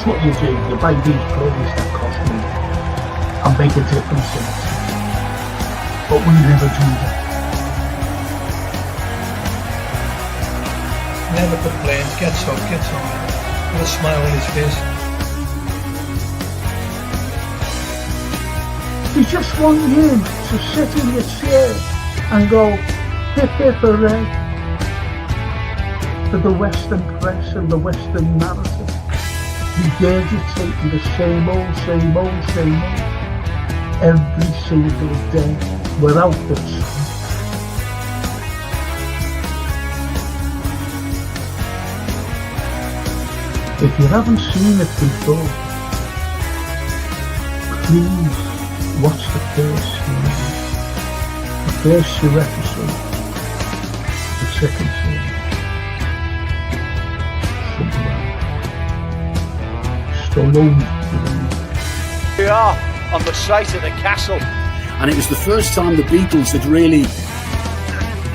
That's what you do. You buy these clothes that cost money and make a difference in it. But we never do that. Never complains, gets up, gets on, with a smile on his face. You just want you to sit in your chair and go, hip hip hooray, for the Western press and the Western narrative, regurgitating the same old, same old, same old, every single day, without the truth. If you haven't seen it before, please watch the first two episodes, the second season. We are on the site of the castle. And it was the first time the Beatles had really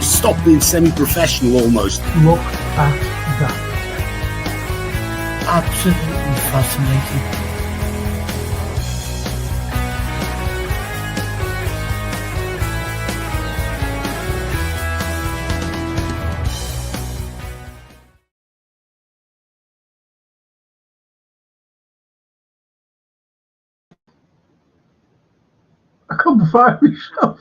stopped being semi-professional almost. Look at that. Absolutely fascinating. I couldn't find myself.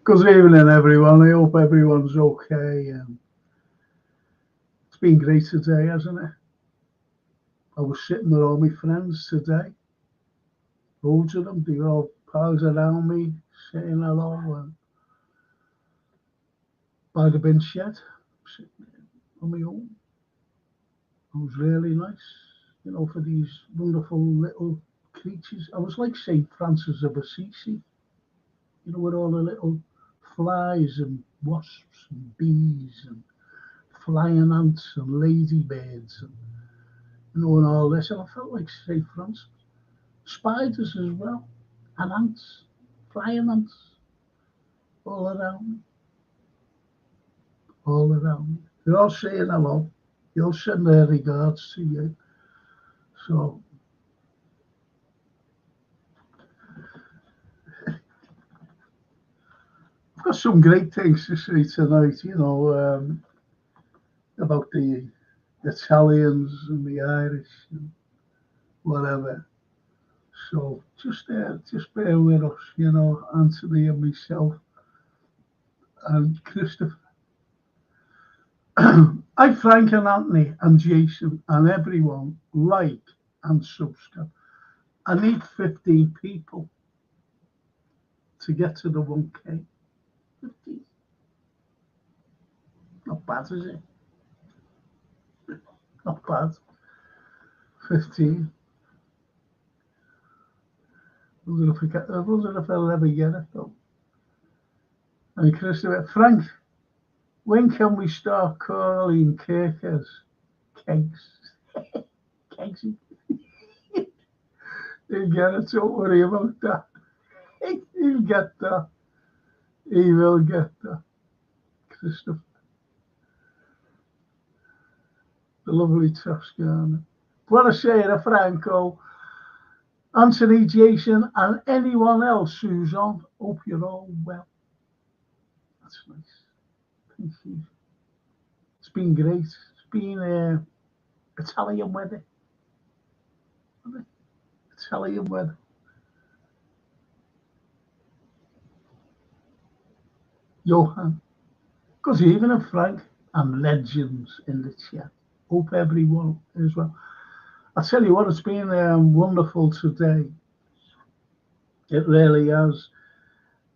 Good evening, everyone. I hope everyone's okay. It's been great today, hasn't it? I was sitting with all my friends today. Loads of them. They were all pals around me, saying hello. And by the bin shed, sitting on my own. It was really nice, you know, for these wonderful little creatures. I was like St. Francis of Assisi, you know, with all the little flies and wasps and bees and flying ants and ladybirds and, you know, and all this. And I felt like St. Francis. Spiders as well, and ants, flying ants, all around me. All around me. They're all saying hello. They all send their regards to you. So, I've got some great things to say tonight, you know, about the Italians and the Irish and whatever. So just bear with us, you know, Anthony and myself and Christopher. Hi Frank and Anthony and Jason and everyone, like and subscribe. I need 15 people to get to the 1K. 15. Not bad, is it? Not bad. 15. I wonder if I'll ever get it though. And Christopher, Frank, when can we start calling Kirkers kegs? Kegsy. You get it, don't worry about that. He'll get that. He will get that. Christopher. The lovely Toscana. What I say to Franco, Anthony, Jason, and anyone else who's on, hope you're all well. That's nice. Thank you. It's been great. It's been Italian weather. Italian weather. Johan. Good evening, Frank, and legends in the chat. Hope everyone is well. I tell you what, it's been wonderful today. It really has.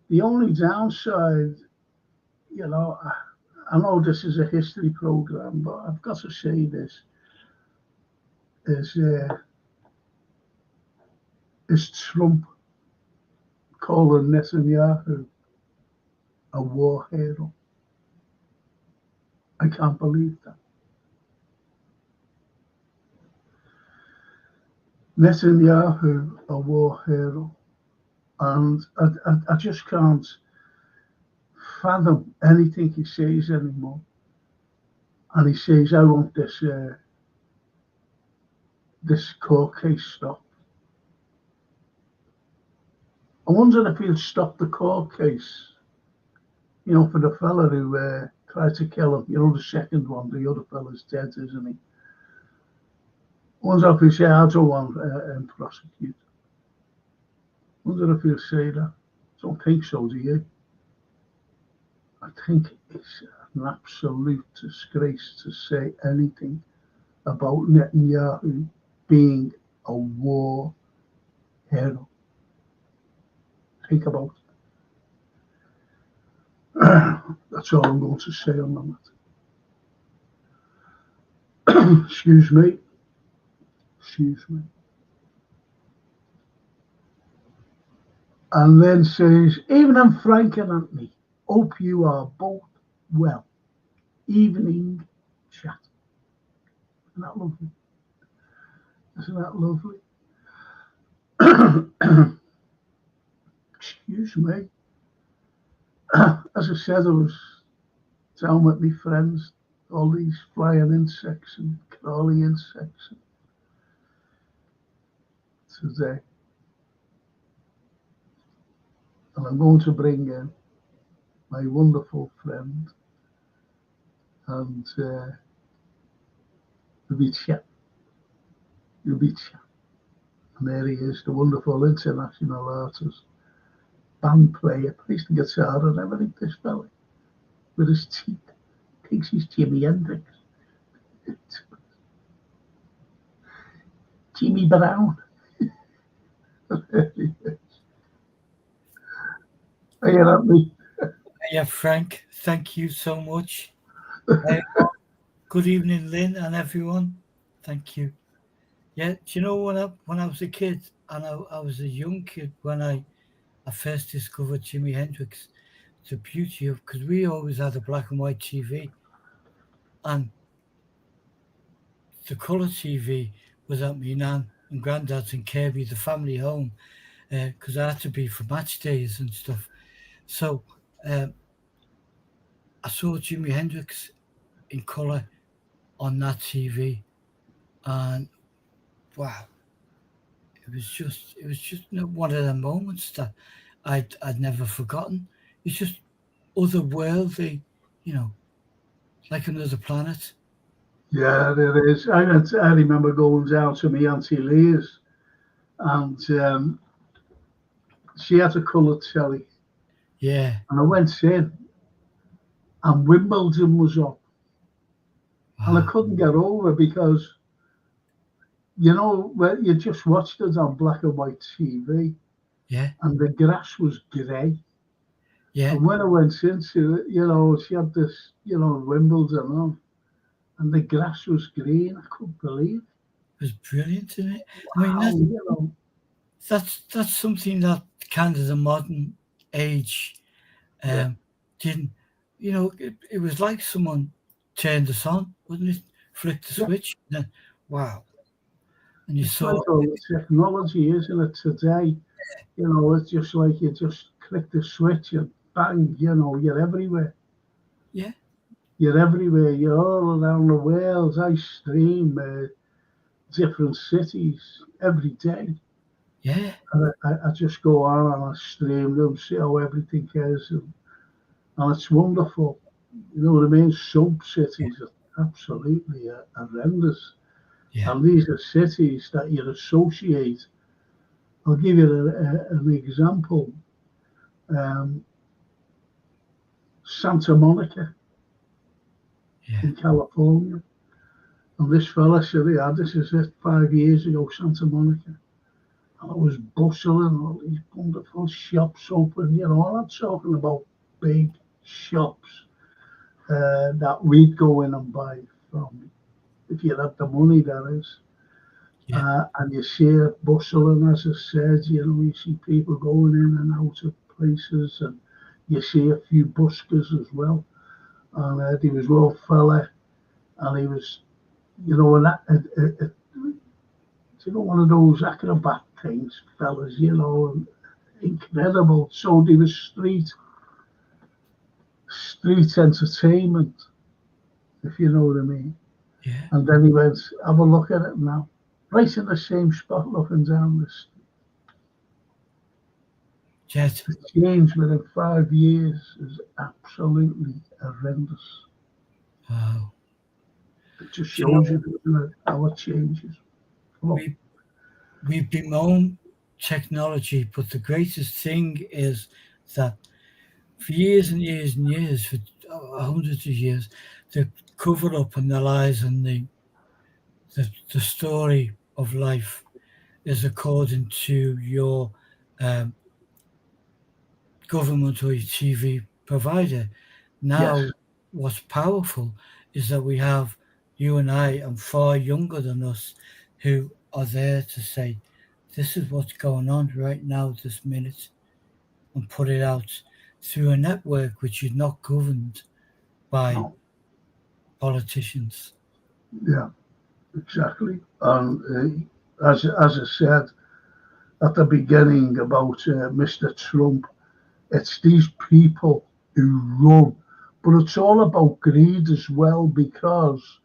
The only downside, you know, I know this is a history program, but I've got to say this, is Trump calling Netanyahu a war hero. I can't believe that. Netanyahu, a war hero. And I just can't fathom anything he says anymore. And he says, I want this this court case stopped. I wonder if he'll stop the court case, for the fella who tried to kill him. The second one, the other fella's dead, isn't he? I wonder if he'll say, I don't want and prosecute. I wonder if he'll say that. I don't think so, do you? I think it's an absolute disgrace to say anything about Netanyahu being a war hero. Think about it. That's all I'm going to say on that. Excuse me. And then says, evening, Frank and Anthony. Hope you are both well. Evening chat. Isn't that lovely? Isn't that lovely? Excuse me. As I said, I was down with my friends, all these flying insects and crawly insects today. And I'm going to bring in my wonderful friend and you'll be chat. And there he is, the wonderful international artist, band player, plays the guitar and everything, this fella, with his teeth, thinks he's Jimi Hendrix. Jimmy Brown. There he is. Are you happy? Yeah, Frank, thank you so much. Good evening, Lynn and everyone. Thank you. Yeah, do you know when I was a kid, and I was a young kid when I first discovered Jimi Hendrix, the beauty of, because we always had a black and white TV, and the colour TV was at my nan and granddad's in Kirby, the family home, because I had to be for match days and stuff. So I saw Jimi Hendrix in colour on that TV, and wow, it was just one of the moments that I'd never forgotten. It's just otherworldly, like another planet. Yeah, there is. I remember going down to my Auntie Leah's, and she had a coloured telly. Yeah. And I went in, and Wimbledon was on. Wow. And I couldn't get over because, where you just watched it on black and white TV. Yeah. And the grass was grey. Yeah. And when I went into it, she had this, Wimbledon on, and the grass was green. I couldn't believe it. It was brilliant, isn't it? Wow, I mean, that's something that kind of the modern age didn't. It was like someone turned us on, wasn't it? Flicked the switch. And then, wow. And you saw like all the technology, isn't it, today? It's just like you just click the switch and bang, you're everywhere. Yeah. You're everywhere. You're all around the world. I stream different cities every day. Yeah. And I just go on and I stream them, see how everything is. And it's wonderful. You know what I mean? Some cities are absolutely horrendous. Yeah. And these are cities that you associate. I'll give you an example. Santa Monica in California. And this fella said, yeah, this is it, 5 years ago, Santa Monica. And it was bustling, all these wonderful shops open, I'm not talking about big shops that we'd go in and buy from, if you had the money, that is. Yeah. And you see it bustling, as I said, you see people going in and out of places, and you see a few buskers as well. And he was well fella, and he was, one of those acrobat things, fellas, incredible. So there was street entertainment, if you know what I mean. Yeah. And then he went, have a look at it now. right in the same spot looking down this. Jet. The change within 5 years is absolutely horrendous. Wow. It just Do you know, shows you how it changes. Come on. we bemoan technology, but the greatest thing is that for years and years and years, for hundreds of years, the cover up and the lies and the story of life is according to your um, government or your TV provider. Yes. Now, what's powerful is that we have you and I, and far younger than us, who are there to say, this is what's going on right now, this minute, and put it out through a network which is not governed by No. politicians. Yeah. Exactly. And as I said at the beginning about Mr. Trump, it's these people who run, but it's all about greed as well because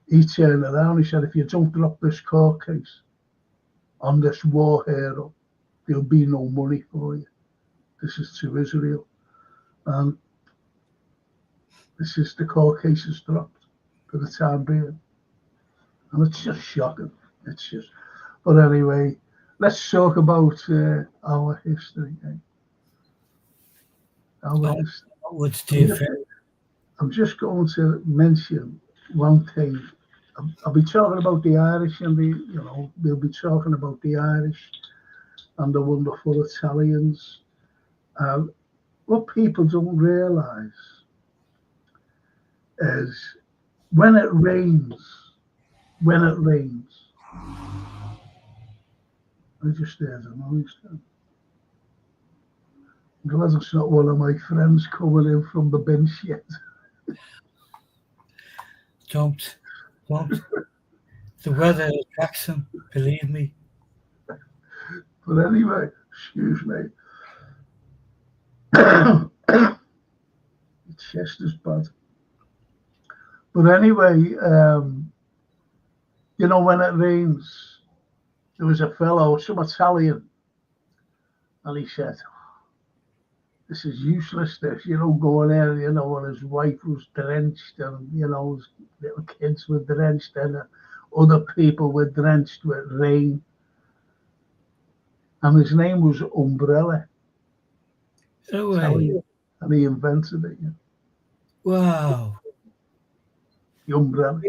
he turned around. He said, "If you don't drop this court case on this war hero, there'll be no money for you." This is to Israel, and this is the court case is dropped for the time being, and it's just shocking. It's just. But anyway, let's talk about our history. Our Oh, history. what's the effect? I'm just going to mention one thing. I'll be talking about the Irish, and we'll be talking about the Irish and the wonderful Italians. What people don't realise is when it rains, I just heard a noise. I'm glad it's not one of my friends coming in from the bin shed. Don't. The weather attracts them, believe me. But anyway, excuse me. The chest is bad. But anyway, when it rains, there was a fellow, some Italian, and he said, "This is useless, this, going there, and his wife was drenched, and, his little kids were drenched, and other people were drenched with rain." And his name was Umbrella. No way. Italian, and he invented it, Wow. the umbrella.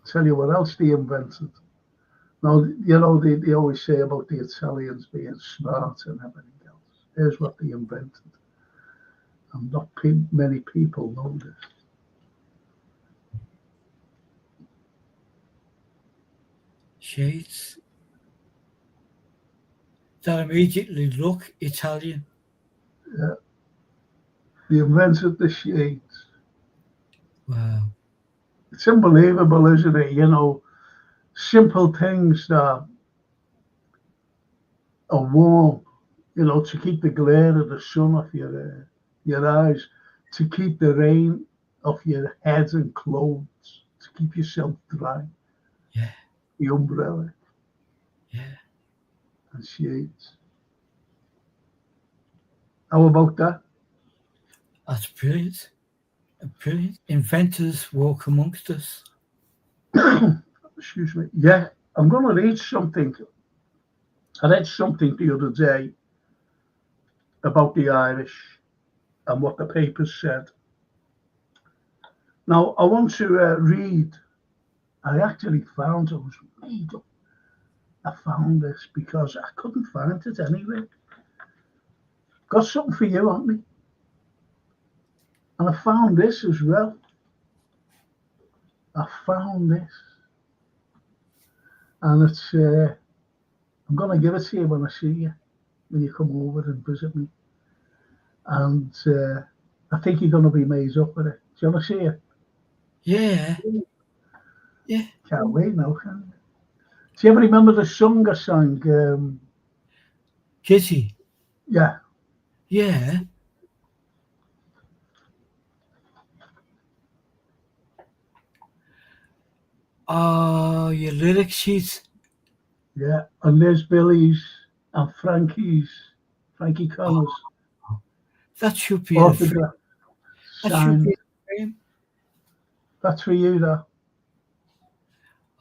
Tell you what else they invented. Now, they always say about the Italians being smart and everything else. Here's what they invented. And not many people know this. Shades. That immediately look Italian. Yeah. They invented the shades. Wow. It's unbelievable, isn't it? Simple things that are warm, to keep the glare of the sun off your eyes, to keep the rain off your head and clothes, to keep yourself dry. Yeah. The umbrella Yeah. and shades. How about that? That's brilliant. Brilliant. Inventors walk amongst us. Excuse me. Yeah, I'm going to read something. I read something the other day about the Irish and what the papers said. Now, I want to read. I actually found it was made up. I found this because I couldn't find it anywhere. Got something for you, haven't we? And I found this as well. I found this. And it's, I'm going to give it to you when I see you, when you come over and visit me. And I think you're going to be amazed up with it. Do you want to see it? Yeah. Yeah. Can't wait now, can you? Do you ever remember the song I sang? Kitty. Yeah. Yeah. Oh, your lyric sheet. Yeah, and there's Billy's and Frankie Connor's That should be a frame. autograph That should be signed. a frame. That's for you, that.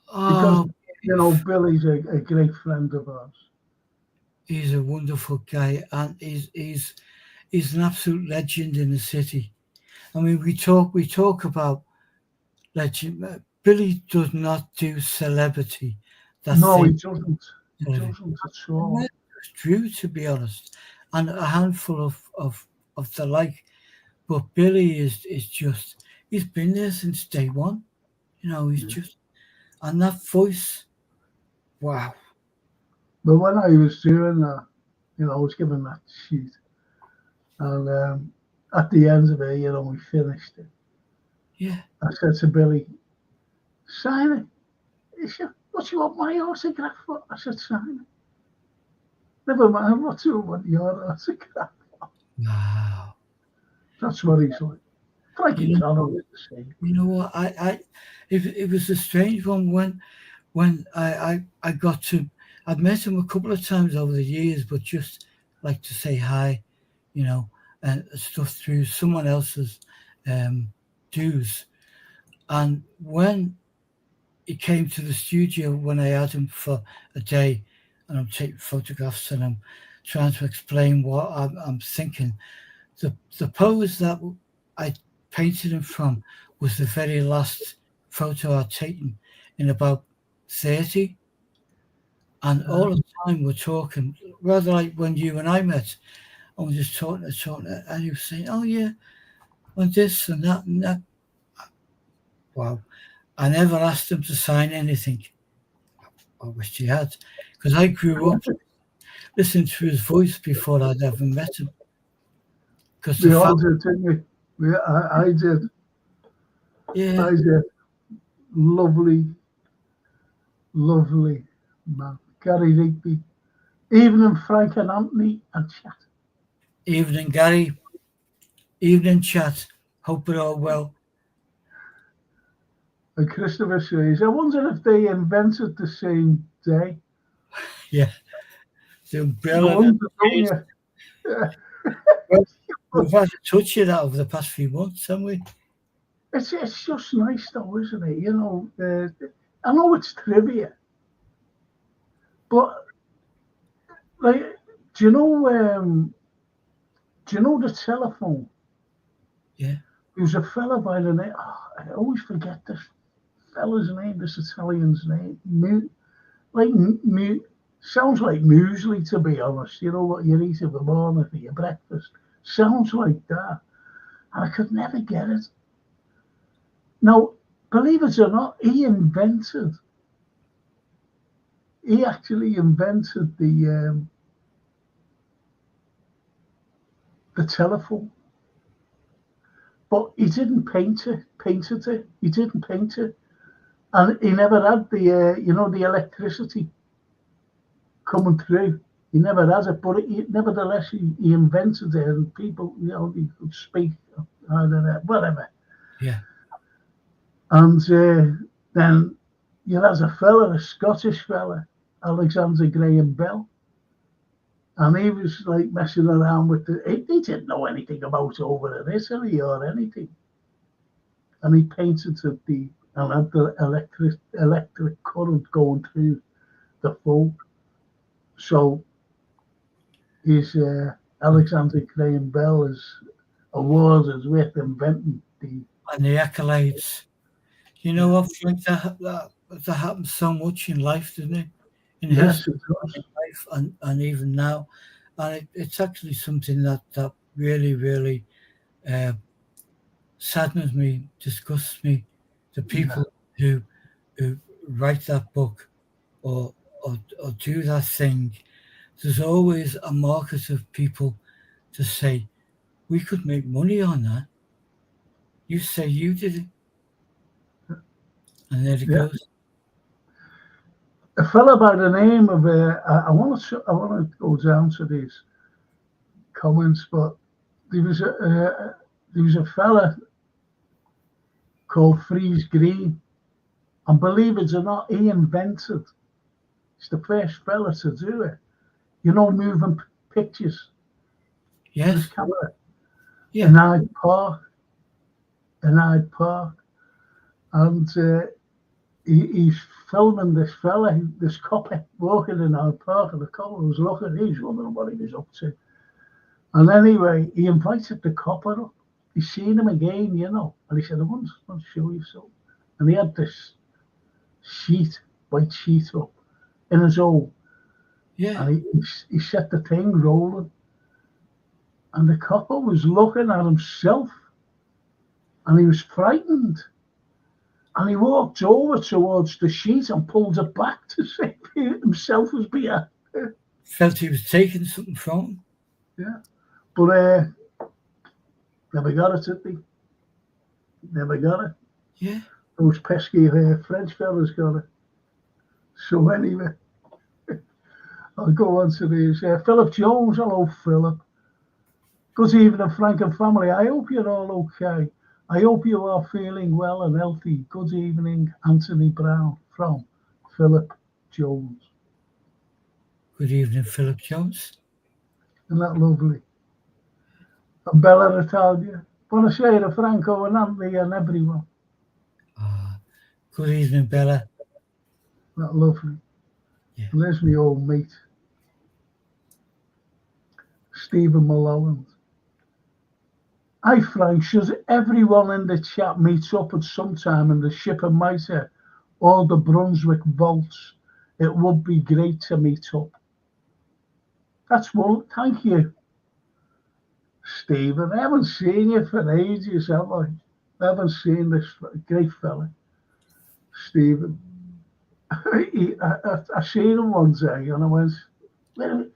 Because, Oh, Billy's a great friend of ours. he's a wonderful guy, and he's an absolute legend in the city. I mean, we talk about legend. Billy does not do celebrity. That No, he thing. doesn't. He Celebrity. doesn't at And all. that's true, to be honest, and a handful of the like. But Billy is just he's been there since day one. He's just and that voice. Wow. But when I was doing that, I was given that sheet. And at the end of it, we finished it. Yeah. I said to Billy, sign it. He said, what do you want my autograph for? I said, sign it. Never mind, what do you want your autograph? Wow. That's what he's like. Frankie Connell is the same. You know what? It was a strange one when I got to. I've met him a couple of times over the years, but just like to say hi, and stuff through someone else's dues. And when he came to the studio, when I had him for a day, and I'm taking photographs and I'm trying to explain what I'm thinking, the pose that I painted him from was the very last photo I'd taken in about 30. And all the time we're talking, rather like when you and I met, and we're just talking, and he was saying, oh yeah, and this and that and that. Wow. I never asked him to sign anything. I wished he had, because I grew up listening to his voice before I'd ever met him. Because We all did, didn't we? I did. Yeah. I did. Lovely man. Gary Rigby. Evening, Frank and Anthony and chat. Evening, Gary. Evening, chat. Hope it all well. And Christopher says, I wonder if they invented the same day. Yeah. The umbrella. Wonder, don't you? Yeah. Well, we've had to touch it out over the past few months, haven't we? It's just nice though, isn't it? I know it's trivia, but like, do you know the telephone? Yeah. There was a fella by the name. Oh, I always forget this fella's name. This Italian's name. Sounds like muesli, to be honest. You know what you eat in the morning for your breakfast. Sounds like that, and I could never get it. Now, believe it or not, he actually invented the telephone, but he didn't painted it. He didn't paint it, and he never had the electricity coming through. He never had it, but nevertheless, he invented it, and people, they could speak, I don't know, whatever. Yeah. And then there's a Scottish fella, Alexander Graham Bell, and he was like messing around with he didn't know anything about over in Italy or anything, and he painted and had the electric current going through the phone. So his Alexander Graham Bell is awarded with inventing the accolades. You know what, Frank? That happens so much in life, doesn't it? In yes, his life and even now, and it's actually something that really, really saddens me, disgusts me. The people who write that book or do that thing, there's always a market of people to say, we could make money on that. You say you did it. And there it goes. A fella by the name of I want to go down to these comments, but there was a fella called Freeze Green And believe it or not, he invented, he's the first fella to do it. You know, moving pictures with his Yes. camera Yeah. in Hyde Park. And he's filming this fella, this copper, walking in Hyde Park, and the copper was looking, he's wondering what he was up to. And anyway, he invited the copper up. He's seen him again, you know, and he said, I want to show you something. And he had this white sheet up in his hole. Yeah. And he set the thing rolling. And the copper was looking at himself. And he was frightened. And he walked over towards the sheet and pulled it back to see if himself was behind. Felt he was taking something from him. Yeah. But never got it, did they? Never got it. Yeah. Those pesky French fellas got it. So anyway, I'll go on to these. Philip Jones, hello Philip. Good evening, Frank and family. I hope you're all okay. I hope you are feeling well and healthy. Good evening, Anthony Brown from Philip Jones. Good evening, Philip Jones. Isn't that lovely? And Bella Italia. Buonasera, Franco and Andy and everyone. Good evening, Bella. That lovely. Yeah. And there's my old mate, Stephen Mulholland. Hi Frank, should everyone in the chat meet up at some time in the Ship and Mitre or the Brunswick vaults? It would be great to meet up. That's one. Thank you, Stephen. I haven't seen you for ages, have I? I haven't seen this great fella, Stephen. I seen him one day and I went, where?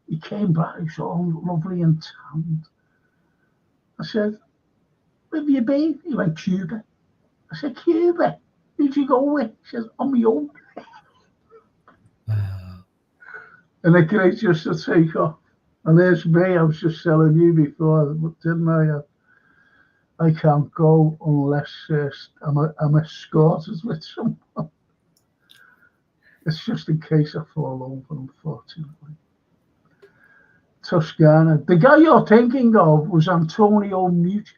He came back, he's all lovely and tanned. I said, where have you been? He went, Cuba. I said, Cuba? Who'd you go with? He says, on my own. And the crate just to take off. And there's me, I was just telling you before, didn't I? I can't go unless I'm escorted with someone. It's just in case I fall over, unfortunately. Toscana. The guy you're thinking of was Antonio Mute.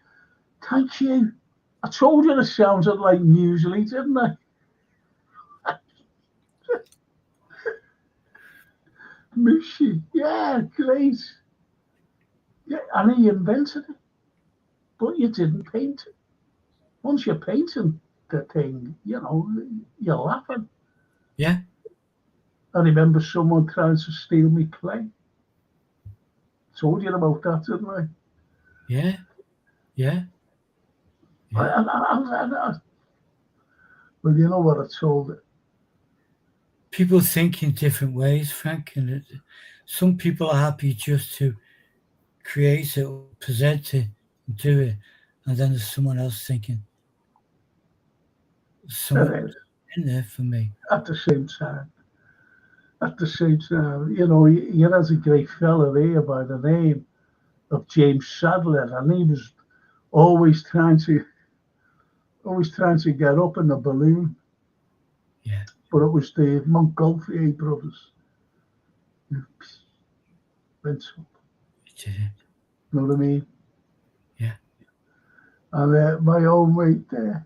Thank you. I told you it sounded like muesli, didn't I? Mushi. Yeah, great. Yeah, and he invented it. But you didn't paint it. Once you're painting the thing, you know, you're laughing. Yeah. I remember someone trying to steal me clay. Told you about that, didn't I? Yeah. Yeah. Well, you know what I told it. People think in different ways, Frank, and some people are happy just to create it or present it and do it, and then there's someone else thinking someone in there for me. At the same time, you know, you had a great fella here by the name of James Sadler, and he was always trying to get up in the balloon. Yeah. But it was the Montgolfier brothers who went up. You know what I mean? Yeah. And my old mate there,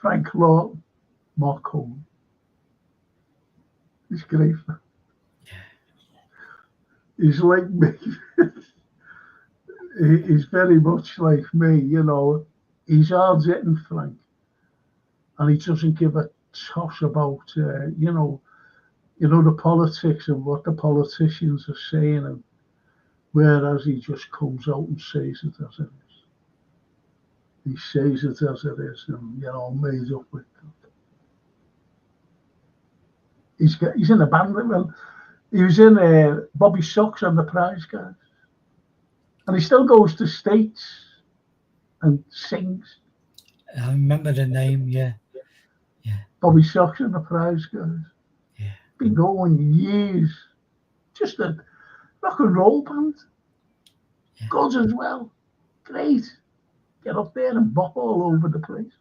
Frank Lawton, Mark Coleman. He's great. Yeah. He's like me. He's very much like me, you know. He's hard hitting, Frank. And he doesn't give a toss about, you know, the politics and what the politicians are saying, and whereas he just comes out and says it as it is. He says it as it is, and you know, made up with it. He's in a band. Well, he was in Bobby Socks and the Prize Guys, and he still goes to States and sings. I remember the name. Yeah. Yeah. Bobby Socks and the Prize Guys. Yeah. Been going years. Just a rock and roll band. Yeah. Good as well. Great. Get up there and bop all over the place.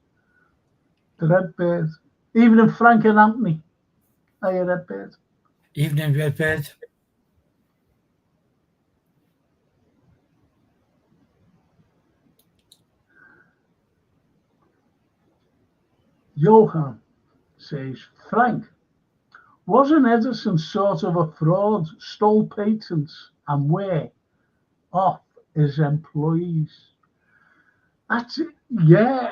The Redbird. Evening, Frank and Anthony. Hiya, Redbird. Evening, Redbird. Johan says, Frank, wasn't Edison sort of a fraud, stole patents and way off his employees? That's it. Yeah,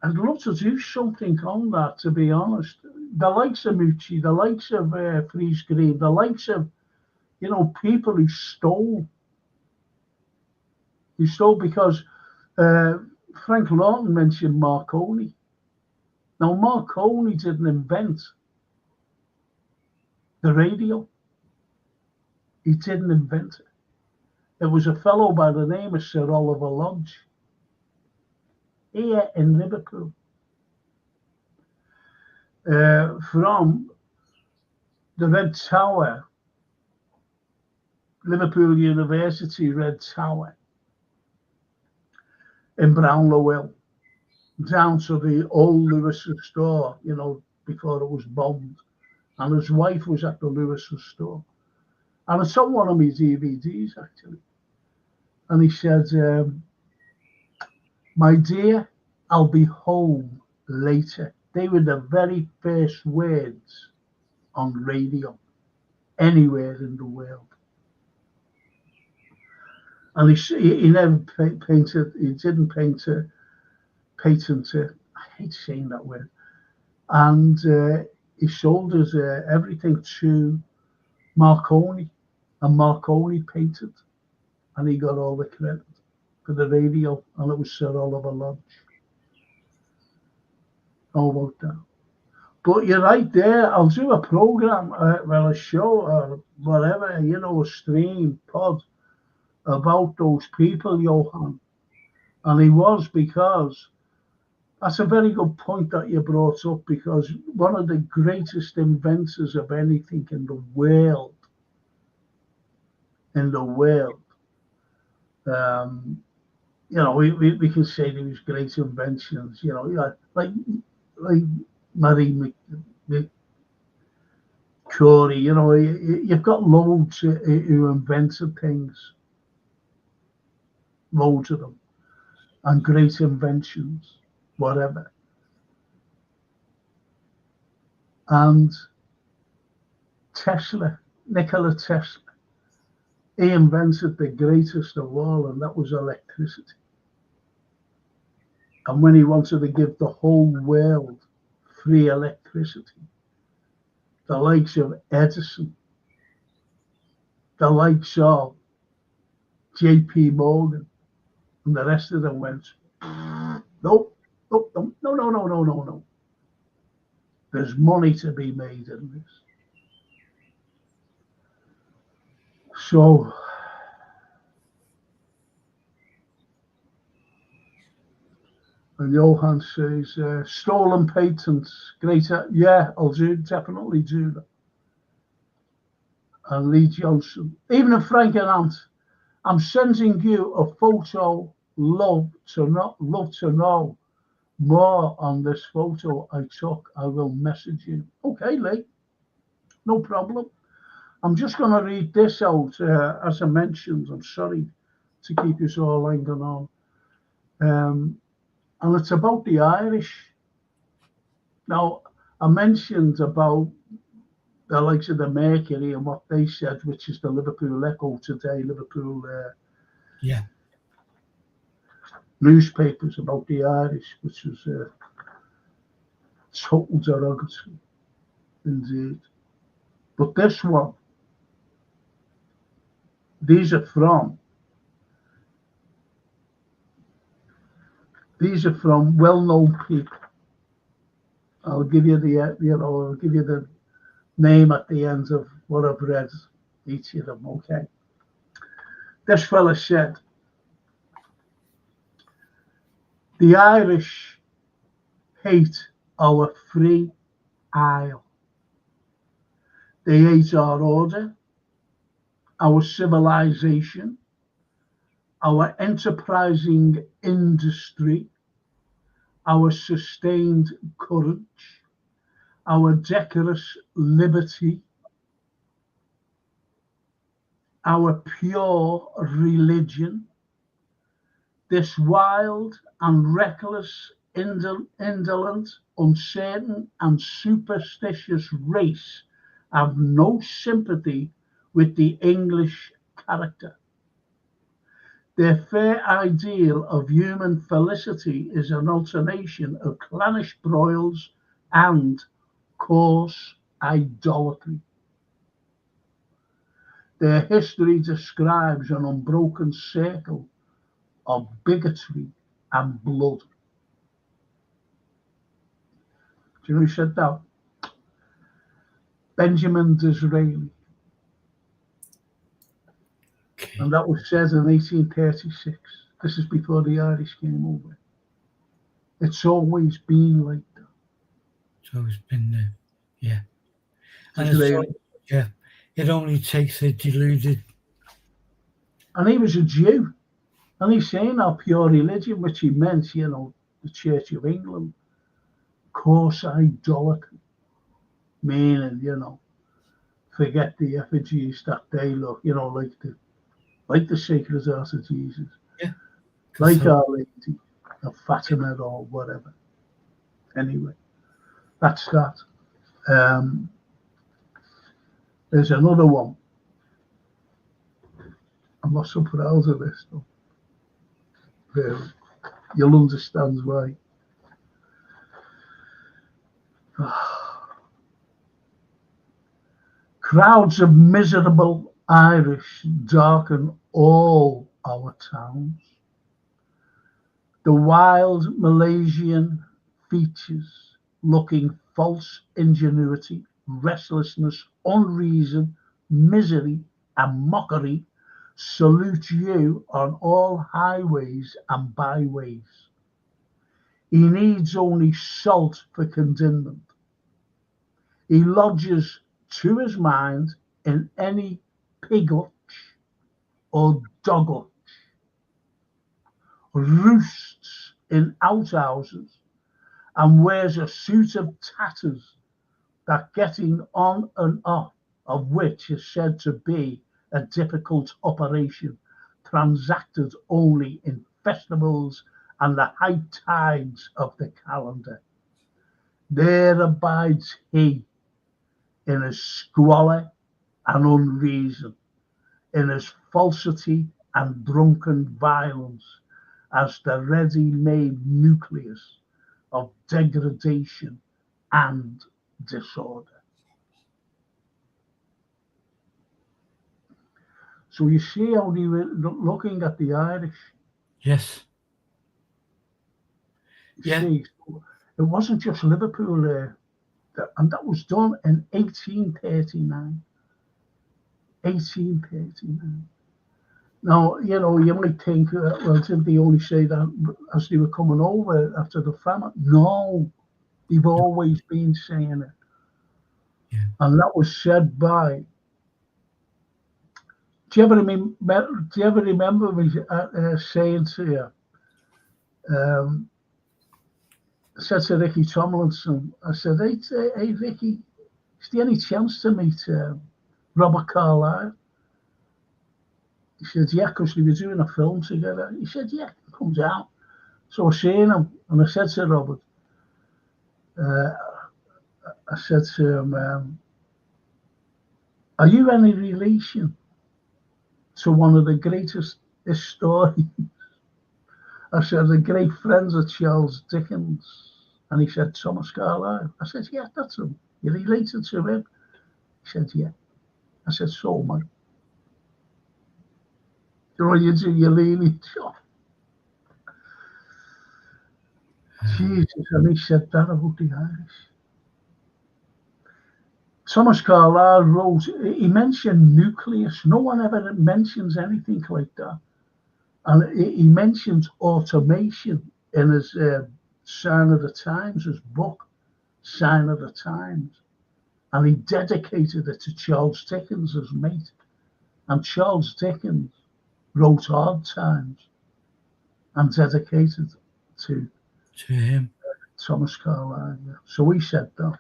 I'd love to do something on that, to be honest. The likes of Mucci, the likes of Freeze Green, the likes of, people who stole. Who stole because Frank Lawton mentioned Marconi. Now, Marconi didn't invent the radio. He didn't invent it. It was a fellow by the name of Sir Oliver Lodge here in Liverpool. From the Red Tower, Liverpool University Red Tower in Brownlow Hill, down to the old Lewis's store, before it was bombed. And his wife was at the Lewis's store. And it's on one of my DVDs, actually. And he said, my dear, I'll be home later. They were the very first words on radio anywhere in the world. And he never painted, he didn't patent it. I hate saying that word. And he sold us everything to Marconi, and Marconi painted, and he got all the credit for the radio, and it was Sir Oliver Lodge. How about that? But you're right there. I'll do a program, a show, or whatever, a stream, pod, about those people, Johan. And he was, because that's a very good point that you brought up, because one of the greatest inventors of anything in the world, we can say there was great inventions, like Marie Curie, you've got loads who invented things, loads of them, and great inventions, whatever. And Tesla, Nikola Tesla, he invented the greatest of all, and that was electricity. And when he wanted to give the whole world free electricity, the likes of Edison, the likes of J.P. Morgan, and the rest of them went, no. There's money to be made in this. So, and Johan says, stolen patents, greater. Yeah, I'll definitely do that. And Lee Johnson, even if Frank and Ant, I'm sending you a photo, love to know more on this photo I took. I will message you. Okay, Lee, no problem. I'm just going to read this out. As I mentioned, I'm sorry to keep you all hanging on. And it's about the Irish. Now, I mentioned about the likes of the Mercury and what they said, which is the Liverpool Echo today, Liverpool newspapers about the Irish, which was total derogatory indeed. But this one, these are from well-known people. I'll give you the name at the end of what I've read, each of them, okay? This fella said, the Irish hate our free isle. They hate our order, our civilization, our enterprising industry, our sustained courage, our decorous liberty, our pure religion, this wild and reckless, indolent, uncertain, and superstitious race have no sympathy with the English character. Their fair ideal of human felicity is an alternation of clannish broils and coarse idolatry. Their history describes an unbroken circle of bigotry and blood. Do you know who said that? Benjamin Disraeli. Okay. And that was said in 1836. This is before the Irish came over. It's always been like that. It's always been there. Yeah. And Disraeli. yeah, it only takes a deluded. And he was a Jew. And he's saying our pure religion, which he meant, the Church of England, coarse idolatry, meaning, forget the effigies that they look, like the Sacred Heart of Jesus, Yeah. like Our Lady of Fatima or whatever. Anyway, that's that. There's another one. I'm not so proud of this, though. You'll understand why. Crowds of miserable Irish darken all our towns. The wild Malaysian features, looking false ingenuity, restlessness, unreason, misery, and mockery, salute you on all highways and byways. He needs only salt for condemnment. He lodges to his mind in any pig-hutch or dog-hutch, roosts in outhouses, and wears a suit of tatters that getting on and off of which is said to be a difficult operation, transacted only in festivals and the high tides of the calendar. There abides he in his squalor and unreason, in his falsity and drunken violence, as the ready-made nucleus of degradation and disorder. So you see how they were looking at the Irish. Yes. You see, it wasn't just Liverpool there, and that was done in 1839. 1839. Now, you might think, well, did they only say that as they were coming over after the famine? No, they've always been saying it. Yeah. And that was said by. Do you ever remember me saying to you? I said to Ricky Tomlinson, I said, hey Ricky, is there any chance to meet Robert Carlyle? He said, yeah, because we were doing a film together. He said, yeah, come down. So I seen him, and I said to Robert, I said to him, are you any relation to one of the greatest historians? I said, the great friends of Charles Dickens. And he said, Thomas Carlyle. I said, yeah, that's him. You related to him? He said, yeah. I said, so am I. You know what you do? You lean into. Jesus, and he said that about the Irish. Thomas Carlyle wrote, he mentioned nucleus. No one ever mentions anything like that. And he mentions automation in his Sign of the Times, his book, Sign of the Times. And he dedicated it to Charles Dickens, his mate. And Charles Dickens wrote Hard Times and dedicated to to him. Thomas Carlyle. Yeah. So he said that.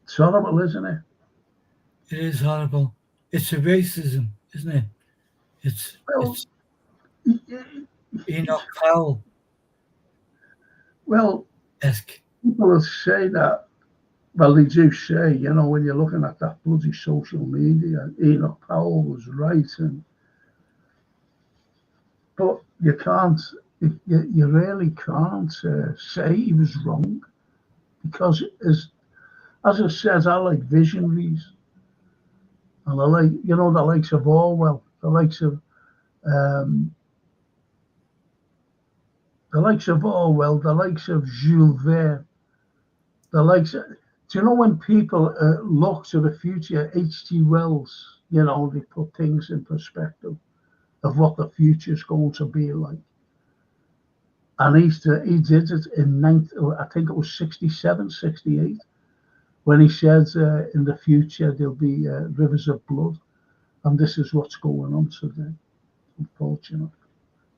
It's horrible, isn't it? It is horrible. It's a racism, isn't it? Well, It's Enoch Powell well, esque. people will say that. Well, they do say, you know, when you're looking at that bloody social media, Enoch Powell was right, but you can't, you really can't say he was wrong, because as I said, I like visionaries, and I like, you know, the likes of Orwell, um, the likes of Jules Verne, the likes of, do you know when people look to the future, H.G. Wells, you know, they put things in perspective of what the future is going to be like. And he did it in, I think it was 67, 68, when he said in the future there'll be rivers of blood. And this is what's going on today, unfortunately.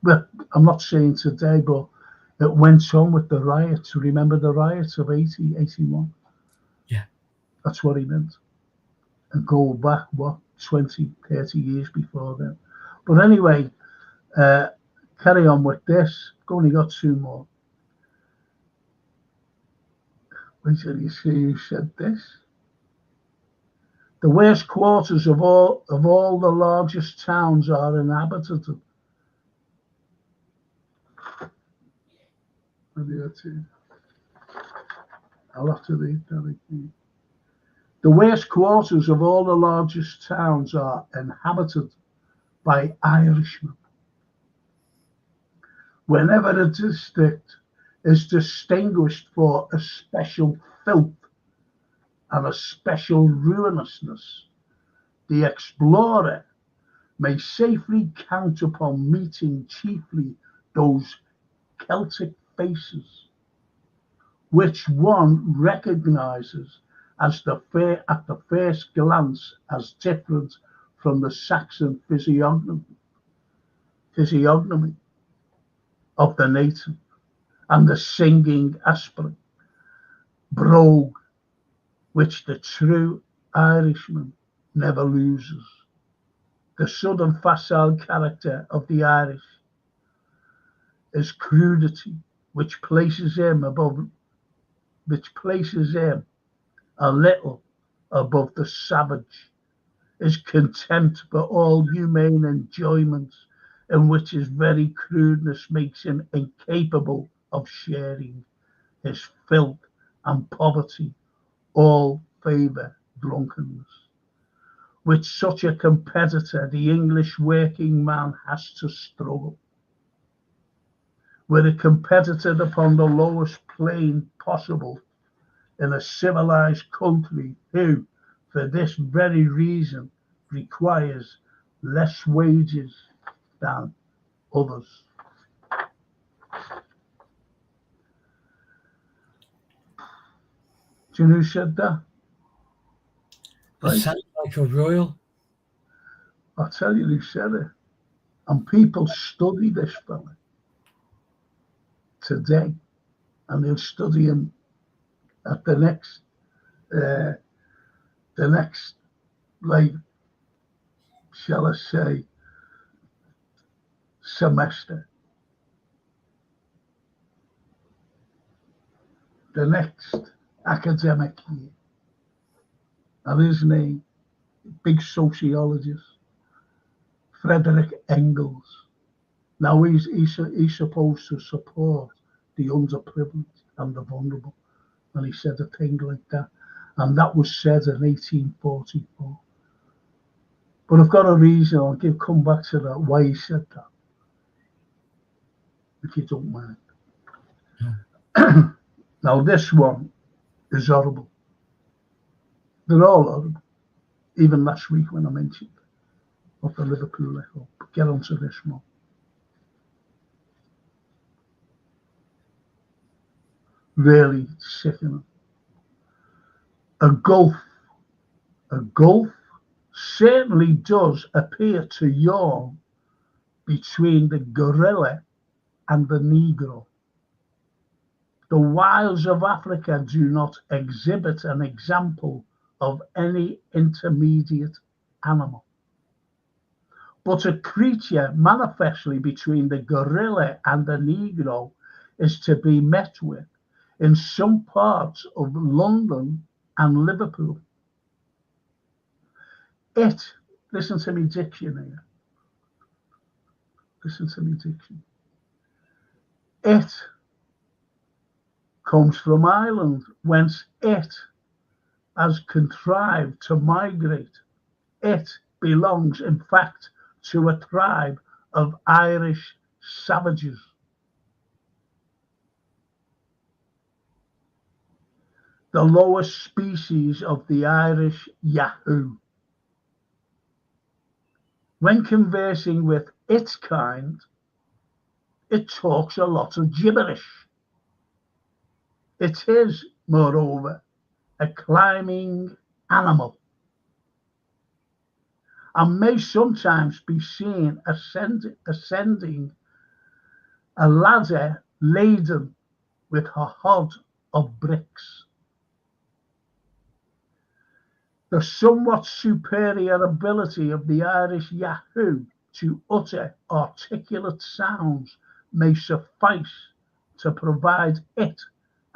Well, I'm not saying today, but it went on with the riots. Remember the riots of 80, 81? Yeah. That's what he meant. And go back, what, 20, 30 years before then. But anyway, carry on with this. Only got two more. Wait till you see who said this. The worst quarters of all the largest towns are inhabited. I'll have to read that again. The worst quarters of all the largest towns are inhabited by Irishmen. Whenever a district is distinguished for a special filth and a special ruinousness, the explorer may safely count upon meeting chiefly those Celtic faces, which one recognizes as at the first glance as different from the Saxon physiognomy of the native, and the singing aspirant, brogue, which the true Irishman never loses. The sudden facile character of the Irish is crudity, which places him a little above the savage, is contempt for all humane enjoyments, in which his very crudeness makes him incapable of sharing. His filth and poverty all favour drunkenness. With such a competitor, the English working man has to struggle. With a competitor upon the lowest plane possible in a civilized country who, for this very reason, requires less wages than others. Do you know who said that? Right? It sounds like a royal. I'll tell you who said it. And people study this fella today, and they'll study him at the next, like, shall I say, semester. The next academic year. And his name, big sociologist, Frederick Engels. Now he's supposed to support the underprivileged and the vulnerable. And he said a thing like that. And that was said in 1844. But I've got a reason, I'll come back to that, why he said that, if you don't mind. Yeah. Now this one is horrible. They're all horrible. Even last week when I mentioned of the Liverpool record. But get on to this one. Really sickening. A gulf certainly does appear to yawn between the gorilla and the Negro. The wilds of Africa do not exhibit an example of any intermediate animal, but a creature manifestly between the gorilla and the negro is to be met with in some parts of London and Liverpool. It, listen to me dictionary, listen to me dictionary. It comes from Ireland, whence it has contrived to migrate. It belongs, in fact, to a tribe of Irish savages. The lowest species of the Irish Yahoo. When conversing with its kind, it talks a lot of gibberish. It is, moreover, a climbing animal and may sometimes be seen ascending a ladder laden with a hod of bricks. The somewhat superior ability of the Irish Yahoo to utter articulate sounds may suffice to provide it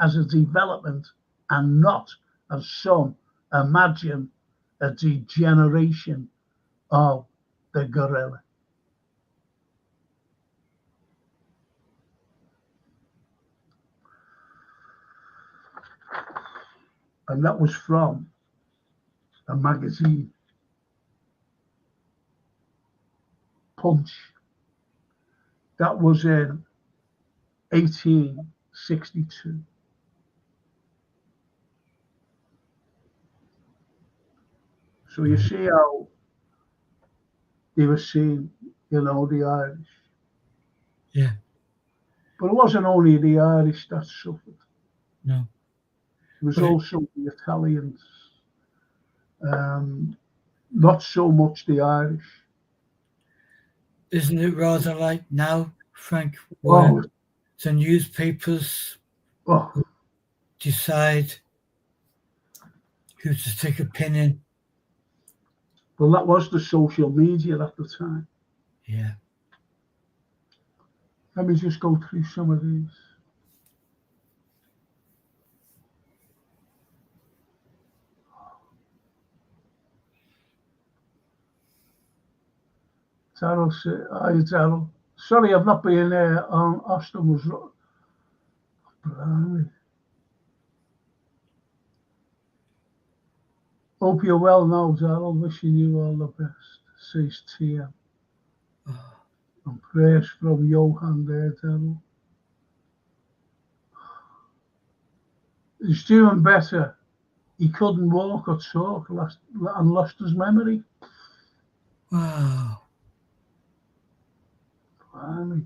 as a development and not, as some imagine, a degeneration of the gorilla. And that was from a magazine, Punch. That was in 1862. So you see how they were seeing, the Irish. Yeah. But it wasn't only the Irish that suffered. No. It was also the Italians. Not so much the Irish. Isn't it rather like now, Frank, where the newspapers decide who to stick a pin in? Well, that was the social media at the time. Yeah. Let me just go through some of these. Daryl said, hi Daryl. Sorry, I've not been there. Austin was. Blimey. Hope you're well now, Daryl. Wishing you all the best. Says TM. And prayers from Johan there, Daryl. He's doing better. He couldn't walk or talk and lost his memory. Wow. Blimey.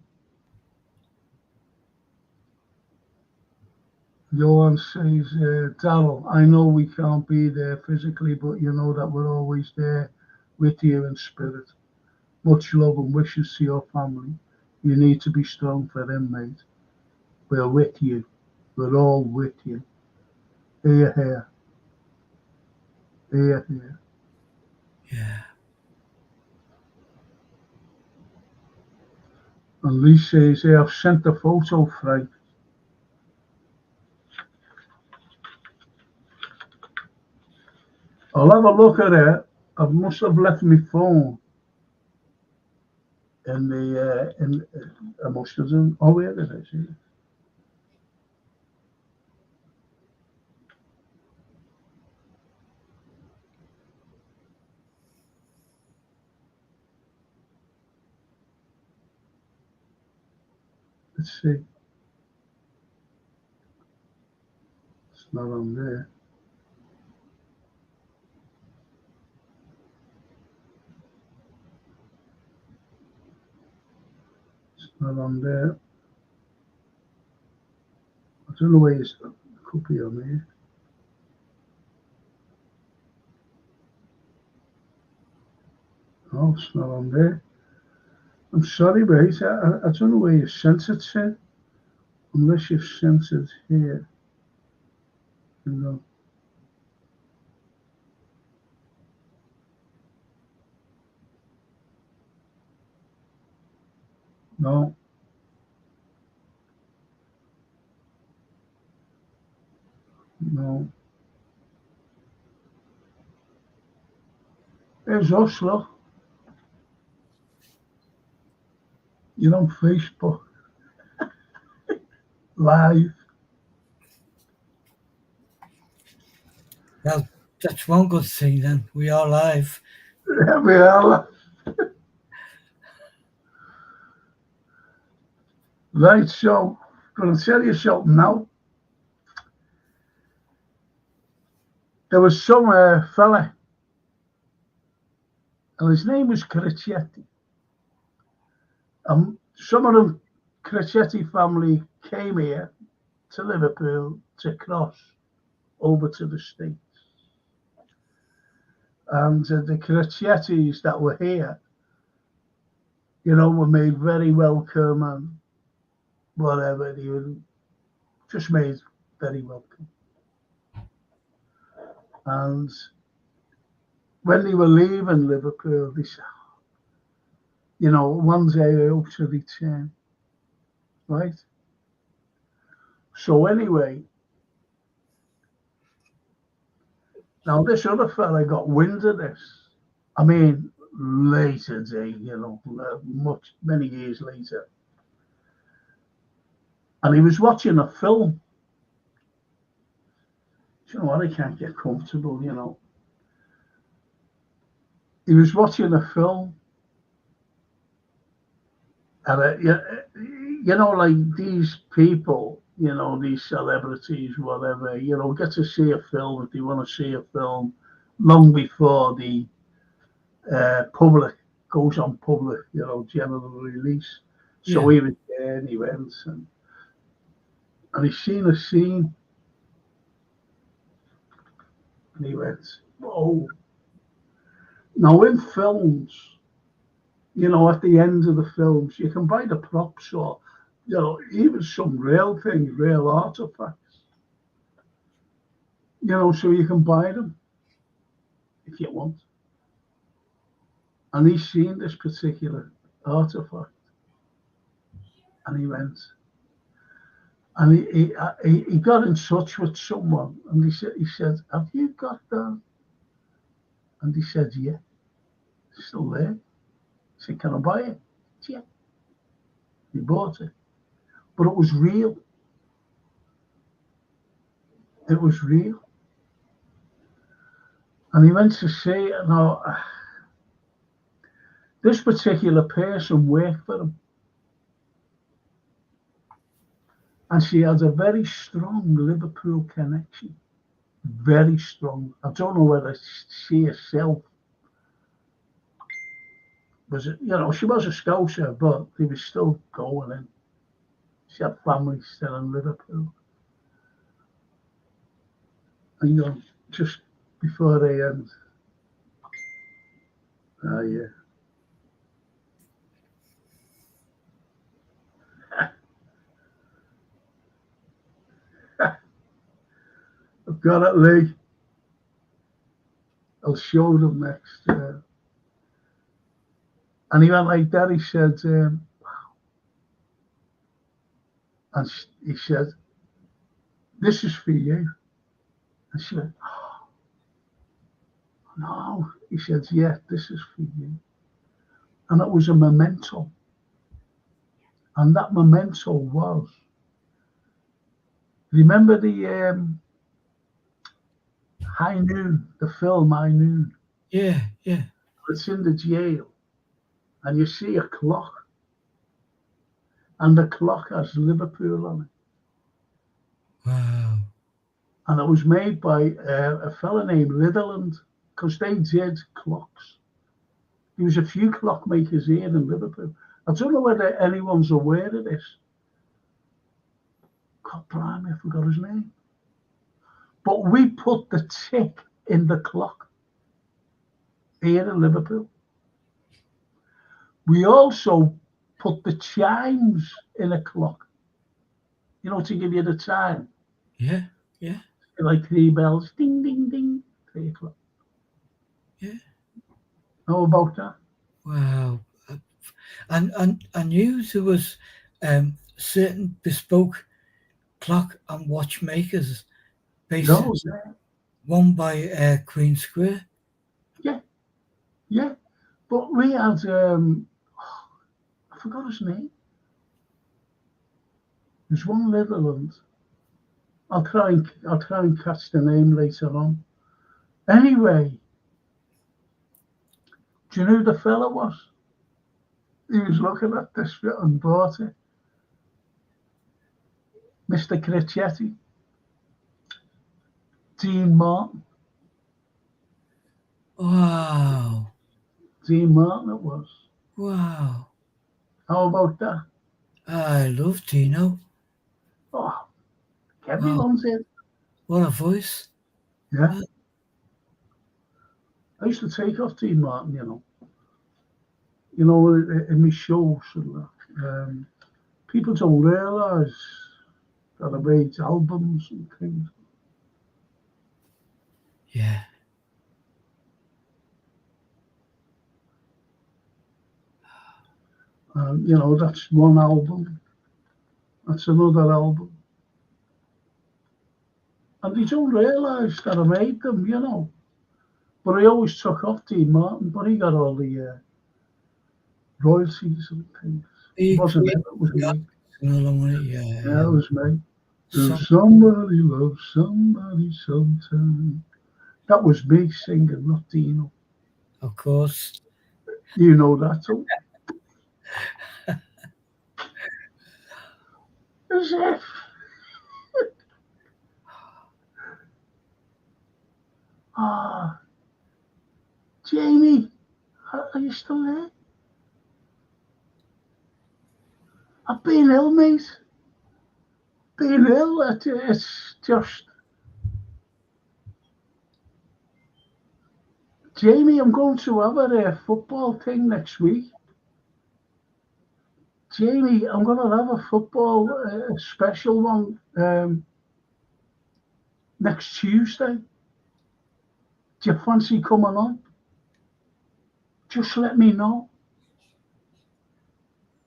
Johan says, Daryl, I know we can't be there physically, but you know that we're always there with you in spirit. Much love and wishes to your family. You need to be strong for them, mate. We're with you. We're all with you. Hear, hear. Hear, hear. Yeah. And Lee says, hey, I've sent the photo, Frank. I'll have a look at it. I must have left my phone in I must have done. Oh, where is it? See? Let's see. It's not on there. It's not on there. I don't know where it's. It could be on here. Oh, it's not on there. I'm sorry, mate. I don't know where you sent it to. unless you've sent it here. You know. No. No. There's us, look. You're on Facebook. Live. Well, that's one good thing then. We are live. There we are. Right, so I'm going to tell you something now. There was some fella, and his name was Cricchetti. Some of the Cricchetti family came here to Liverpool to cross over to the States. And the Cricchettis that were here, you know, were made very welcome and whatever. They were just made very welcome. And when they were leaving Liverpool, they said, you know, one day I hope to return. Right? So anyway, now this other fella got wind of this. I mean, later day, you know, many years later. And he was watching a film. You know what? I can't get comfortable, you know. He was watching a film. And, you know, like these people, you know, these celebrities, whatever, you know, get to see a film if they want to see a film long before the public goes on public, you know, general release. So he was there and he went and he seen a scene and he went, whoa. Now in films, you know, at the end of the films, you can buy the props or, you know, even some real things, real artifacts. You know, so you can buy them if you want. And he's seen this particular artifact. And he went. And he got in touch with someone and he said, have you got that? And he said, yeah, it's still there. He said, can I buy it? Yeah. He bought it. But it was real. It was real. And he went to see it. Now, this particular person worked for him. And she had a very strong Liverpool connection. Very strong. I don't know whether she herself was, you know, she was a Scouser, but he was still going in. She had family still in Liverpool. And, you know, just before they end. Yeah. I've got it, Lee. I'll show them next. And he went like that. He said, and he said, this is for you. And she went, oh, no. He said, yeah, this is for you. And it was a memento. And that memento was, remember the High Noon, the film High Noon? Yeah, yeah. It's in the jail. And you see a clock. And the clock has Liverpool on it. Wow. And it was made by a fella named Litherland, because they did clocks. There was a few clockmakers here in Liverpool. I don't know whether anyone's aware of this. God, blimey, I forgot his name. But we put the tick in the clock here in Liverpool. We also put the chimes in a clock. to give you the time. Yeah. Like 3 bells, ding, ding, ding, 3 o'clock. Yeah. How about that? Wow. And I knew there was certain bespoke clock and watchmakers based No, one by Queen Square. yeah. But we had, I forgot his name. There's one Netherlands. I'll try and catch the name later on. Anyway, do you know who the fella was? He was looking at this and bought it. Mr. Cricchetti, Dean Martin. Wow. Dean Martin it was. Wow. How about that? I love Dino. Oh, Wow. everyone's in. What a voice. Yeah. I used to take off Dean Martin, in my shows and that. People don't realise that I made albums and things. Yeah. That's one album. That's another album. And they don't realise that I made them. But I always took off Dean Martin, but he got all the royalties and things. It wasn't him, it was me. Yeah. It was me. Some, If somebody loves somebody sometime. That was me singing, not Dino. of course. You know that too. As if. Ah, Jamie, are you still there? I've been ill, mate. Been ill. It's just. Jamie, I'm going to have a football thing next week. Jamie, I'm going to have a football special one next Tuesday. Do you fancy coming on? Just let me know.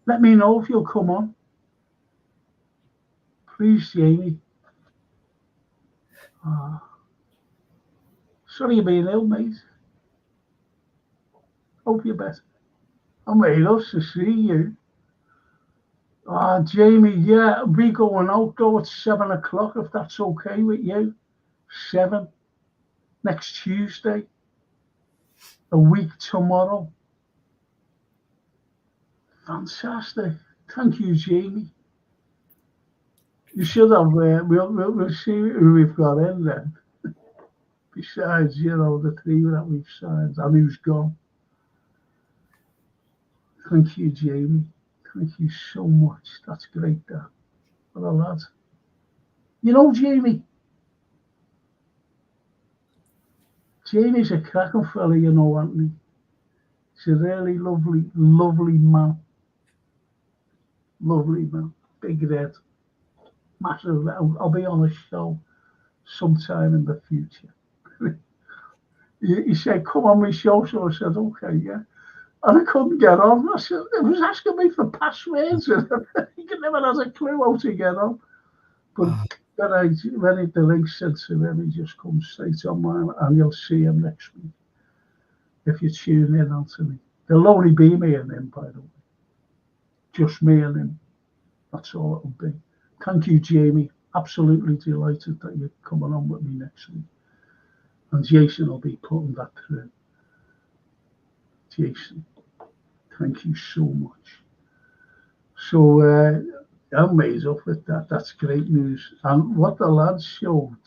Let me know if you'll come on. Please, Jamie. Sorry you're being ill, mate. Hope you're better. I made us to see you. Jamie, yeah, we going out though at 7 o'clock if that's okay with you. 7 next Tuesday. A week tomorrow. Fantastic. Thank you, Jamie. You should have. We'll see who we've got in then. Besides, the 3 that we've signed and who's gone. Thank you, Jamie. Thank you so much. That's great, that. What a lad. Jamie. Jamie's a cracking fella, Anthony. He's a really lovely, lovely man. Lovely man. Big red. Massive. I'll be on a show sometime in the future. He said, come on my show. So I said, okay, yeah. And I couldn't get on. I said, it was asking me for passwords. He never has a clue how to get on. But when the link sent to him, he just comes straight on mine, and you'll see him next week if you tune in onto me. There'll only be me and him, by the way. Just me and him. That's all it'll be. Thank you, Jamie. Absolutely delighted that you're coming on with me next week. And Jason will be putting that through. Jason, thank you so much. So I'm made up with that. That's great news. And what the lads showed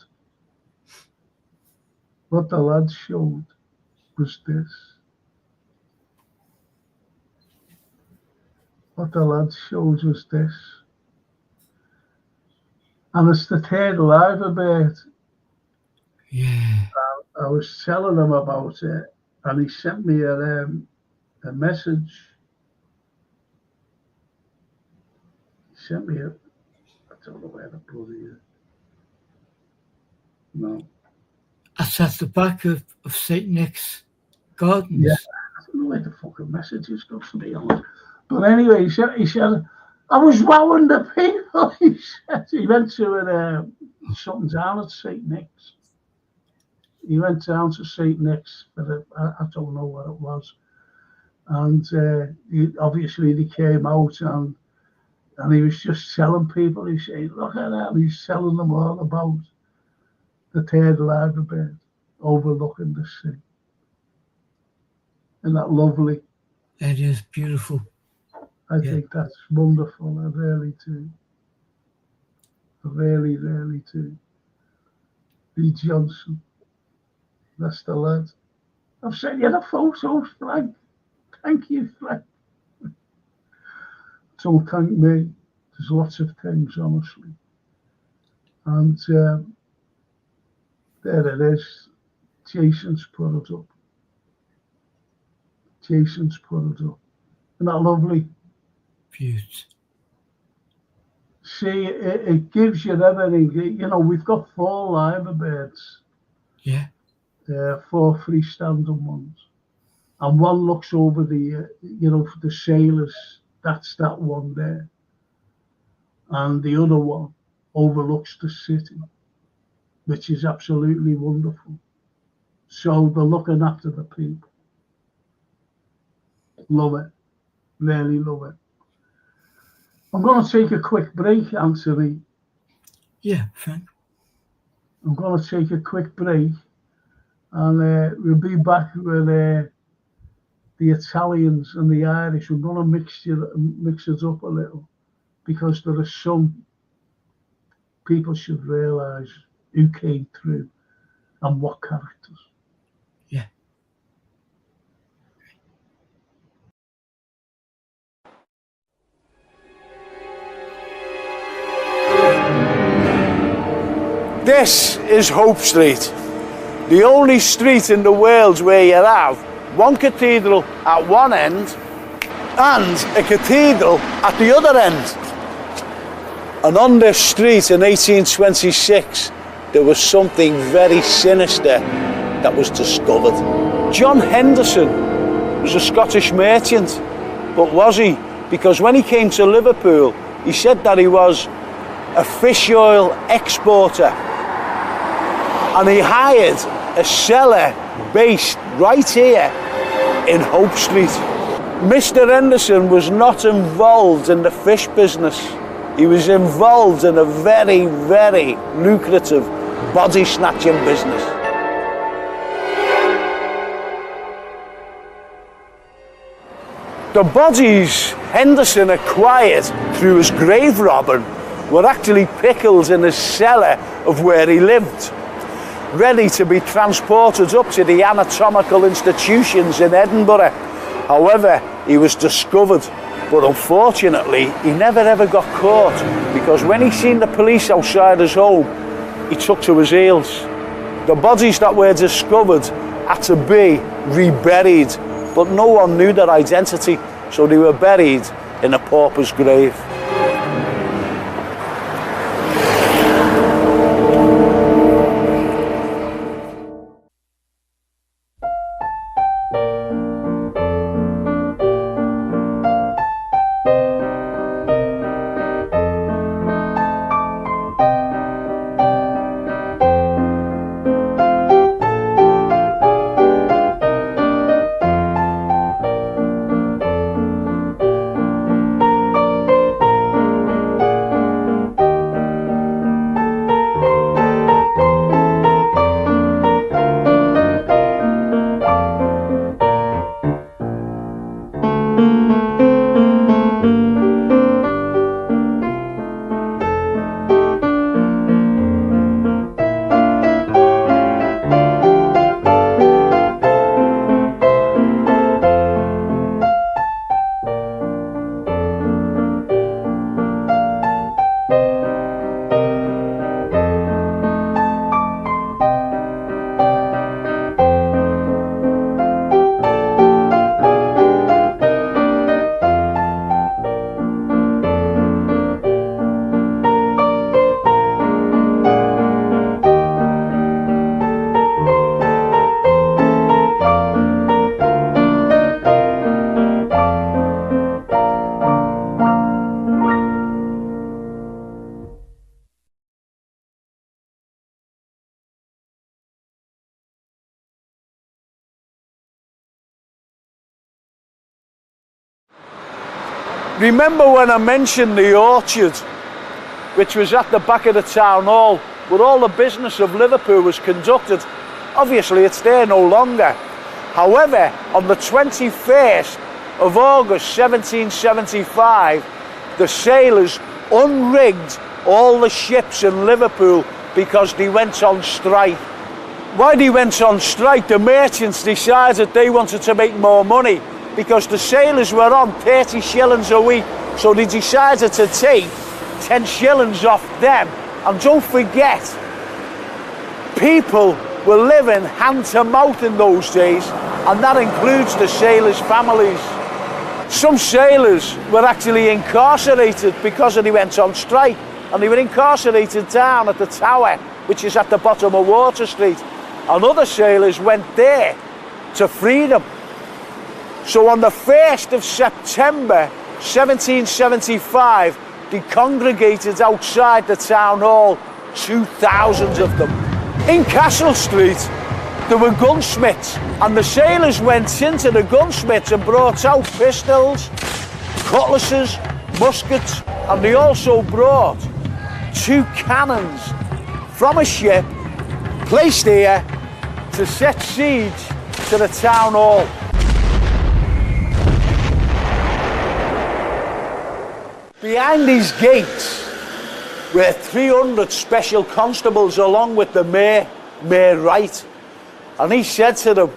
was this. What the lads showed was this. And it's the third live about. Yeah. I was telling him about it, and he sent me a message. He sent me a don't know where the bloody is. No. That's at the back of St. Nick's Gardens. Yeah. I don't know where the fucking messages go, to be honest. But anyway, he said, I was wowing the people. He said he went to something down at St. Nick's. He went down to St. Nick's, but I don't know what it was. And obviously they came out and he was just telling people, he said, look at that. He's telling them all about the third liver bed overlooking the sea. Isn't that lovely? It is beautiful. I think that's wonderful. I really do. I really, really do. B. Johnson. That's the lad. I've sent you the photos, Frank. Thank you, Frank. Don't thank me. There's lots of things, honestly. And there it is. Jason's put it up. Jason's put it up. Isn't that lovely? Beautiful. See, it gives you everything. You know, we've got 4 liver beds. Yeah. 4 freestanding ones. And one looks over the, for the sailors. That's that one there. And the other one overlooks the city, which is absolutely wonderful. So they're looking after the people. Love it. Really love it. I'm going to take a quick break, Anthony. Yeah, Frank. I'm going to take a quick break. And we'll be back with the Italians and the Irish. We're going to mix it up a little, because there are some people should realise who came through and what characters. Yeah. This is Hope Street, the only street in the world where you have one cathedral at one end and a cathedral at the other end. And on this street in 1826, there was something very sinister that was discovered. John Henderson was a Scottish merchant, but was he? Because when he came to Liverpool, he said that he was a fish oil exporter. And he hired a cellar based right here in Hope Street. Mr. Henderson was not involved in the fish business. He was involved in a very, very lucrative body snatching business. The bodies Henderson acquired through his grave robbing were actually pickled in his cellar of where he lived, ready to be transported up to the anatomical institutions in Edinburgh. However, he was discovered, but unfortunately, he never ever got caught, because when he seen the police outside his home, he took to his heels. The bodies that were discovered had to be reburied, but no one knew their identity, so they were buried in a pauper's grave. Remember when I mentioned the orchard, which was at the back of the town hall, where all the business of Liverpool was conducted? Obviously it's there no longer. However, on the 21st of August 1775, the sailors unrigged all the ships in Liverpool because they went on strike. Why they went on strike? The merchants decided they wanted to make more money because the sailors were on 30 shillings a week, so they decided to take 10 shillings off them. And don't forget, people were living hand to mouth in those days, and that includes the sailors' families. Some sailors were actually incarcerated because they went on strike, and they were incarcerated down at the Tower, which is at the bottom of Water Street, and other sailors went there to freedom. So on the 1st of September 1775, they congregated outside the town hall, 2,000 of them. In Castle Street, there were gunsmiths, and the sailors went into the gunsmiths and brought out pistols, cutlasses, muskets, and they also brought 2 cannons from a ship placed here to set siege to the town hall. Behind these gates were 300 special constables along with the Mayor Wright. And he said to them,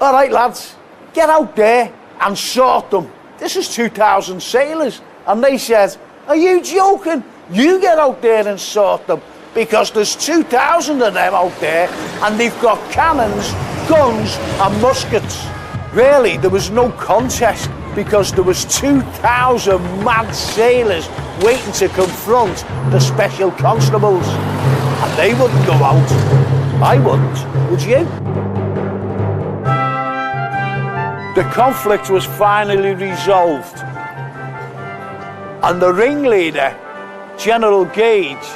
"All right, lads, get out there and sort them. This is 2,000 sailors." And they said, "Are you joking? You get out there and sort them, because there's 2,000 of them out there and they've got cannons, guns and muskets." Really, there was no contest because there was 2,000 mad sailors waiting to confront the special constables. And they wouldn't go out. I wouldn't, would you? The conflict was finally resolved, and the ringleader, General Gage,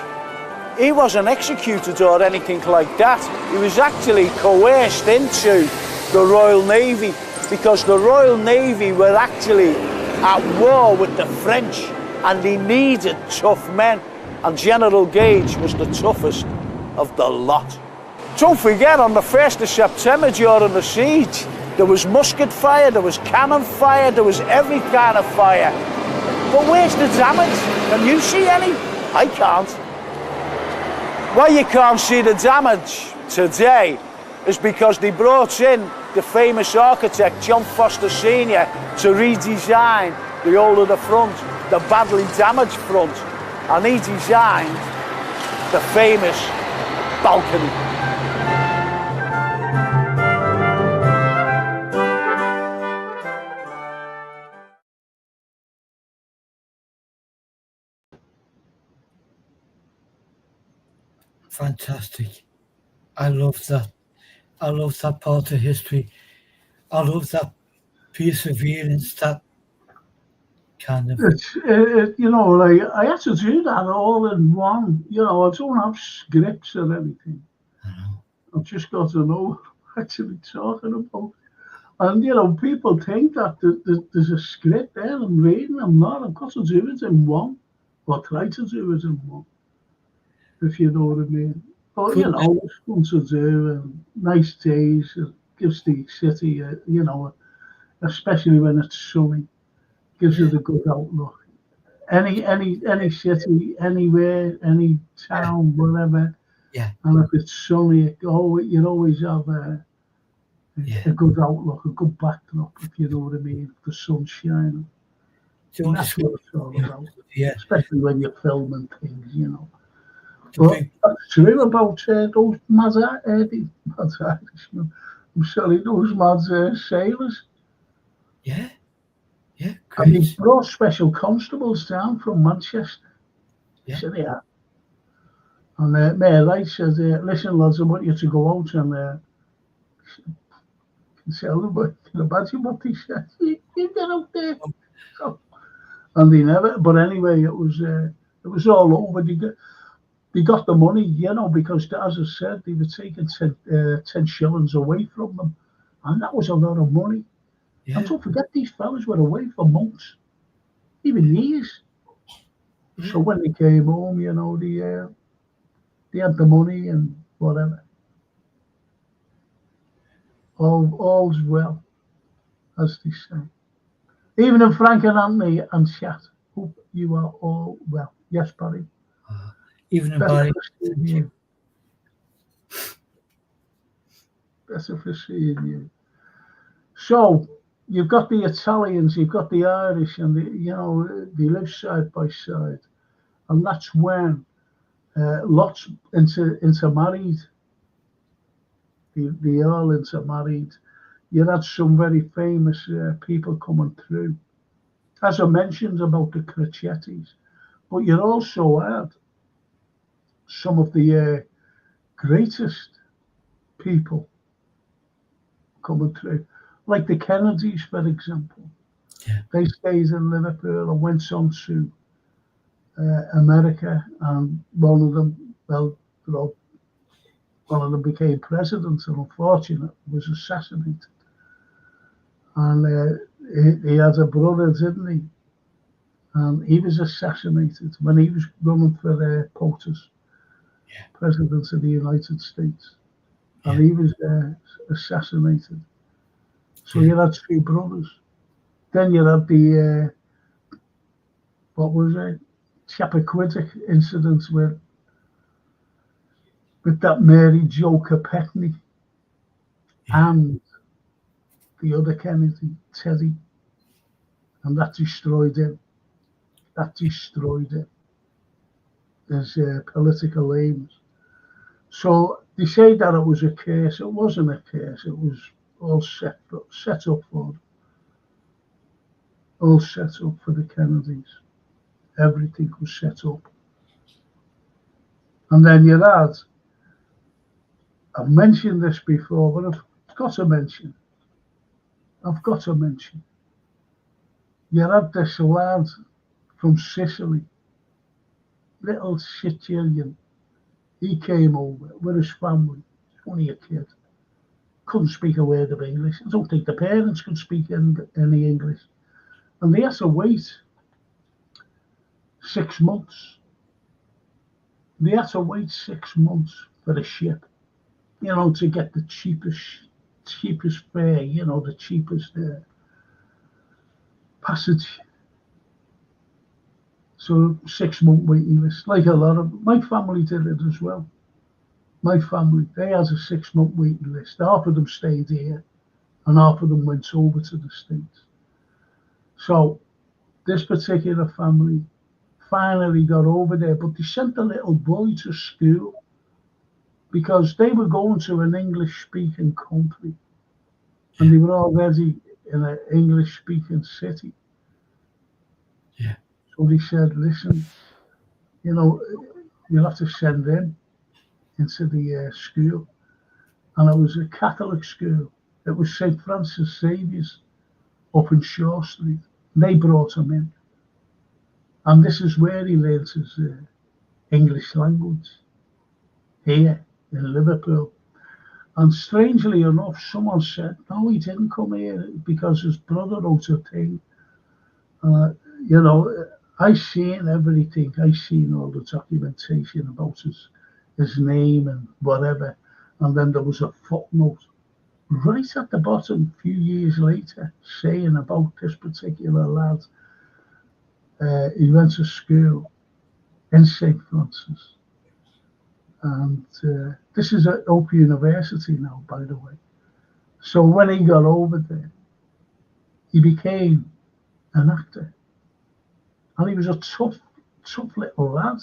he wasn't executed or anything like that. He was actually coerced into the Royal Navy, because the Royal Navy were actually at war with the French and they needed tough men, and General Gage was the toughest of the lot. Don't forget, on the 1st of September during the siege, there was musket fire, there was cannon fire, there was every kind of fire. But where's the damage? Can you see any? I can't. Why you can't see the damage today is because they brought in the famous architect John Foster Sr. to redesign the whole of the front, the badly damaged front, and he designed the famous balcony. Fantastic. I love that. I love that part of history. I love that perseverance, that kind of... You know, like, I had to do that all in one. You know, I don't have scripts or anything. I've just got to know what I'm actually talking about. And, you know, people think that there's a script there. I'm reading. I'm not. I've got to do it in one. Or try to do it in one, if you know what I mean. But, you know, it's fun to do, and nice days. It gives the city, you know, especially when it's sunny, gives you the good outlook. Any city, anywhere, any town, whatever. Yeah. And if it's sunny, you always have a good outlook, a good backdrop, if you know what I mean. The sun's shining. That's what it's all about. Yeah. Especially when you're filming things, you know. But that's true about those mad Irishmen. I'm sorry, those mad sailors. Yeah. Yeah, great. And great. he brought special constables down from Manchester. Yeah. He said, yeah. And Mayor Wright said, listen, lads, I want you to go out and tell them, but you can imagine what he said. You get out there. So, and they never, but anyway, it was all over. They got the money, you know, because, as I said, they were taking 10 shillings away from them. And that was a lot of money. Yeah. And don't forget, these fellas were away for months. even years. So when they came home, you know, they had the money and whatever. All's well, as they say. Even in Frank and Anthony and chat, hope you are all well. Yes, Barry. Even in Better Barry. for seeing you. Better for seeing you. So you've got the Italians, you've got the Irish, and they live side by side, and that's when lots intermarried. They all intermarried. You had some very famous people coming through, as I mentioned about the Crocettis, but you also had some of the greatest people coming through, like the Kennedys, for example. Yeah. They stayed in Liverpool and went on to America, and one of them became president, and unfortunately was assassinated. And he had a brother, didn't he? And he was assassinated when he was running for POTUS, President of the United States. And he was assassinated. So you had two brothers. Then you had the, what was it? Chappaquiddick incident with that Mary Jo Kopechne and the other Kennedy, Teddy. And that destroyed him. That destroyed him. His political aims. So they say that it was a curse. It wasn't a curse. It was all set up for them. All set up for the Kennedys. Everything was set up. And then you had, I've mentioned this before, but I've got to mention. You had this lad from Sicily, little Sicilian. He came over with his family, only a kid. Couldn't speak a word of English. I don't think the parents could speak any English. And they had to wait 6 months. They had to wait 6 months for a ship, to get the cheapest fare, the cheapest passage. So 6 month waiting list, like a lot of my family did it as well. My family, they had a 6 month waiting list. Half of them stayed here, and half of them went over to the States. So this particular family finally got over there, but they sent the little boy to school because they were going to an English-speaking country, and they were already in an English-speaking city. Yeah. So they said, listen, you'll have to send him into the school. And it was a Catholic school. It was St. Francis Xavier's up in Shaw Street. They brought him in. And this is where he learnt his English language, here in Liverpool. And strangely enough, someone said, no, he didn't come here because his brother wrote a thing. I seen everything. I seen all the documentation about his name and whatever. And then there was a footnote right at the bottom a few years later saying about this particular lad. He went to school in St. Francis. And this is at Open University now, by the way. So when he got over there, he became an actor. And he was a tough little lad.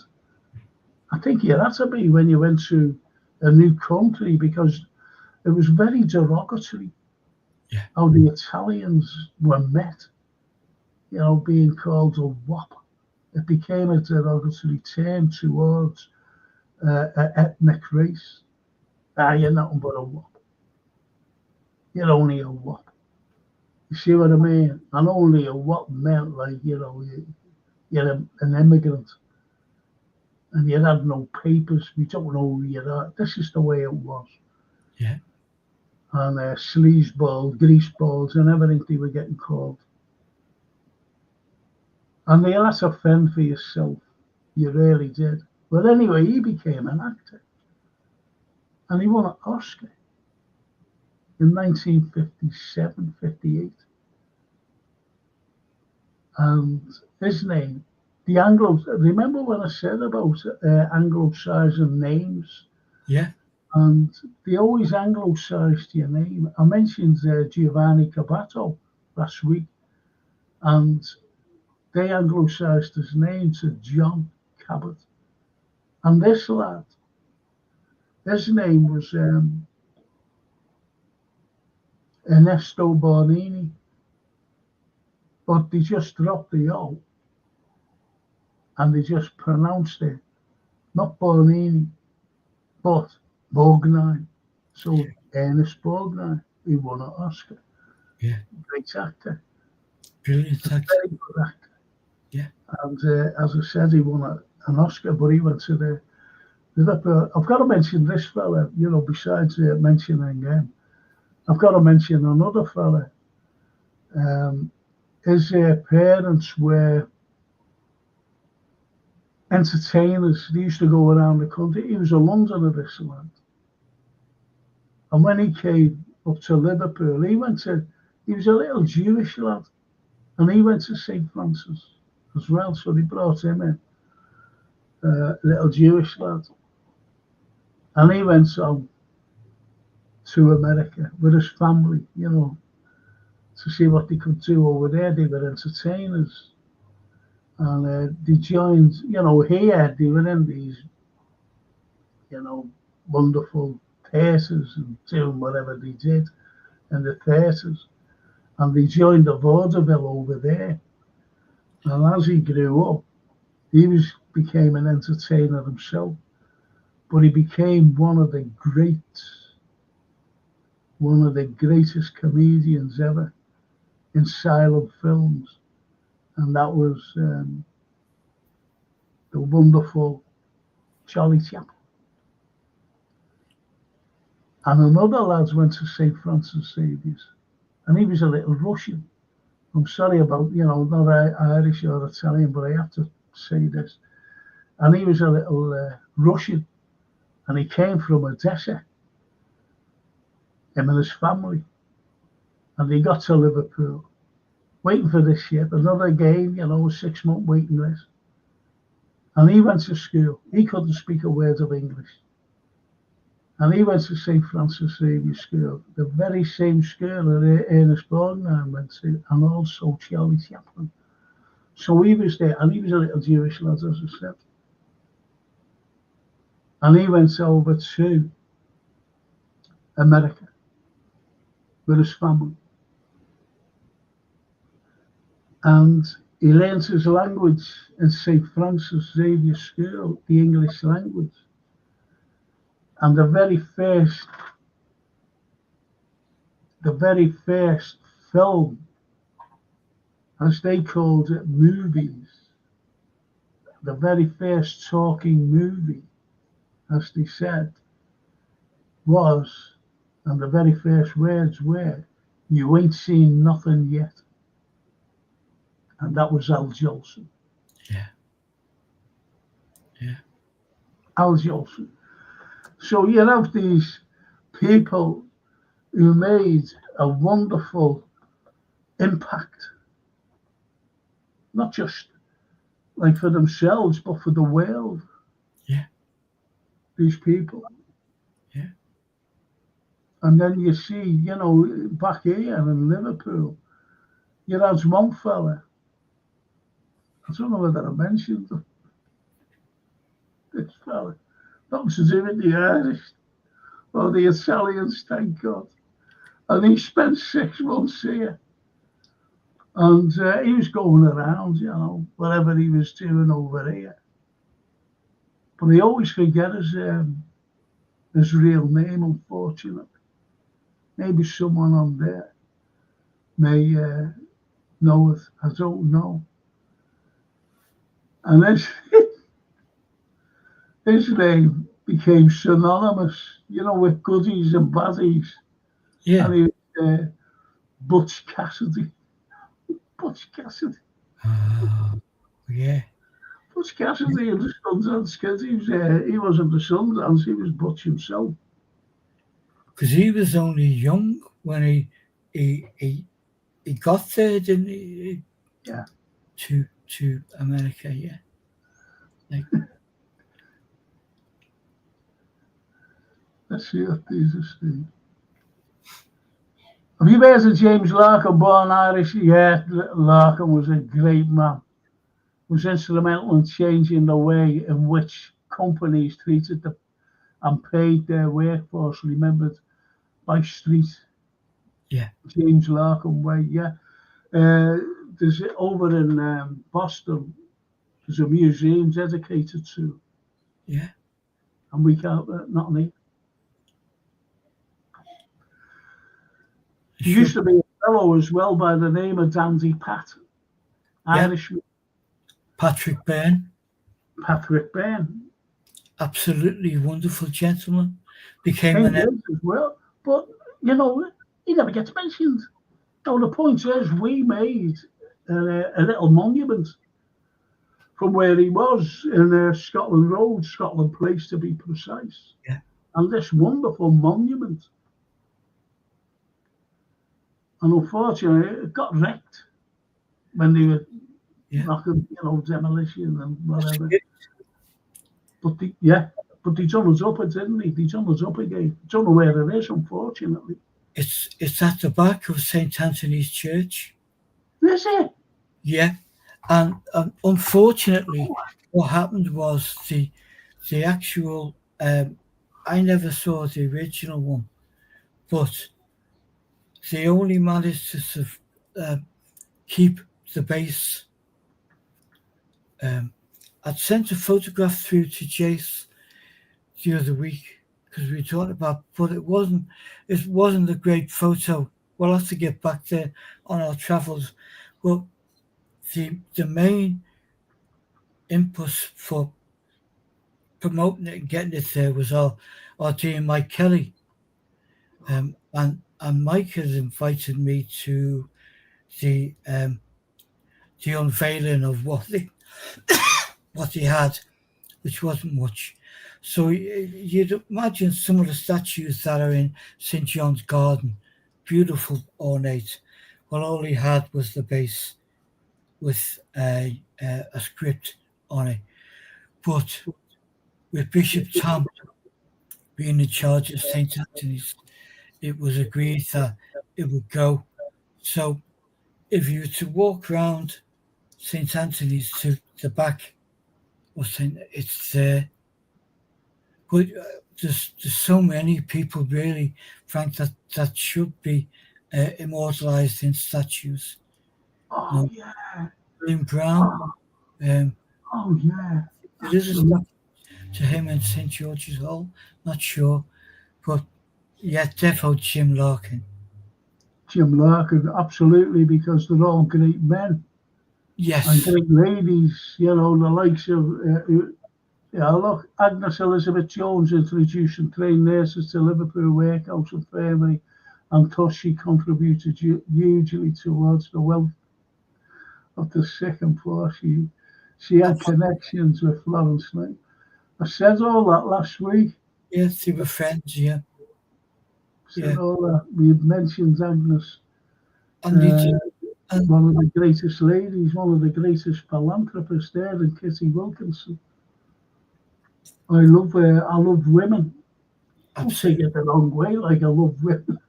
I think you had to be when you went to a new country because it was very derogatory how the Italians were met, being called a wop. It became a derogatory term towards an ethnic race. You're nothing but a wop. You're only a wop. You see what I mean? And only a wop meant like, you're an immigrant. And you had no papers. We don't know who you are. This is the way it was. Yeah. And sleazeballs, greaseballs, and everything they were getting called. And you had to fend for yourself. You really did. But anyway, he became an actor. And he won an Oscar in 1957, 58. And his name, the remember when I said about Anglo-Saxon names? Yeah. And they always Anglo-sized your name. I mentioned Giovanni Cabato last week, and they Anglo-sized his name to John Cabot. And this lad, his name was Ernesto Bornini, but they just dropped the O and they just pronounced it, not Bornini, but Borgnine. So Ernest Borgnine, he won an Oscar. Yeah. Great actor. Brilliant actor. Very good actor. Yeah. And as I said, he won an Oscar, but he went to the Liverpool. I've got to mention this fella, besides mentioning him. I've got to mention another fella. His parents were entertainers. They used to go around the country. He was a Londoner, this lad. And when he came up to Liverpool, he was a little Jewish lad. And he went to St. Francis as well. So they brought him in, little Jewish lad. And he went on to America with his family, to see what they could do over there. They were entertainers. And they joined, here, they were in these, wonderful theatres and doing whatever they did in the theatres. And they joined the vaudeville over there. And as he grew up, he became an entertainer himself. But he became one of the greatest comedians ever in silent films. And that was the wonderful Charlie Chaplin. And another lad went to St. Francis Xavier's, and he was a little Russian. I'm sorry about, not Irish or Italian, but I have to say this. And he was a little Russian, and he came from Odessa, him and his family. And he got to Liverpool, waiting for this ship, another game, a 6-month waiting list. And he went to school. He couldn't speak a word of English. And he went to St. Francis Xavier School, the very same school that Ernest Borgnine went to, and also Charlie Chaplin. So he was there, and he was a little Jewish lad, as I said. And he went over to America with his family. And he learned his language in St. Francis Xavier School, the English language. And the very first film, as they called it, movies, the very first talking movie, as they said, was, and the very first words were, "You ain't seen nothing yet." And that was Al Jolson. Yeah. Yeah. Al Jolson. So you have these people who made a wonderful impact, not just like for themselves, but for the world. Yeah. These people. Yeah. And then you see, back here in Liverpool, you had one fella. I don't know whether I mentioned him. This fella. Nothing to do with the Irish or the Italians, thank God. And he spent 6 months here. And he was going around, whatever he was doing over here. But he always forget his real name, unfortunately. Maybe someone on there may know it. I don't know. And his name became synonymous, with goodies and baddies. Yeah. And he was Butch Cassidy. Butch Cassidy. yeah. Butch Cassidy and the Sundance Kids, he wasn't the Sundance, he was Butch himself. Because he was only young when he got there, didn't he? Yeah. To America, yeah. Like, Let's see what these are, Steve. Have you heard of James Larkin, born Irish? Yeah, Larkin was a great man. Was instrumental in changing the way in which companies treated them and paid their workforce, remembered by Street. yeah. James Larkin way, yeah. There's over in Boston, there's a museum dedicated to, Yeah. and we can't, not me. There used to be a fellow as well by the name of Dandy Pat, Irishman. Patrick Byrne. Patrick Byrne. Absolutely wonderful gentleman. Became Came an late as well, but you know, he never gets mentioned. No, the point is, we made a little monument from where he was in Scotland Road, Scotland Place to be precise. Yeah. And this wonderful monument. And unfortunately, it got wrecked when they were knocking, demolition and whatever. But they done us up, didn't they? They done us up again. Don't know where it is, unfortunately. It's at the back of St. Anthony's Church. Is it? Yeah. And unfortunately, what happened was the actual, I never saw the original one, but they only managed to keep the base. I'd sent a photograph through to Jace the other week because we talked about, but it wasn't a great photo. We'll have to get back there on our travels. Well, the main impetus for promoting it and getting it there was our dear Mike Kelly. And Mike had invited me to the unveiling of what they had, which wasn't much. So you'd imagine some of the statues that are in St. John's Garden, beautiful, ornate. Well, all he had was the base with a script on it. But with Bishop Tom being in charge of St. Anthony's, it was agreed that it would go. So if you were to walk around St. Anthony's to the back, it's there. But there's so many people, really, Frank, that should be immortalised in statues. Oh, yeah. William Brown. Oh, yeah. There is a statue to him in St. George's Hall. Not sure. But, yeah, defo Jim Larkin. Jim Larkin, absolutely, because they're all great men. Yes. And great ladies, the likes of, look, Agnes Elizabeth Jones introduced and trained nurses to Liverpool Workhouse Infirmary, and thus she contributed hugely towards the wealth of the sick and poor. She had connections with Florence Night. I said all that last week. Yes, they were friends, yeah. Said all that. We had mentioned Agnes. And one of the greatest ladies, one of the greatest philanthropists there, and Kitty Wilkinson. I love women. I'll take it the wrong way, like I love women.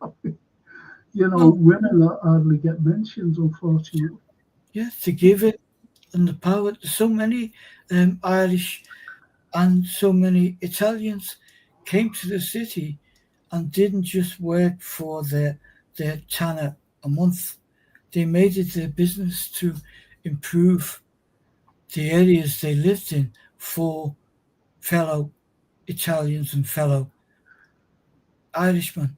Women hardly get mentioned, unfortunately. Yeah, to give it and the power. So many Irish and so many Italians came to the city and didn't just work for their tanner a month. They made it their business to improve the areas they lived in for fellow Italians and fellow Irishmen.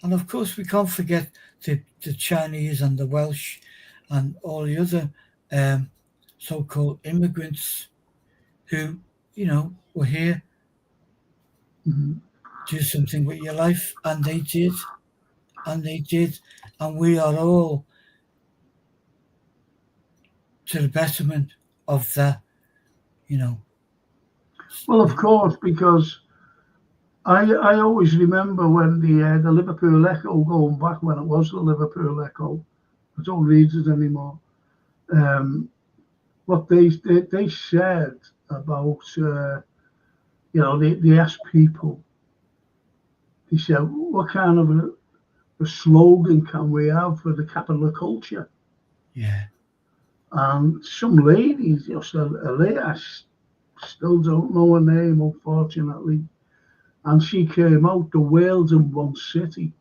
And of course, we can't forget the Chinese and the Welsh and all the other so-called immigrants who, were here, do something with your life. And they did. And we are all to the betterment of that, you know. Well, of course, because I always remember when the Liverpool Echo, going back when it was the Liverpool Echo, I don't read it anymore. What they said about they asked people. They said, what kind of a slogan can we have for the capital of culture? Yeah. And some ladies, just a lady, I still don't know her name, unfortunately. And she came out, the world in one city.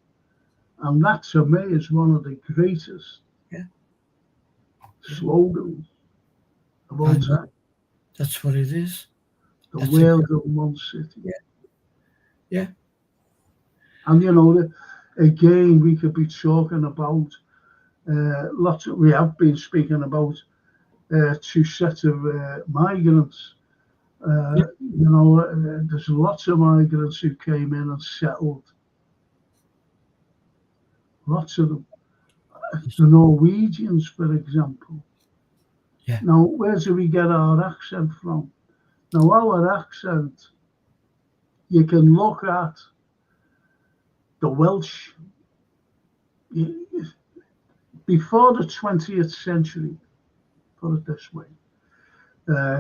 And that to me is one of the greatest slogans of all time. That's what it is. The world in one city. Yeah. And again, we could be talking about lots of, we have been speaking about two sets of migrants. There's lots of migrants who came in and settled. Lots of them. The Norwegians, for example. Yeah. Now, where do we get our accent from? Now, our accent, you can look at the Welsh. Before the 20th century, put it this way,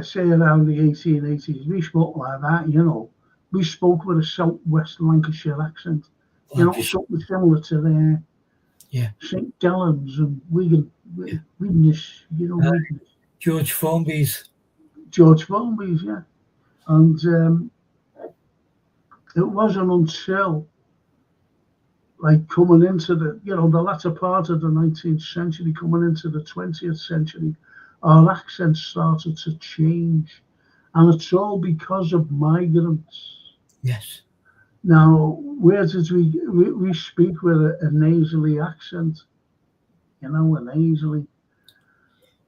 say around the 1880s, we spoke like that, We spoke with a southwest Lancashire accent, something similar to their St. Helens and Wigan, Widnes, George Formby's. George Formby's, yeah. And it wasn't until coming into the latter part of the 19th century, coming into the 20th century, our accents started to change. And it's all because of migrants. Yes. Now, where did we speak with a nasally accent, a nasally.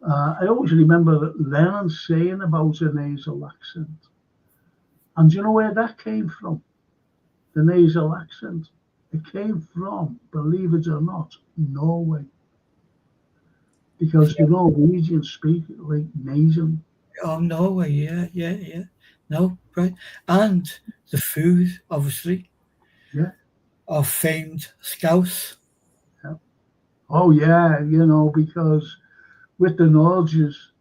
I always remember Lennon saying about a nasal accent. And do you know where that came from? The nasal accent. It came from, believe it or not, Norway. Because the Norwegians speak like nasally. Oh, Norway, yeah. No, right. And the food, obviously. Yeah. Of famed Scouse. Yeah. Oh, yeah, because with the Norges,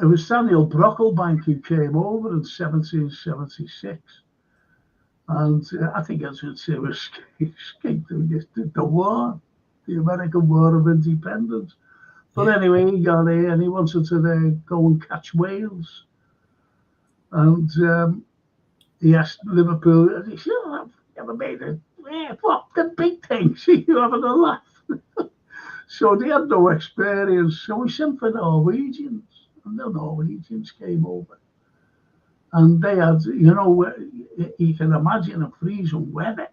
it was Daniel Brocklebank who came over in 1776. And I think it was escaped the war, the American War of Independence. But anyway, he got here and he wanted to go and catch whales. And he asked Liverpool, and he said, I've never made it. What, the big things? You having a laugh? So they had no experience. So we sent for Norwegians. And the Norwegians came over. And they had, you can imagine a freezing weather,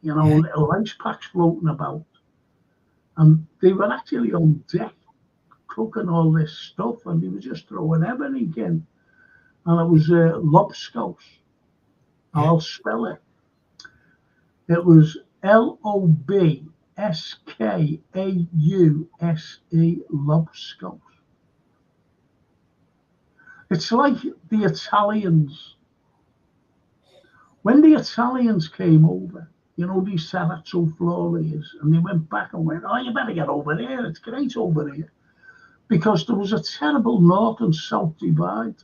little ice packs floating about. And they were actually on deck cooking all this stuff, and they were just throwing everything in. And it was lobscouse. I'll spell it. It was Lobskause, lobscouse. It's like the Italians. When the Italians came over, these Sarazzo Florias, and they went back and went, oh, you better get over there. It's great over here. Because there was a terrible north and south divide.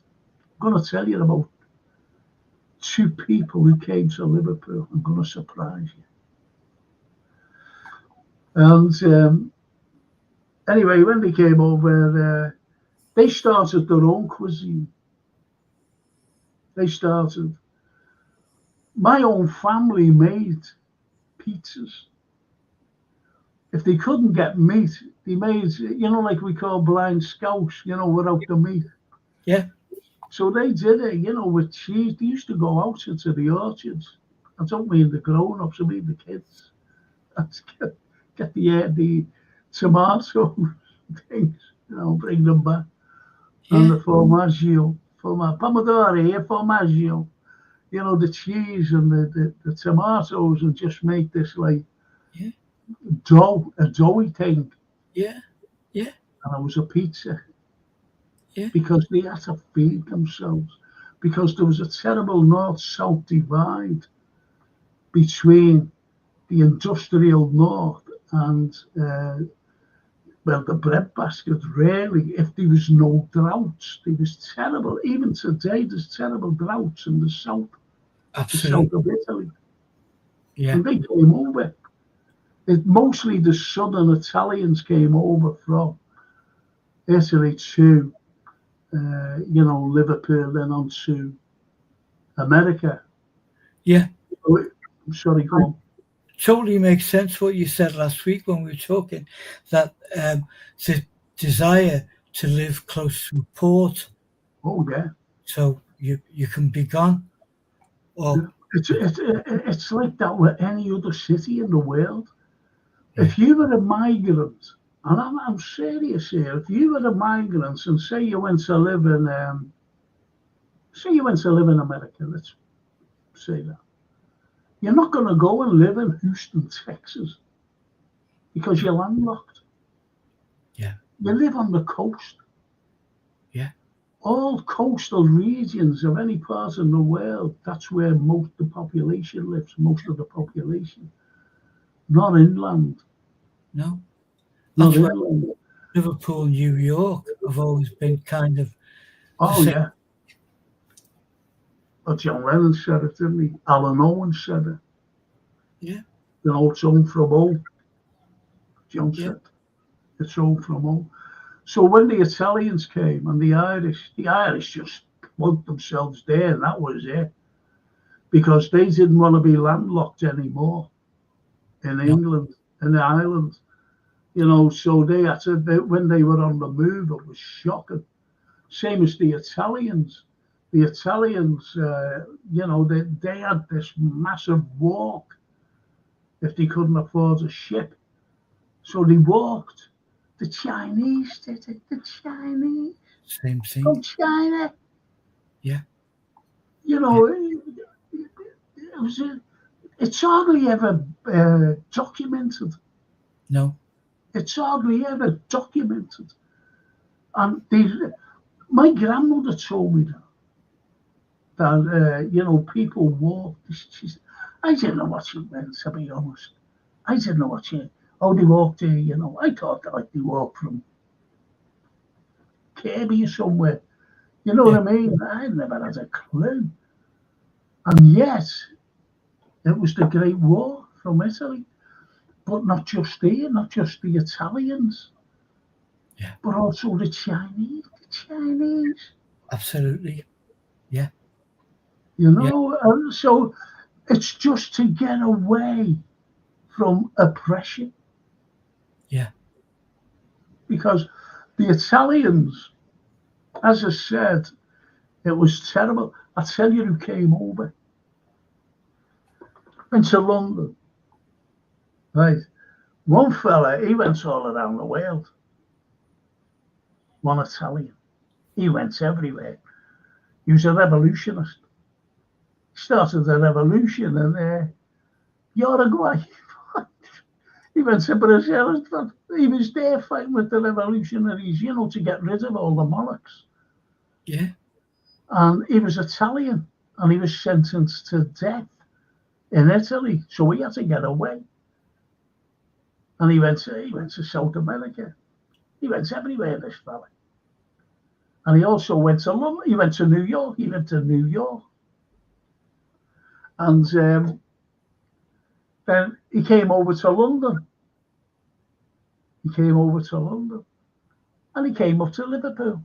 I'm going to tell you about two people who came to Liverpool. I'm going to surprise you. And anyway, when they came over, they started their own cuisine. My own family made pizzas. If they couldn't get meat, they made, like we call blind scouse, without the meat. Yeah. So they did it, with cheese. They used to go out into the orchards. I don't mean the grown-ups, I mean the kids. Get the tomato things, bring them back. Yeah. And the formaggio, pomodoro, formaggio. The cheese and the tomatoes, and just make this dough, a doughy thing. Yeah. And it was a pizza. Yeah. because they had to feed themselves, because there was a terrible north-south divide between the industrial north and well, the breadbasket, really. If there was no droughts, there was terrible. Even today, there's terrible droughts in the south Absolutely. of Italy. Yeah. And they came over. Mostly the southern Italians came over from Italy to, Liverpool, then on to America. Yeah. I'm sorry, go on. Totally makes sense what you said last week when we were talking, that the desire to live close to a port, Oh, yeah. so you can be gone. Or It's like that with any other city in the world. Yeah. If you were a migrant, and I'm serious here, if you were a migrant and say you went to live in America, let's say that, you're not going to go and live in Houston, Texas, because you're landlocked. Yeah. You live on the coast. Yeah. All coastal regions of any part in the world, that's where most of the population lives, most of the population. Not inland. No. Not That's why inland. Liverpool and New York have always been kind of Oh, same. yeah. But John Lennon said it, didn't he? Alan Owen said it. Yeah. It's home from home. John Yeah. said, it's home from home. So when the Italians came and the Irish just plugged themselves there, and that was it. Because they didn't want to be landlocked anymore in England, in the islands. So they had to, when they were on the move, it was shocking. Same as the Italians. The Italians, they had this massive walk if they couldn't afford a ship. So they walked. The Chinese did it. The Chinese. Same thing. From China. Yeah. It's hardly ever documented. No. It's hardly ever documented. And my grandmother told me that people walk. I didn't know what she meant, to be honest. I didn't know they walked there, I thought like they walked from Kirby or somewhere. You know what I mean? I never had a clue. And yet, it was the Great War from Italy. But not just there, not just the Italians, but also the Chinese. The Chinese. Absolutely. Yeah. So it's just to get away from oppression. Yeah. Because the Italians, as I said, it was terrible. I tell you who came over. Went to London. Right. One fella, he went all around the world. One Italian. He went everywhere. He was a revolutionist. He started a revolution in Uruguay. He went to Brazil. He was there fighting with the revolutionaries, to get rid of all the monarchs. Yeah. And he was Italian, and he was sentenced to death in Italy. So he had to get away. And he went to South America. He went everywhere, this fella. And he also went to London. He went to New York. He went to New York. And then he came over to London. And he came up to Liverpool.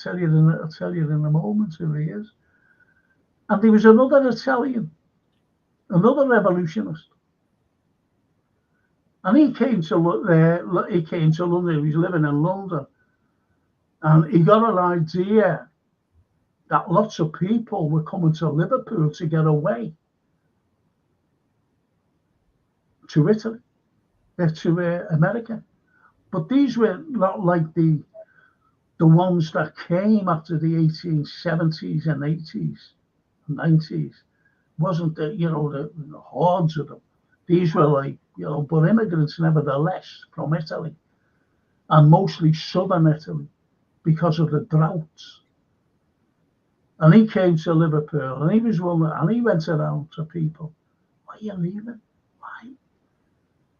I'll tell you in a moment who he is. And there was another Italian, another revolutionist. And he came to London. He was living in London. And he got an idea that lots of people were coming to Liverpool to get away to Italy, to America. But these were not like the ones that came after the 1870s and 80s, 90s. Wasn't the hordes of them. These were like, but immigrants nevertheless from Italy, and mostly southern Italy, because of the droughts. And he came to Liverpool, and he was one, and he went around to people, why are you leaving? Why?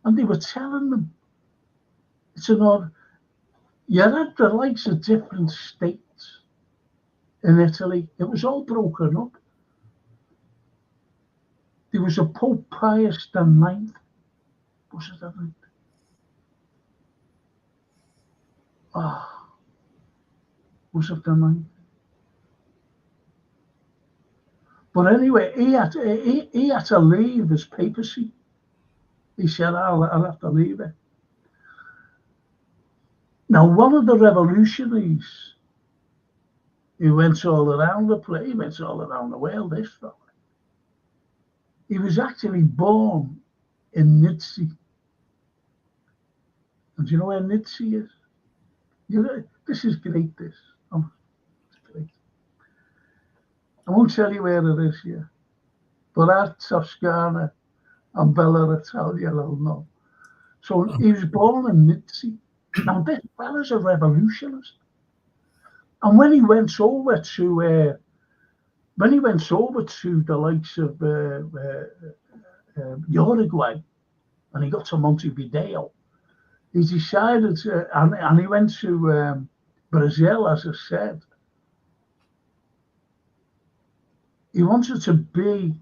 And they were telling them, it's an odd, you had the likes of different states in Italy. It was all broken up. There was a Pope Pius the Ninth. Was it the ninth? Was it the ninth? But anyway, he had to leave his papacy. He said, I'll have to leave it. Now, one of the revolutionaries who went all around the place, he went all around the world, this fella. He was actually born in Nizzi. And do you know where Nizzi is? You know, this is great, this. Oh, it's great. I won't tell you where it is here, but our Toscana and Bella Italia will know. So he was born in Nizzi. Now this fella's a revolutionist. And when he went over to the likes of Uruguay, and he got to Montevideo, he decided to, and he went to Brazil, as I said. He wanted to be,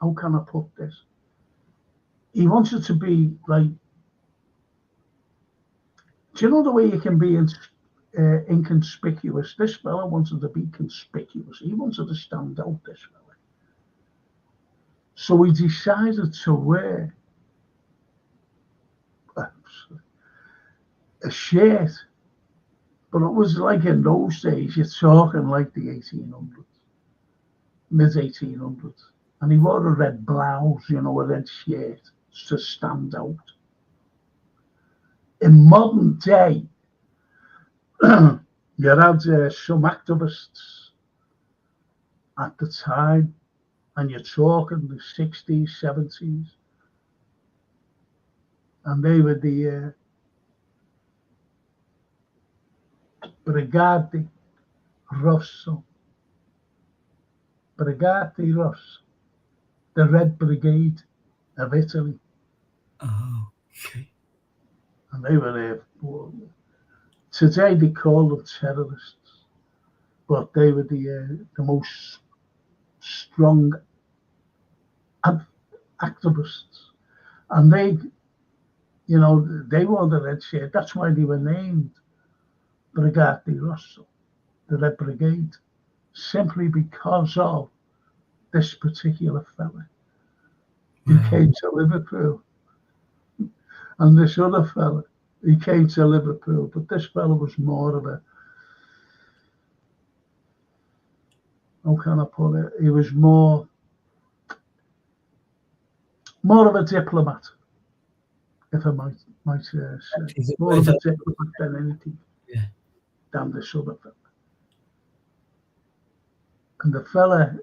how can I put this? He wanted to be like, do you know the way you can be inconspicuous? This fella wanted to be conspicuous. He wanted to stand out, this fella. So he decided to wear a shirt, but it was like in those days, you're talking like the 1800s, mid-1800s. And he wore a red blouse, you know, a red shirt to stand out. In modern day, you had some activists at the time, and you're talking the 60s, 70s, and they were the Brigate Rosso, the Red Brigade of Italy. Oh, okay. And they were there. Today they call them terrorists, but they were the most strong activists. And they, you know, they wore the red shirt. That's why they were named Brigate Rosso, the Red Brigade, simply because of this particular fella who came to Liverpool. And this other fella, he came to Liverpool, but this fella was more of a, how can I put it? He was more of a diplomat, if I might say. More of a diplomat than anything, than this other fella. And the fella,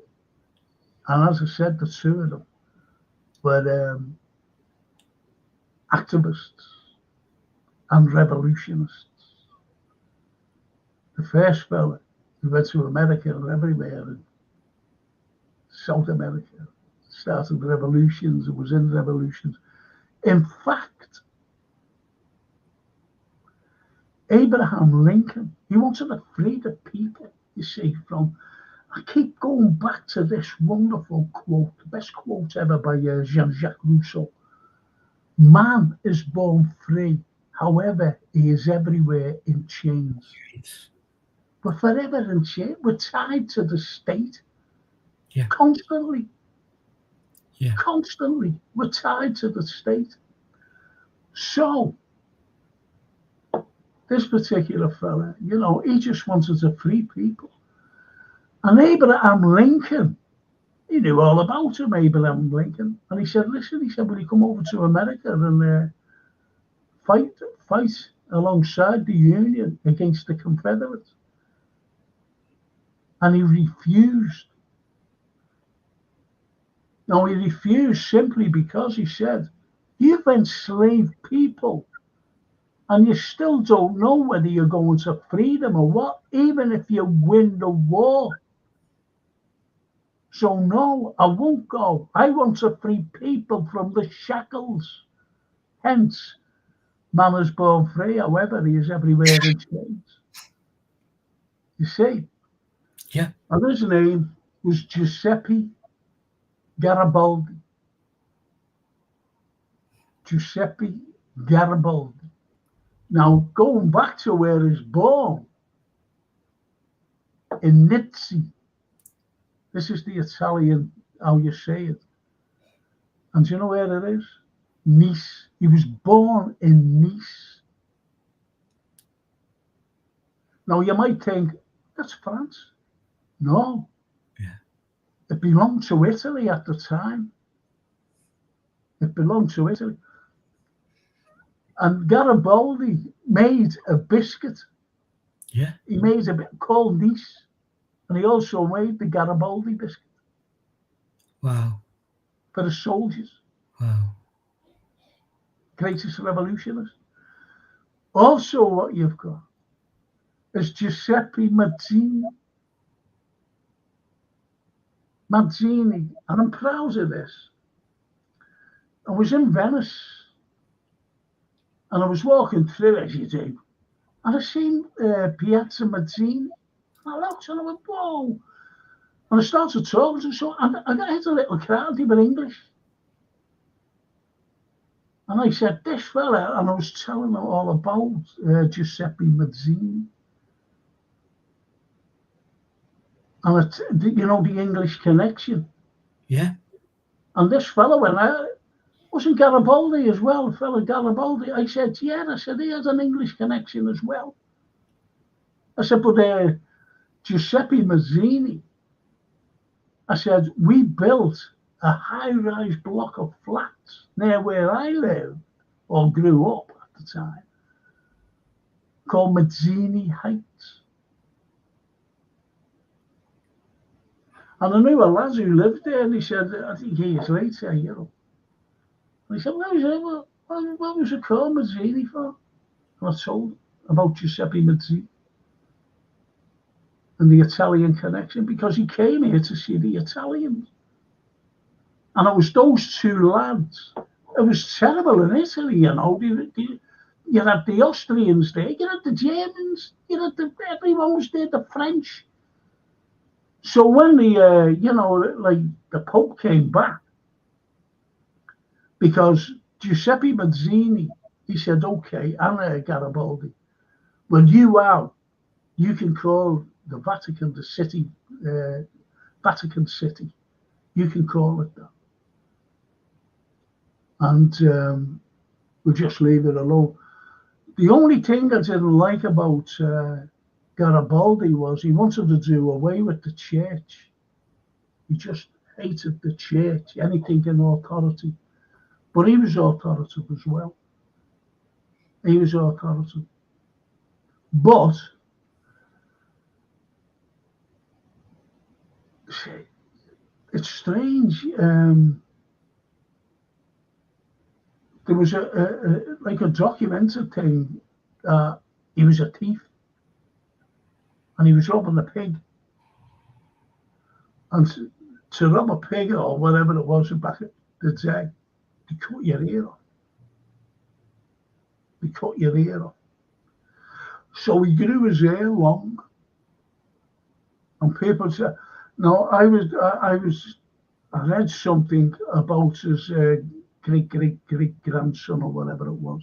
and as I said, the two of them were activists and revolutionists. The first fella, he went to America and everywhere, in South America, started revolutions and was in revolutions. In fact, Abraham Lincoln, he wanted to free the people, you see, from, I keep going back to this wonderful quote, the best quote ever by Jean-Jacques Rousseau. Man is born free, however, he is everywhere in chains. We're forever in chains. We're tied to the state. Constantly. Constantly. We're tied to the state. So, this particular fella, you know, he just wanted to free people. And Abraham Lincoln, he knew all about him, Abraham Lincoln. And he said, listen, will you come over to America and fight alongside the Union against the Confederates? And he refused. Now, he refused simply because he said, you've enslaved people And you still don't know whether you're going to freedom or what, even if you win the war. So no, I won't go. I want to free people from the shackles. Hence, man is born free, however, he is everywhere in chains. You see? Yeah. And his name was Giuseppe Garibaldi. Giuseppe Garibaldi. Now, going back to where he's born, in Nizzi. This is the Italian, how you say it. And do you know where it is? Nice. He was born in Nice. Now, you might think, that's France. No. Yeah. It belonged to Italy at the time. It belonged to Italy. And Garibaldi made a biscuit. Yeah. He made a bit called Nice. And he also made the Garibaldi biscuit. Wow. For the soldiers. Wow. Greatest revolutionist. Also, what you've got is Giuseppe Mazzini. Mazzini, and I'm proud of this. I was in Venice, and I was walking through, as you do, and I seen Piazza Mazzini. And I looked and I went, whoa. And I started talking to him, so I got hit a little crowd, he was English. And I said, this fella, and I was telling him all about Giuseppe Mazzini. And you know, the English connection. Yeah. And this fella went out. Wasn't Garibaldi as well, fella Garibaldi? I said, yeah. I said, he has an English connection as well. I said, but Giuseppe Mazzini, I said, we built a high-rise block of flats near where I lived, or grew up at the time, called Mazzini Heights. And I knew a lad who lived there, and he said, I think years later, you know. And he said, what was it called Mazzini for? And I told him about Giuseppe Mazzini and the Italian connection, because he came here to see the Italians. And it was those two lads. It was terrible in Italy, you know. You had the Austrians there, you had the Germans, everyone was there, the French. So when the Pope came back, because Giuseppe Mazzini, he said, okay, and Garibaldi, when you out, you can call the Vatican the city, Vatican City. You can call it that. And we'll just leave it alone. The only thing I didn't like about Garibaldi was he wanted to do away with the church. He just hated the church, anything in authority. But he was authoritative as well. He was authoritative. But it's strange. There was a documented thing. He was a thief, and he was robbing a pig. And to rob a pig or whatever it was back at the day, they cut your ear off. They cut your ear off. So he grew his hair long, and people said, "No, I read something about his great grandson or whatever it was,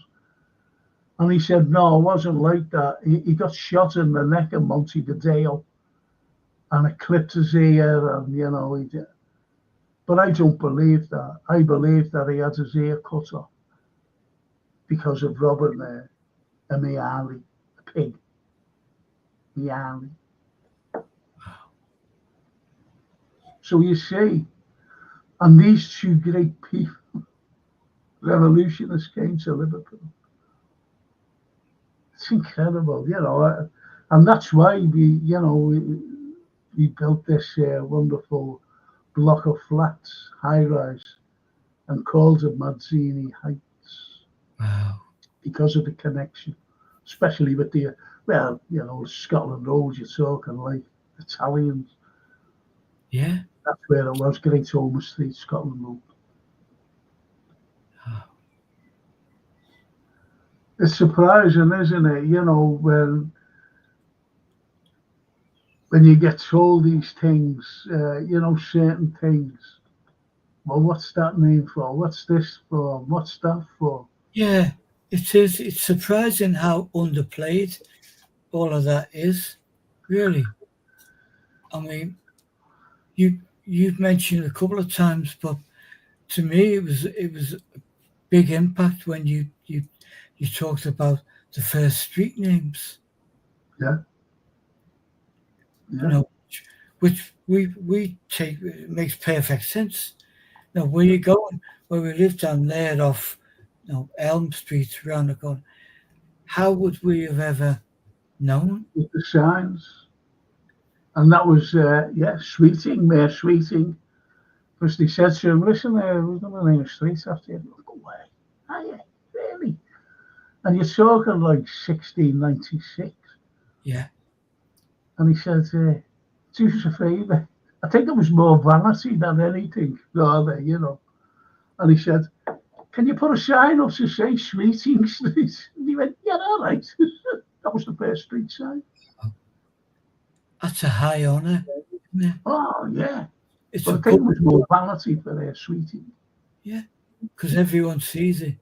and he said, no, it wasn't like that. He got shot in the neck in Montevideo, and it clipped his ear, and he did." But I don't believe that. I believe that he had his ear cut off because of robbing a maiale, a pig. Maiale. So you see, and these two great people, revolutionists, came to Liverpool. It's incredible, and that's why we built this wonderful block of flats, high rise, and called it Mazzini Heights. Wow. because of the connection, especially with the, well, you know, Scotland Road, you're talking like Italians. Yeah. That's where it was, Great Ormond Street, Scotland Road. It's surprising, isn't it? You know, when you get told these things, you know, certain things. Well, what's that name for? What's this for? What's that for? Yeah, it is. It's surprising how underplayed all of that is. Really. I mean, you've mentioned a couple of times, but to me, it was a big impact when you talked about the first street names. Yeah, You yeah, know, which we take, it makes perfect sense. Now, where you going? Where we live down there off, Elm Street around the corner. How would we have ever known? with the signs. And that was, yeah, Sweeting, Mayor Sweeting. Because they said to him, listen, we're going to name a street after you. Go away. Are you? Really? And you're talking like 1696. Yeah, And he said, do us a favour. I think it was more vanity than anything, rather, you know. And he said, can you put a sign up to say Sweeting Street? And he went, yeah, all right. That was the first street sign. that's a high honour, isn't it? Oh, yeah. It's But a I think good, it was more vanity for their Sweeting. yeah, because everyone sees it.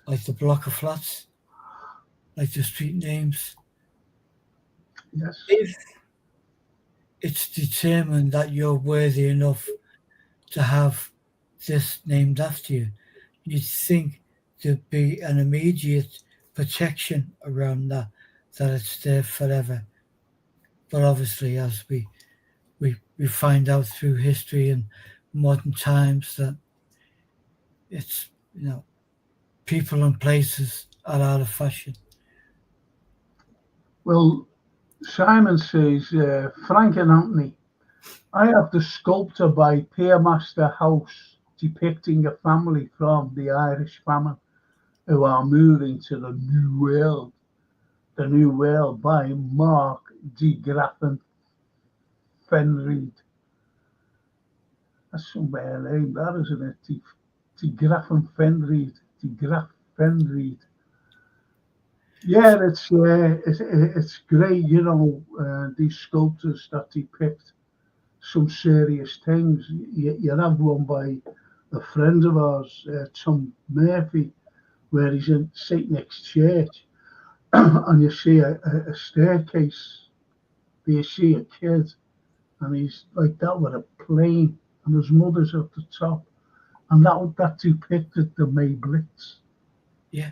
Like the block of flats, like the street names. Yes. If it's determined that you're worthy enough to have this named after you, you'd think there'd be an immediate protection around that it's there forever. But obviously, as we find out through history and modern times, that it's, people and places are out of fashion. Well, Simon says, Frank and Anthony, I have the sculpture by Piermaster House depicting a family from the Irish famine who are moving to the New World. The New World by Mark de Graffen Fenreid. That's some bad name, that isn't it? De Graffen Fenreid. De Graff Fenreid. Yeah, it's great, you know, these sculptures that depict some serious things. You have one by a friend of ours, Tom Murphy, where he's in St. Nick's Church, and you see a staircase, you see a kid, and he's like that with a plane, and his mother's at the top, and that depicted the May Blitz. Yeah.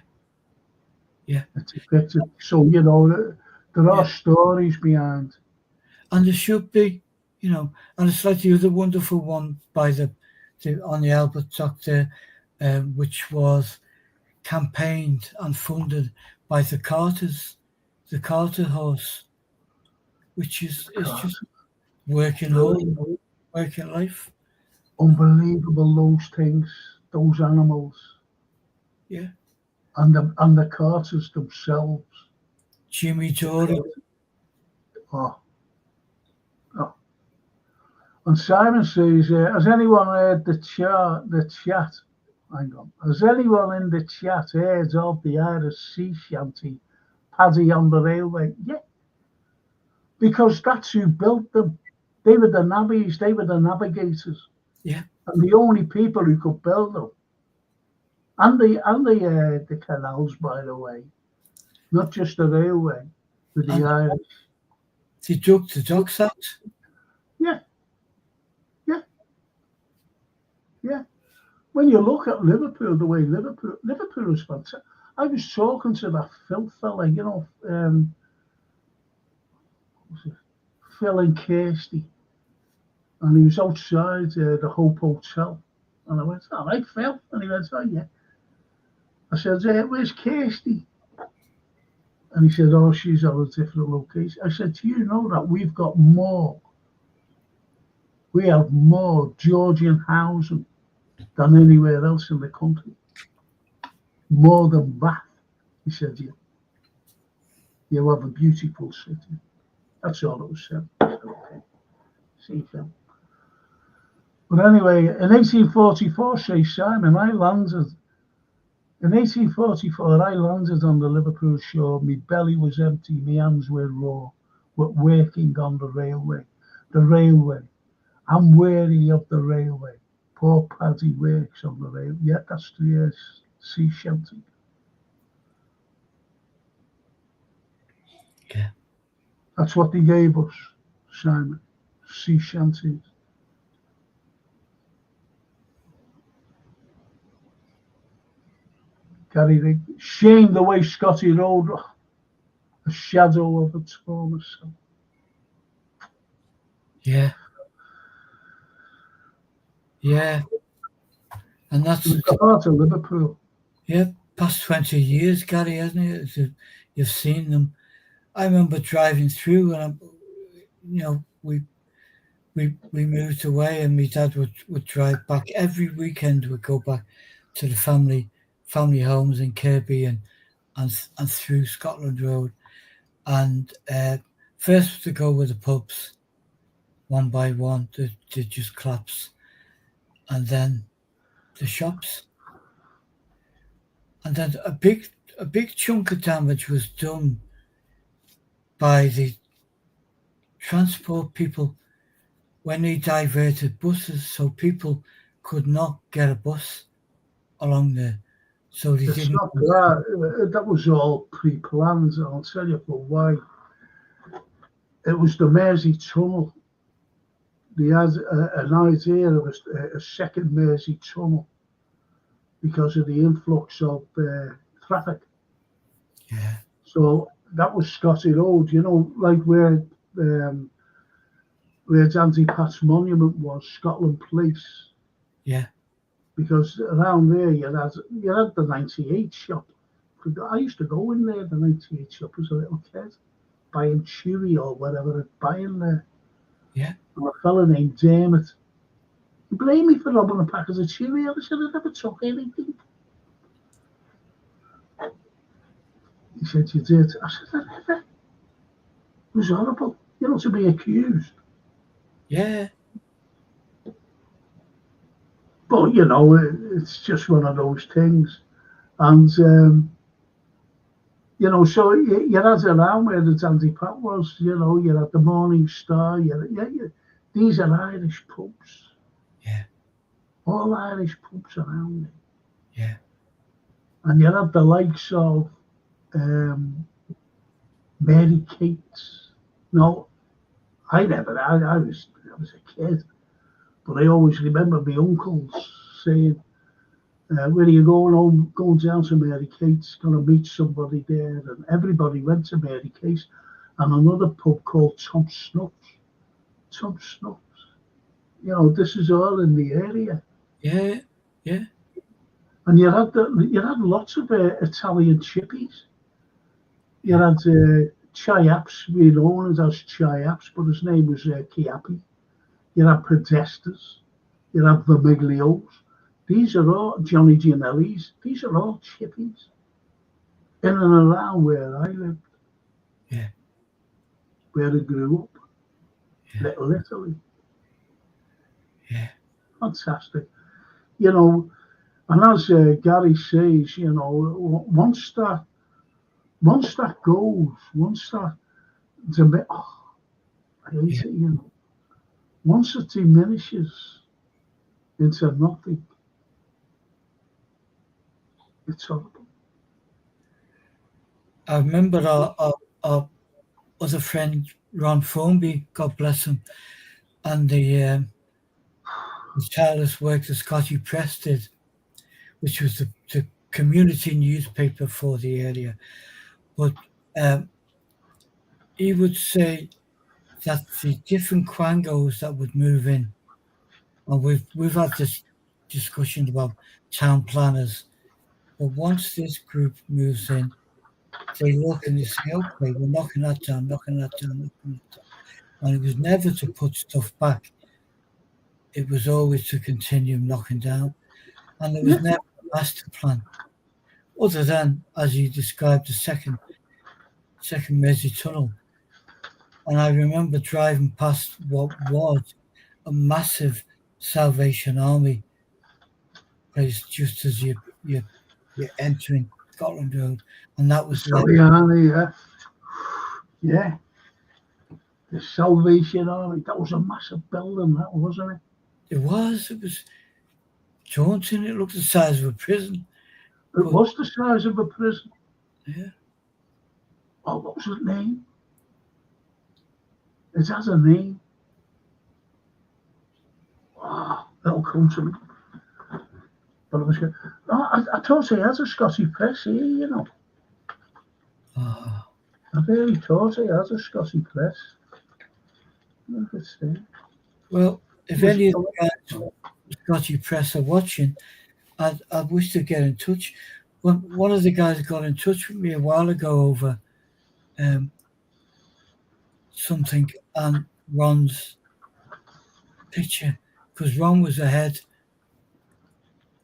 Yeah. It depicted, so you know, there are Yeah. stories behind. And there should be, and it's like the other wonderful one by the on the Albert Dock there, which was campaigned and funded by the Carters, the Carter horse, which is just working hard, working life. Unbelievable, those things, those animals. Yeah. And the Carters themselves. Jimmy Dory. Oh. And Simon says, has anyone heard the chat? Hang on. Has anyone in the chat heard of the Irish sea shanty, Paddy on the railway? Yeah. Because that's who built them. They were the navvies, they were the navigators. Yeah. And the only people who could build them. And the canals, by the way. Not just the railway, with the Irish. They dug the docks out. Yeah. Yeah. When you look at Liverpool, the way Liverpool is fantastic. I was talking to that Phil fella, you know, Phil and Kirsty, and he was outside the Hope Hotel, and I went, all right, Phil, and he went, oh yeah. I said, where's Kirsty? And he said, oh, she's at a different location. I said, do you know that we have more Georgian housing than anywhere else in the country? more than Bath. He said, you have a beautiful city. That's all it was said. I said, okay. See, Phil. But anyway, in 1844, says Simon, in 1844, I landed on the Liverpool shore. My belly was empty, my hands were raw, but working on the railway. The railway. I'm weary of the railway. Poor Paddy works on the railway. Yeah, that's the sea shanty. Yeah. That's what they gave us, Simon. Sea shanties. Gary, shame the way Scotty rode, a shadow of its former self. Yeah. Yeah. And that's the heart of Liverpool. Yeah, past 20 years, Gary, hasn't it? You've seen them. I remember driving through, and we moved away, and my dad would drive back every weekend. We'd go back to the family homes in Kirby and through Scotland Road, and first to go with the pubs, one by one, they just collapse, and then the shops, and then a big chunk of damage was done by the transport people when they diverted buses, so people could not get a bus along there. So they didn't. Not that was all pre-planned. I'll tell you for why. It was the Mersey Tunnel. They had an idea of a second Mersey Tunnel because of the influx of traffic. Yeah. So that was Scotty Road, like where Dandy Pat's monument was, Scotland Place. Yeah. Because around there you had the 98 shop. I used to go in there, the 98 shop, as a little kid, buying Chewy or whatever, buying there. Yeah. And a fella named Dermot. He blamed me for robbing a packet of Chewy. I said I never took anything. He said, you did. I said, I never. It was horrible, to be accused. Yeah. But, it's just one of those things. And, so you had around where the Dandy Pat was, you had the Morning Star, these are Irish pubs. Yeah. All Irish pubs around there. Yeah. And you had the likes of Mary Kate's. No, I was a kid. But I always remember my uncles saying, where are you going home? Going down to Mary Kate's, going to meet somebody there. And everybody went to Mary Kate's. And another pub called Tom Snuff's. Tom Snuff's. This is all in the area. Yeah, yeah. And you had lots of Italian chippies. You had Chiaps, we known as Chiaps, but his name was Chiappi. You have Podestas, you have Vermiglios. These are all Johnny Gianelli's. These are all chippies in and around where I lived. Yeah. Where I grew up. Yeah. Little Italy. Yeah. Fantastic. And as Gary says, once that goes, I hate it, once it diminishes into nothing, it's horrible. I remember our other friend, Ron Formby, God bless him, and the tireless work that Scotty Press did, which was the community newspaper for the area. But he would say that the different quangos that would move in, and we've had this discussion about town planners, but once this group moves in, they look and they say, okay, we're knocking that down, and it was never to put stuff back. It was always to continue knocking down, and there was never a master plan. other than, as you described, the second Mersey Tunnel. And I remember driving past what was a massive Salvation Army place just as you're entering Scotland Road, and that was Sorry, Arnie, yeah. The Salvation Army. That was a massive building, that wasn't it? It was daunting. It looked the size of a prison. It was the size of a prison. Yeah. Oh, what was its name? It has a name. Oh, that'll come to me. But it was good. Oh, I thought he has a Scotty press here, you know. Oh. I really thought he has a Scotty press. Look at there. Well, if any of the guys Scotty press are watching, I wish to get in touch. One of the guys got in touch with me a while ago over something, and Ron's picture, because Ron was ahead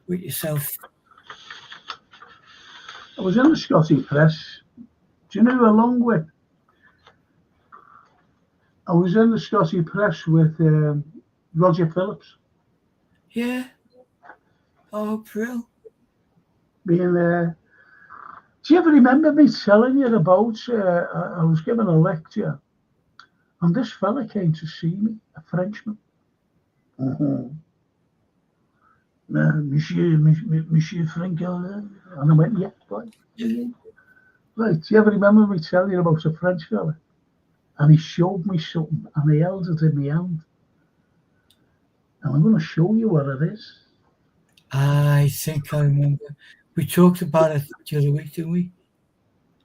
with yourself. I was in the Scotty press. Do you know who along with? I was in the Scotty press with Roger Phillips. Yeah. Oh, Brill. Being there. Do you ever remember me telling you about? I was giving a lecture, and this fella came to see me, a Frenchman. Monsieur Frank Carlyle. And I went, yeah, right. Right, do you ever remember me telling you about a French fella? And he showed me something, and he held it in my hand. And I'm going to show you what it is. I think I remember. We talked about it the other week, didn't we?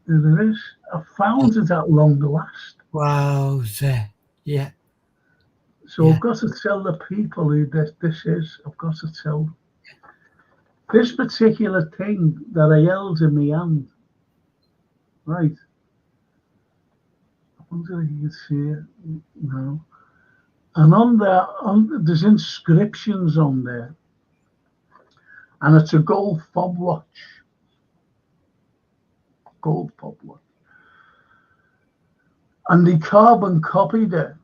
There it is. I found it at long last. Wow, yeah. So yeah. I've got to tell the people who this is. I've got to tell them. This particular thing that I held in my hand, right? I wonder if you can see it. No. And on there, there's inscriptions on there. And it's a gold fob watch. Gold fob watch. And they carbon copied it.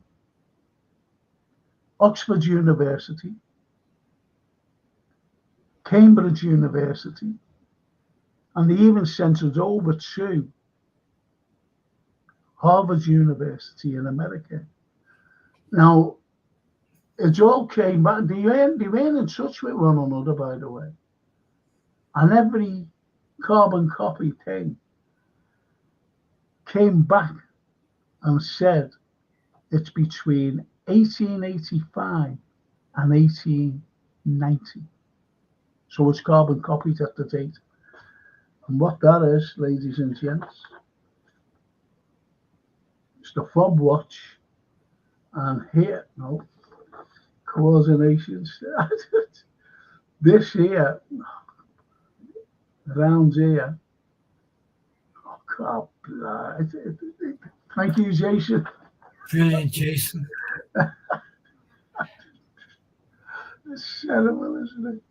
Oxford University, Cambridge University, and they even sent it over to Harvard University in America. Now, it all came back. They weren't in touch with one another, by the way. And every carbon copy thing came back and said it's between 1885 and 1890. So it's carbon copied at the date. And what that is, ladies and gents, it's the fob watch. And here, no, coordination. This here, around here, oh God, thank you, Jason. Brilliant, Jason. It's terrible, isn't it?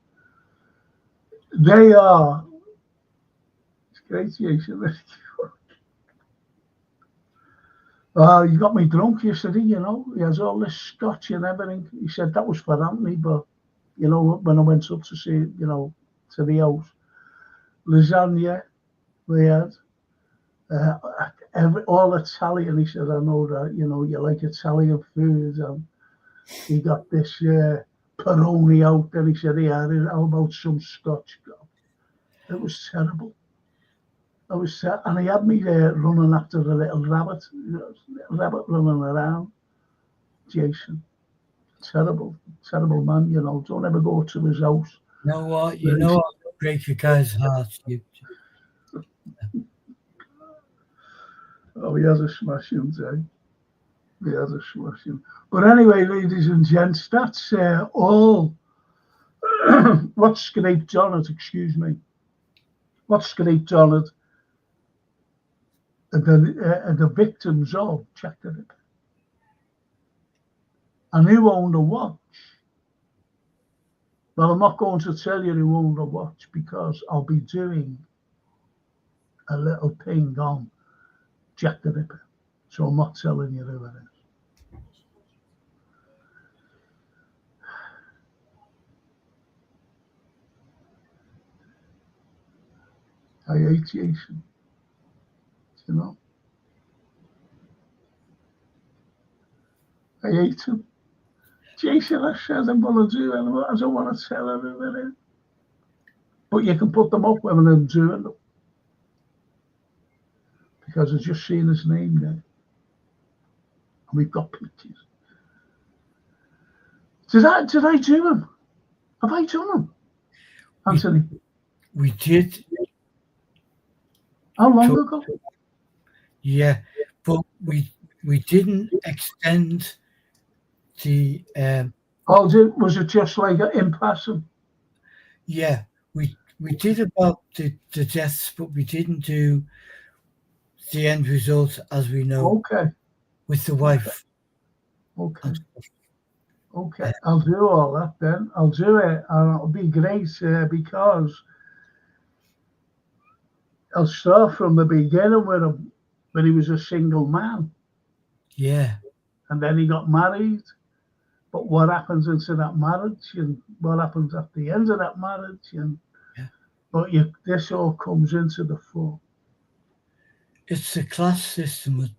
They are. It's great, Jason. You got me drunk yesterday, you know. He has all this scotch and everything. He said that was for Anthony, but, you know, when I went up to see, you know, to the house, lasagna we had, all Italian. He said, I know that, you know, you like Italian food. And he got this Peroni out, and he said, yeah, how about some scotch? It was terrible. And he had me there running after a little rabbit running around. Jason, terrible man, you know. Don't ever go to his house. You know what? You know what? Break your guy's heart. Oh, he has a smashing day. He has a smashing. But anyway, ladies and gents, that's all. What's scraped on it? Excuse me. What's scraped on it? The victims of, check it. And who owned a watch? Well, I'm not going to tell you who owned a watch because I'll be doing a little thing on Jack the Ripper. So I'm not telling you who it is. I hate Jason. You know? I hate him. Jason, I said I'm going to do it. I don't want to tell him who it is. But you can put them up when I'm doing them. Because I've just seen his name there. And we've got pictures. Did I do them? Have I done them? Anthony? We did. How long ago? Yeah, but we didn't extend the Was it just like in passing? Yeah, we did about the deaths, but we didn't do the end result, as we know. Okay. With the wife. Okay. Okay. I'll do all that then. I'll do it, and it'll be great because I'll start from the beginning with him when he was a single man. Yeah. And then he got married. But what happens into that marriage, and what happens at the end of that marriage, and but this all comes into the fore. It's a class system,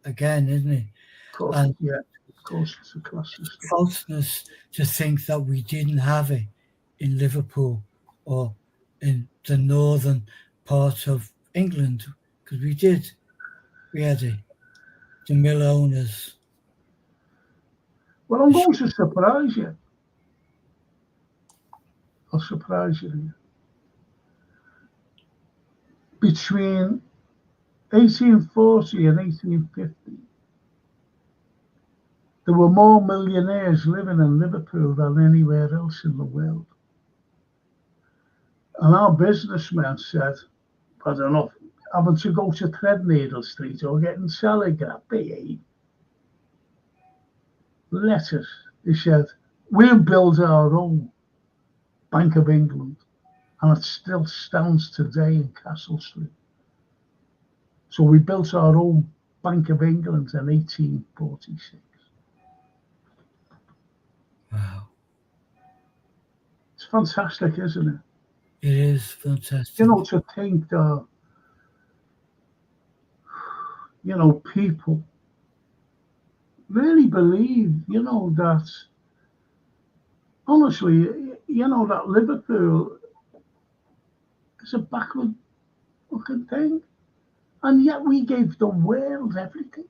again, isn't it? Of course, and of course, it's a class system. Falseness to think that we didn't have it in Liverpool or in the northern part of England, because we did. We had it. The mill owners. Well, I'm going to surprise you. I'll surprise you here. Between 1840 and 1850, there were more millionaires living in Liverpool than anywhere else in the world. And our businessmen said, I don't know, having to go to Threadneedle Street or getting telegraph, behave. Letters. They said, we'll build our own Bank of England. And it still stands today in Castle Street. So we built our own Bank of England in 1846. Wow. It's fantastic, isn't it? It is fantastic. You know, to think that, you know, people really believe, you know, that, honestly, you know, that Liverpool is a backward looking thing. And yet we gave the world everything.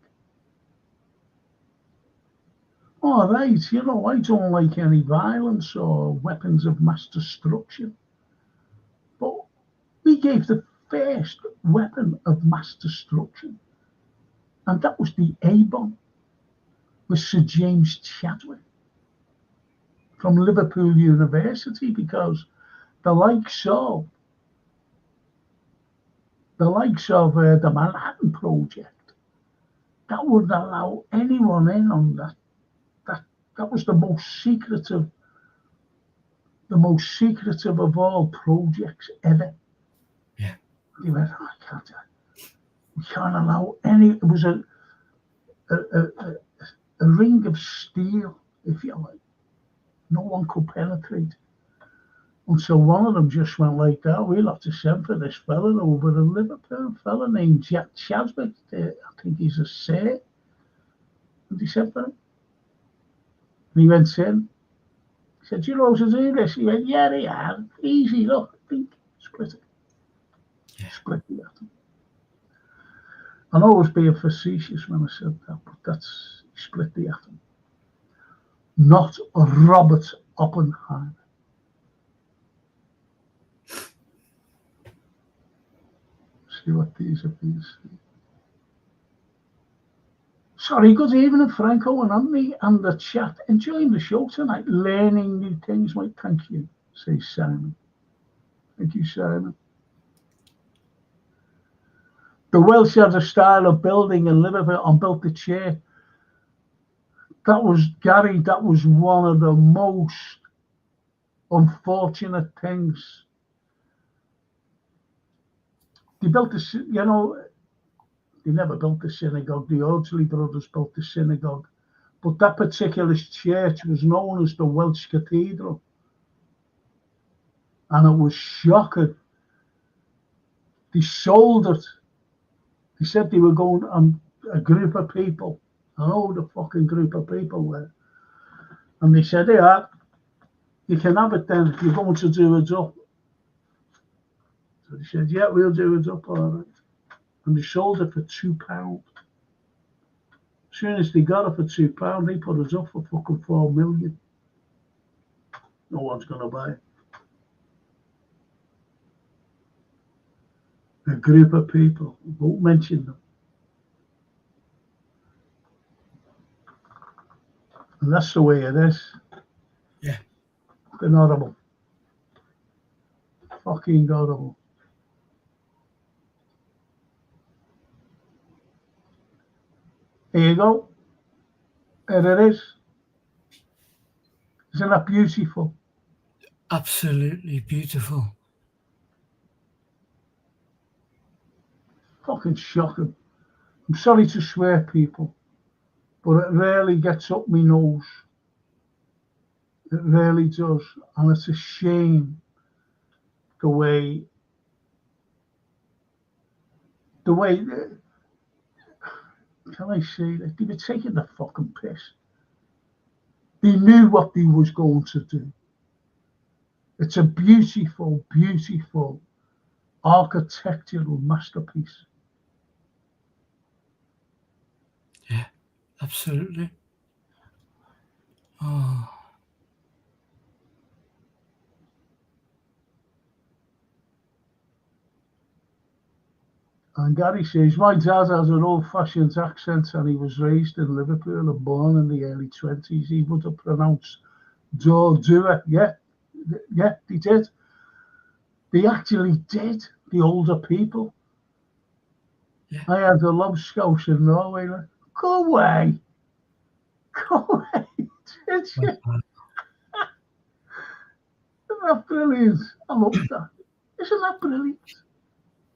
All right, you know, I don't like any violence or weapons of mass destruction. But we gave the first weapon of mass destruction. And that was the A-bomb with Sir James Chadwick from Liverpool University, because the likes of the Manhattan Project, that wouldn't allow anyone in on that. That was the most secretive of all projects ever. Yeah. They went, we can't allow any. It was a ring of steel, if you like. No one could penetrate. Until one of them just went like that, we'll have to send for this fella over in Liverpool, a fella named Jack Chadwick. I think he's a sir. And they sent for him. And he went in. He said, you know how to do this? He went, yeah, they are. Easy, look, think, split it. Yeah. Split the atom. I know I was being facetious when I said that, but that's split the atom. Not Robert Oppenheimer. See what these are, please. Sorry, good evening, Franco and Anthony and the chat. Enjoying the show tonight, learning new things. Mate, thank you, says Simon. Thank you, Simon. The Welsh had a style of building in Liverpool and built the church. That was, Gary, that was one of the most unfortunate things they built they never built the synagogue. The Audsley brothers built the synagogue. But that particular church was known as the Welsh Cathedral. And it was shocking. They sold it. They said they were going on a group of people. An older fucking group of people were. And they said, yeah, you can have it then if you're going to do it up. So they said, yeah, we'll do it up, all right. And they sold it for £2. As soon as they got it for £2, they put it up for fucking 4 million. No one's going to buy it. A group of people, won't mention them. And that's the way it is. Yeah. Fucking horrible. Fucking horrible. There you go. There it is. Isn't that beautiful? Absolutely beautiful. Fucking shocking. I'm sorry to swear, people, but it really gets up my nose. It really does. And it's a shame the way can I say that they were taking the fucking piss. They knew what they was going to do. It's a beautiful, beautiful architectural masterpiece. Yeah, absolutely. Oh. And Gary says, my dad has an old-fashioned accent and he was raised in Liverpool and born in the early 20s. He would have pronounced do-it. Yeah, they did. They actually did, the older people. Yeah. I had a lobscouse in Norway. Like, go away. Go away. Did you? Isn't that brilliant? I love that. Isn't that brilliant?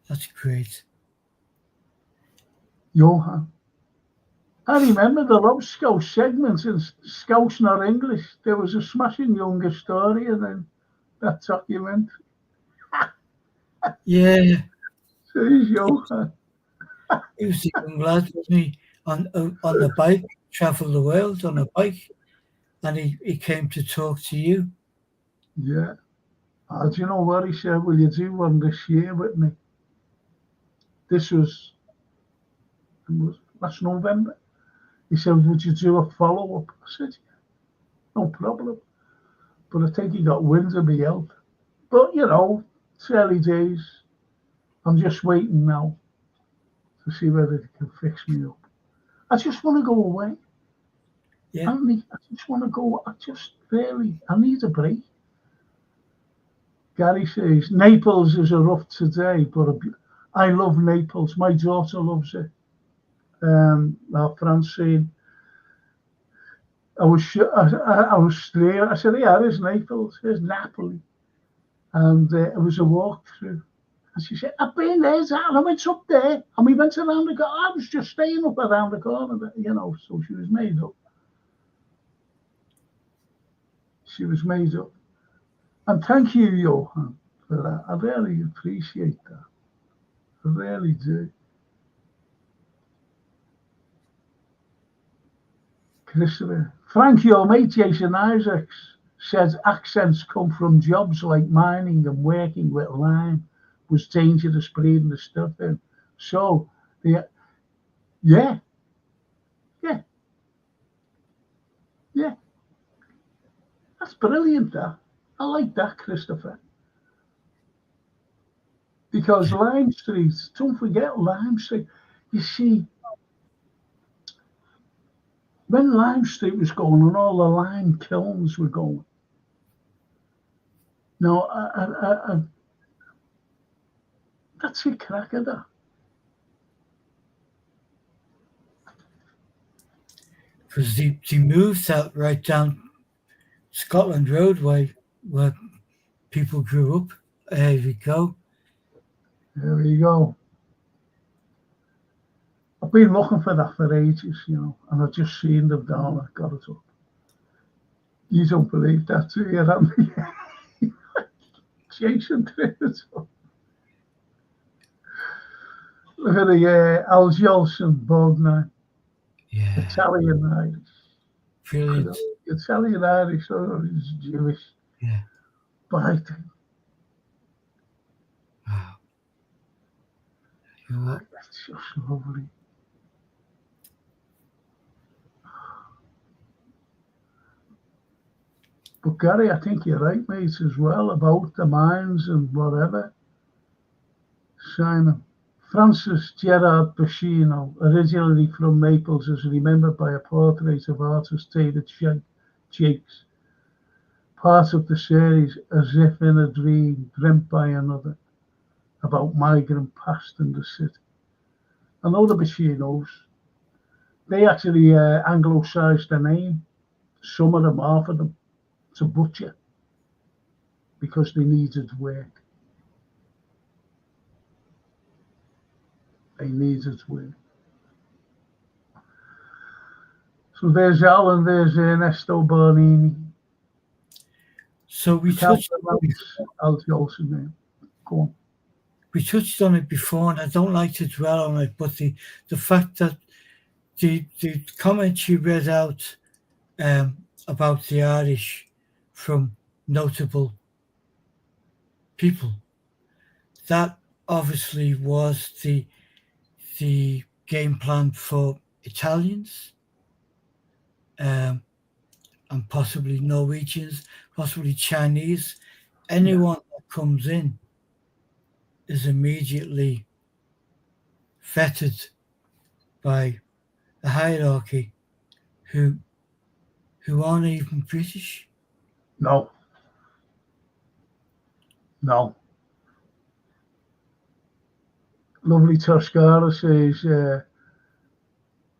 That's great. Johan. I remember the lobscouse segments in Scouse Not English. There was a smashing young historian in that document. Yeah. So he's Johan. He was a young lad, wasn't he? On the bike, travelled the world on a bike, and he came to talk to you. Yeah. Do you know what he said? Will you do one this year with me? This was last November. He said, would you do a follow-up? I said, yeah, no problem. But I think he got wind of me health. But, you know, it's early days. I'm just waiting now to see whether they can fix me up. I just want to go away. Yeah. I just want to go. I need a break. Gary says, Naples is a rough today, but I love Naples. My daughter loves it. Francine. I was there. I said, yeah, there's Naples, there's Napoli. And it was a walkthrough. And she said, I've been there, Dad. I went up there and we went around the corner. I was just staying up around the corner, you know, so she was made up. She was made up. And thank you, Johan, for that. I really appreciate that. I really do. Christopher. Frank, your mate Jason Isaacs says accents come from jobs like mining and working with lime was dangerous breathing the stuff in. So, yeah. That's brilliant, that. I like that, Christopher. Because Lime Street, don't forget Lime Street. You see, when Lime Street was going and all the lime kilns were going, now, that's a crack of that. Because he moved out right down Scotland Road where people grew up. There we go. There we go. I've been looking for that for ages, and I've just seen them down. I got it up. You don't believe that, do you, Andy? Jason did it up. Look at the Al Jolson, Bogner, Yeah. Italian Irish. Brilliant. Italian Irish, or he's Jewish. Yeah. But I think Wow. You know what? that's just lovely. But Gary, I think you're right, mate, as well, about the mines and whatever. Simon. Francis Gerard Buscino, originally from Naples, is remembered by a portrait of artist David Jakes, part of the series As If in a Dream, Dreamt by Another, about migrant past in the city. I know the Buscinos. They actually anglicised the name, some of them, half of them, to butcher, because they needed work. They needed work. So there's Al and there's Ernesto Bernini. So we touched Al Jolson there. Go on. We touched on it before, and I don't like to dwell on it, but the fact that the comments you read out about the Irish from notable people, that obviously was the game plan for Italians, and possibly Norwegians, possibly Chinese. Anyone that comes in is immediately vetted by the hierarchy who aren't even British. No. Lovely Toscana says,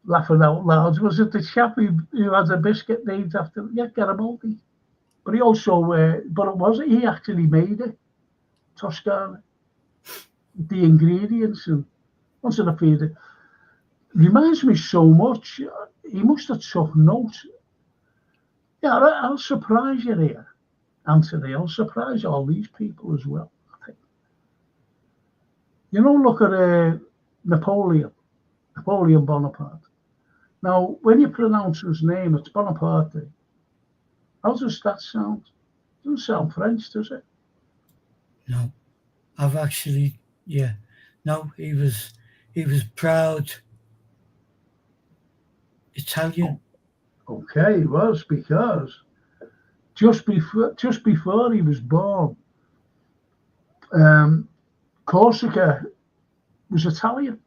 laughing out loud, was it the chap who had a biscuit named after, Garibaldi? But he also, but it wasn't, he actually made it, Toscana. The ingredients, and once in a feed, reminds me so much. He must have took note. Yeah, I'll surprise you here, Anthony. I'll surprise all these people as well, I think. Look at Napoleon Bonaparte. Now, when you pronounce his name, it's Bonaparte. How does that sound? It doesn't sound French, does it? No, I've actually, no, he was proud Italian. Okay, he was, because just before he was born, Corsica was Italian,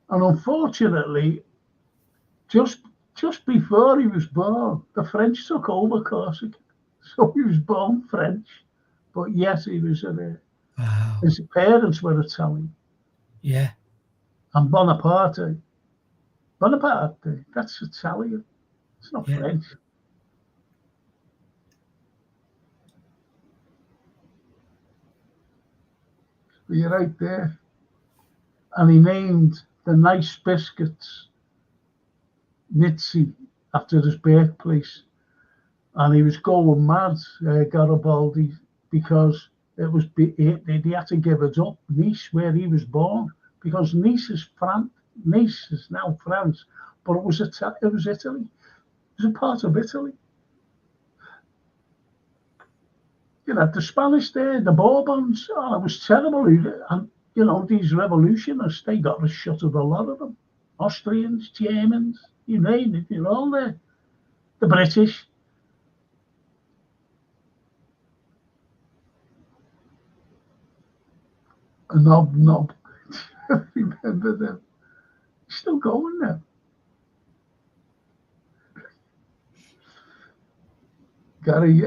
and unfortunately, just before he was born, the French took over Corsica, so he was born French, but yes, he was Wow. His parents were Italian. Yeah. And Bonaparte, that's Italian. It's not French. But you're right there. And he named the nice biscuits Nizzi after his birthplace. And he was going mad, Garibaldi, because it was they had to give it up, Nice, where he was born, because Nice is France. Nice is now France, but it was Italy. It was a part of Italy. The Spanish there, the Bourbons, it was terrible. And these revolutionists, they got a shot of a lot of them. Austrians, Germans, you name it, all there. The British. Knob. Remember them? Still going now. Gary,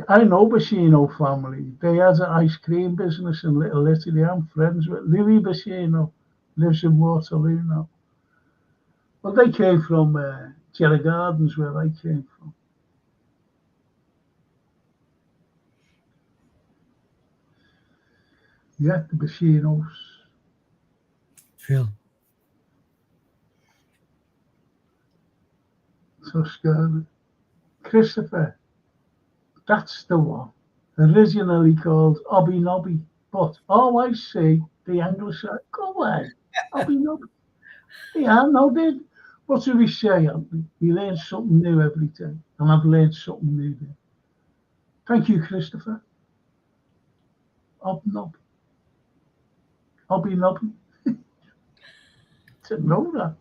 I know Buscino family. They had an ice cream business in Little Italy. I'm friends with Louis Buscino, lives in Waterloo now. Well, they came from Cherry Gardens, where I came from. Yeah, the Bacinos. Phil. So scary. Christopher, that's the one. Originally called Obby Nobby. But I see the English are, go away. Obby Nobby. Yeah, no, did. What do we say, Anthony? We learn something new every day. And I've learned something new there. Thank you, Christopher. Obnob. Obby Nobby. To know that.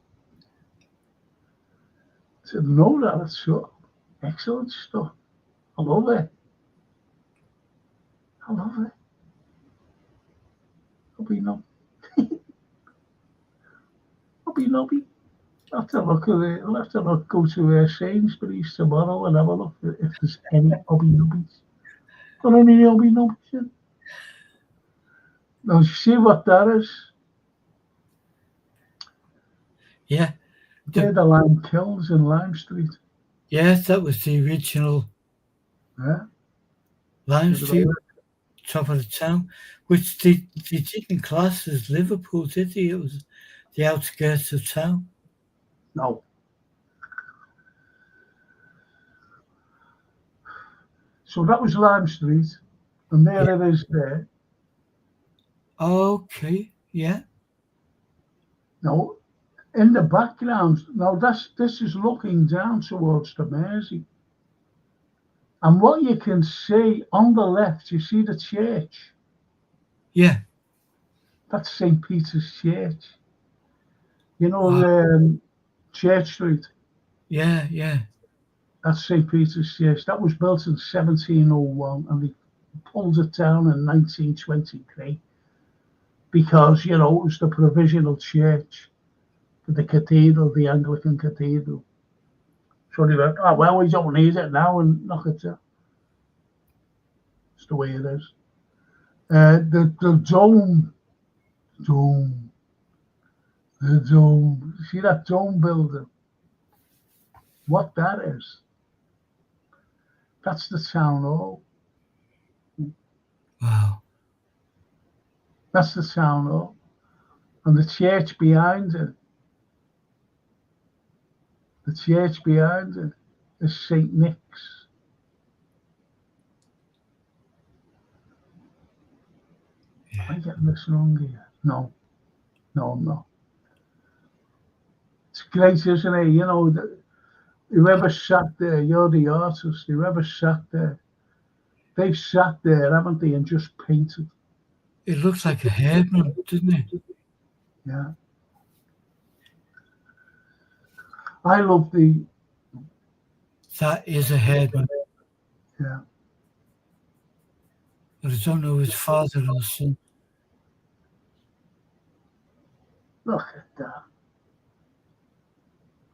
To know that. That's so excellent stuff. I love it. I love it. Obby Nobby. Obby Nobby. I'll have to look at it. I'll have to look, go to Sainsbury's tomorrow and have a look at if there's any Obby Nobbies. Got any Obby Nobbies in? Now, you see what that is? Yeah. They're the Lime Kilns in Lime Street. Yes, that was the original Yeah. Lime Street, top of the town, which they didn't class as Liverpool, did they? It was the outskirts of town. No. So that was Lime Street, and there it is there. Okay, yeah. Now, in the background, now this is looking down towards the Mersey. And what you can see on the left, you see the church. Yeah. That's St. Peter's Church. You know, Church Street. Yeah, yeah. That's St. Peter's Church. That was built in 1701, and they pulled it down in 1923 because, it was the provisional church for the cathedral, the Anglican cathedral. So they went, oh, well, we don't need it now, and knock it down. It's the way it is. The dome. The dome. See that dome building? What that is? That's the town hall. Wow. That's the town hall. And the church behind it, is St. Nick's. Yeah. Am I getting this wrong here? No, I'm not. It's great, isn't it? Whoever sat there, you're the artist, whoever sat there, they've sat there, haven't they, and just painted. It looks like a headman, doesn't it? Yeah. I love That is a headman. Yeah. But I don't know his father or son. Look at that.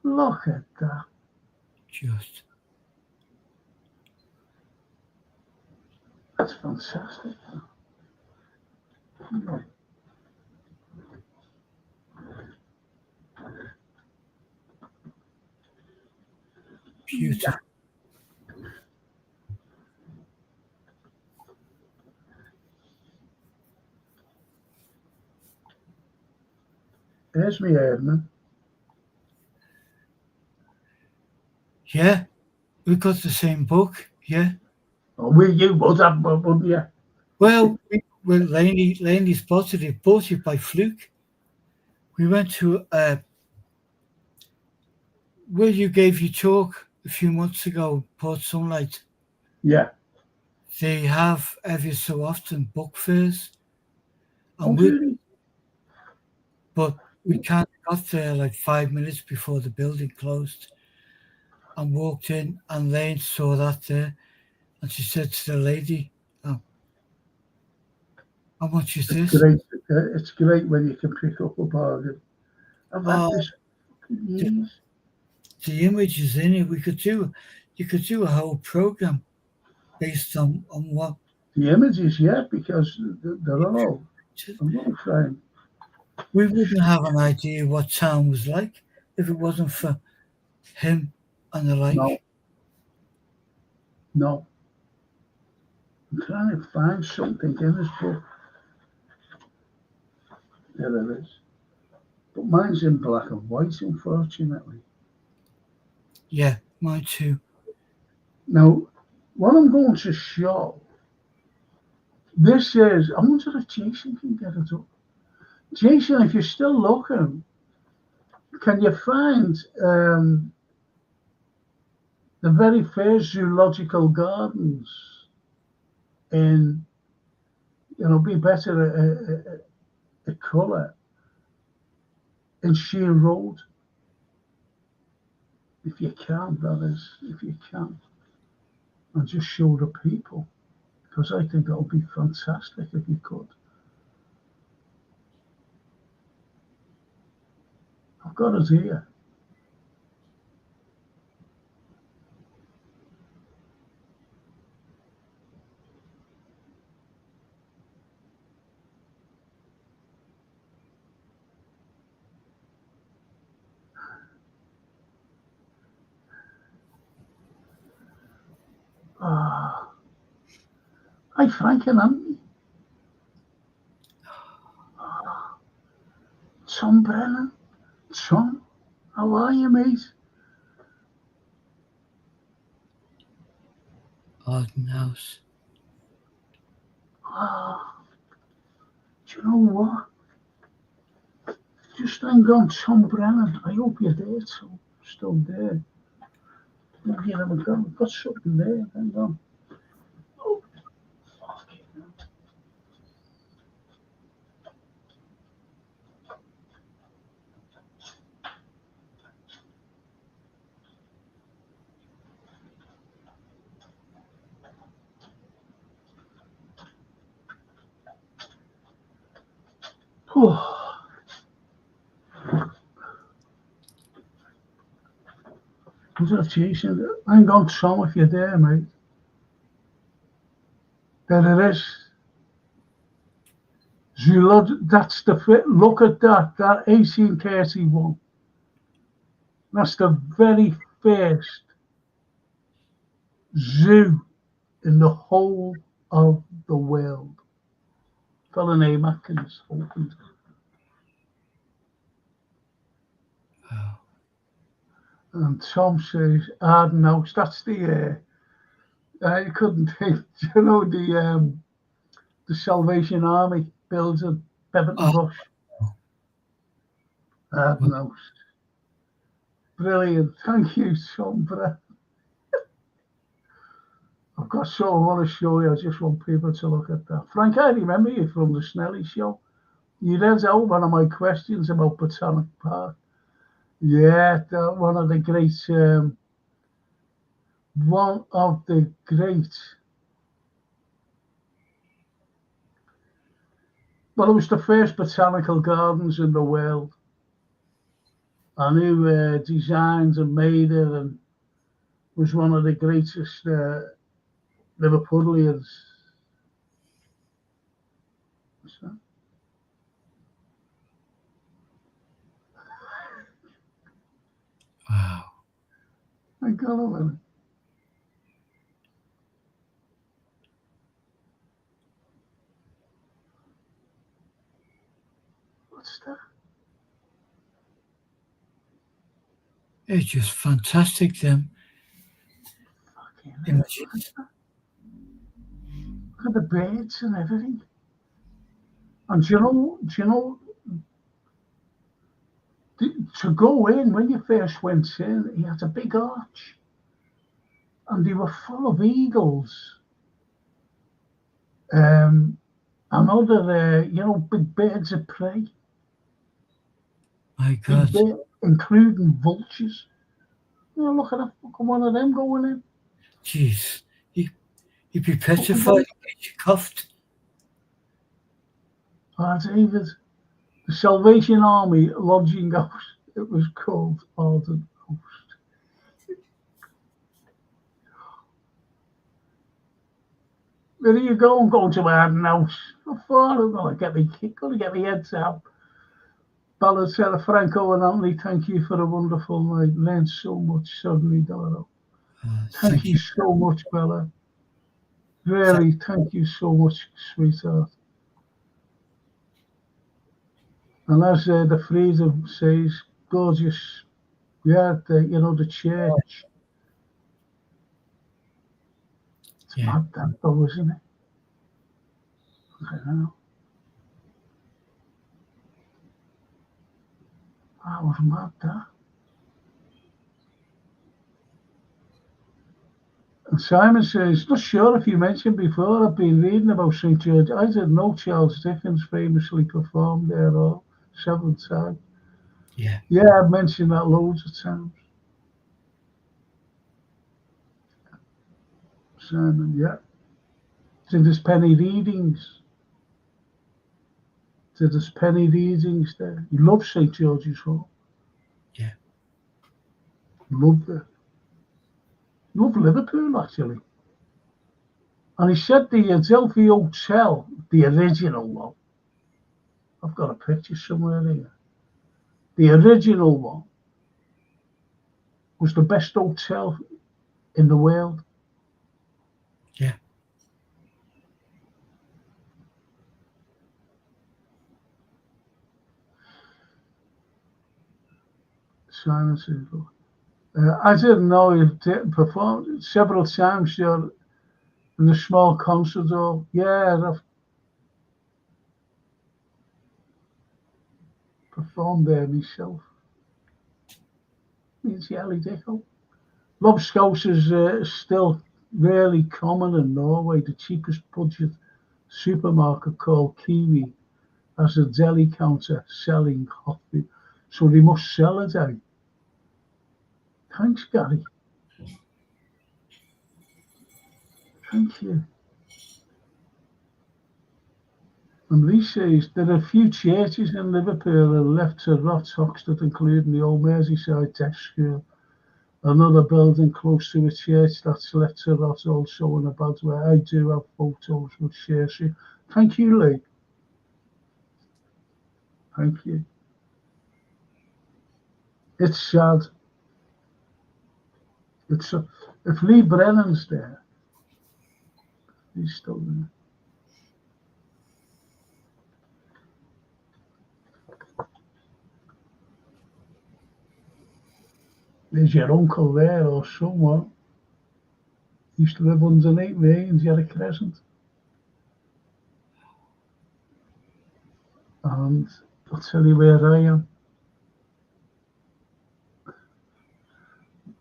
Look at that. Just. That's fantastic. Beautiful. There's me, Edmund. Yeah, we got the same book. Yeah. Oh, you would have, wouldn't you? Well, Laney spotted it, bought it by fluke. We went to where you gave your talk a few months ago, Port Sunlight. Yeah. They have every so often book fairs. And really? But we kind of got there like 5 minutes before the building closed and walked in, and Lane saw that there. And she said to the lady, oh, how much is this? It's great when you can pick up a bargain. I've had this years. The image is in it. You could do a whole program based on what the images, yeah, because they're all framed. We wouldn't have an idea what town was like if it wasn't for him and the like. No. I'm trying to find something in this book. There it is. But mine's in black and white, unfortunately. Yeah, mine too. Now, what I'm going to show, this is, I wonder if Jason can get it up. Jason, if you're still looking, can you find the very first zoological gardens in, be better a colour in Sheer Road? If you can, that is, if you can. And just show the people, because I think that would be fantastic if you could. I've got it here. Hi, Frank and Andy. Tom Brennan. Tom, how are you, mate? Arden House. Do you know what? Just hang on, Tom Brennan. I hope you're there, Tom. Still there. Maybe you haven't gone. I've got something there. Hang on. Oh, fucking hell. Oh. Jason, hang on, Tom, if you're there, mate. There it is. That's the fit. Look at that. That 1831. That's the very first zoo in the whole of the world. Fellow named Atkins opened. Wow. And Tom says, Arden House. That's the. I couldn't think. The Salvation Army builds a Beverton Bush. Arden House. Brilliant. Thank you, Tom, for that. I've got so I want to show you. I just want people to look at that. Frank, I remember you from the Snelly show. You read out one of my questions about Botanic Park. Yeah, one of the great, well, it was the first botanical gardens in the world. And who designed and made it and was one of the greatest Liverpoolians. What's that? Wow. I got it with it. What's that? It's just fantastic, them images. Look at the birds and everything. And do you know, to go in, when you first went in, he had a big arch. And they were full of eagles. And other, big birds of prey. My God. Including vultures. Look at that fucking one of them going in. Jeez. You'd be petrified to get you cuffed. David, the Salvation Army lodging house, it was called Arden House. There you go, I'm going to Arden House. How far am I going to get me head out? Ballotella, Franco and Anthony, thank you for a wonderful night. Learned so much suddenly, Doro. Thank you so much, Bella. Really, thank you so much, sweetheart. And as the freedom says, gorgeous, yeah, the church. It's mad that though, isn't it? I don't know. That was mad that. And Simon says, not sure if you mentioned before, I've been reading about St. George. I didn't know Charles Dickens famously performed there all several times. Yeah. Yeah, I've mentioned that loads of times. Simon, yeah. Did his penny readings. Did his penny readings there. He loved St. George's Hall. Yeah. Loved it. Loved Liverpool, actually. And he said the Adelphi Hotel, the original one, I've got a picture somewhere here. The original one was the best hotel in the world. Yeah. Simon says, I didn't know he didn't perform several times here in the small concert hall. Yeah, I've performed there myself. It's Jelly Dicko. Lobscouse is still really common in Norway. The cheapest budget supermarket called Kiwi has a deli counter selling coffee. So they must sell a deli. Thanks, Gary. Thank you. And Lee says there are a few churches in Liverpool that are left to rot, Oxford, including the old Merseyside Tech School. Another building close to a church that's left to rot also in a bad way. I do have photos with share. Thank you, Lee. Thank you. It's sad. If Lee Brennan's there, he's still there. There's your uncle there or someone. He used to live underneath me in Jerry Crescent. And I'll tell you where I am.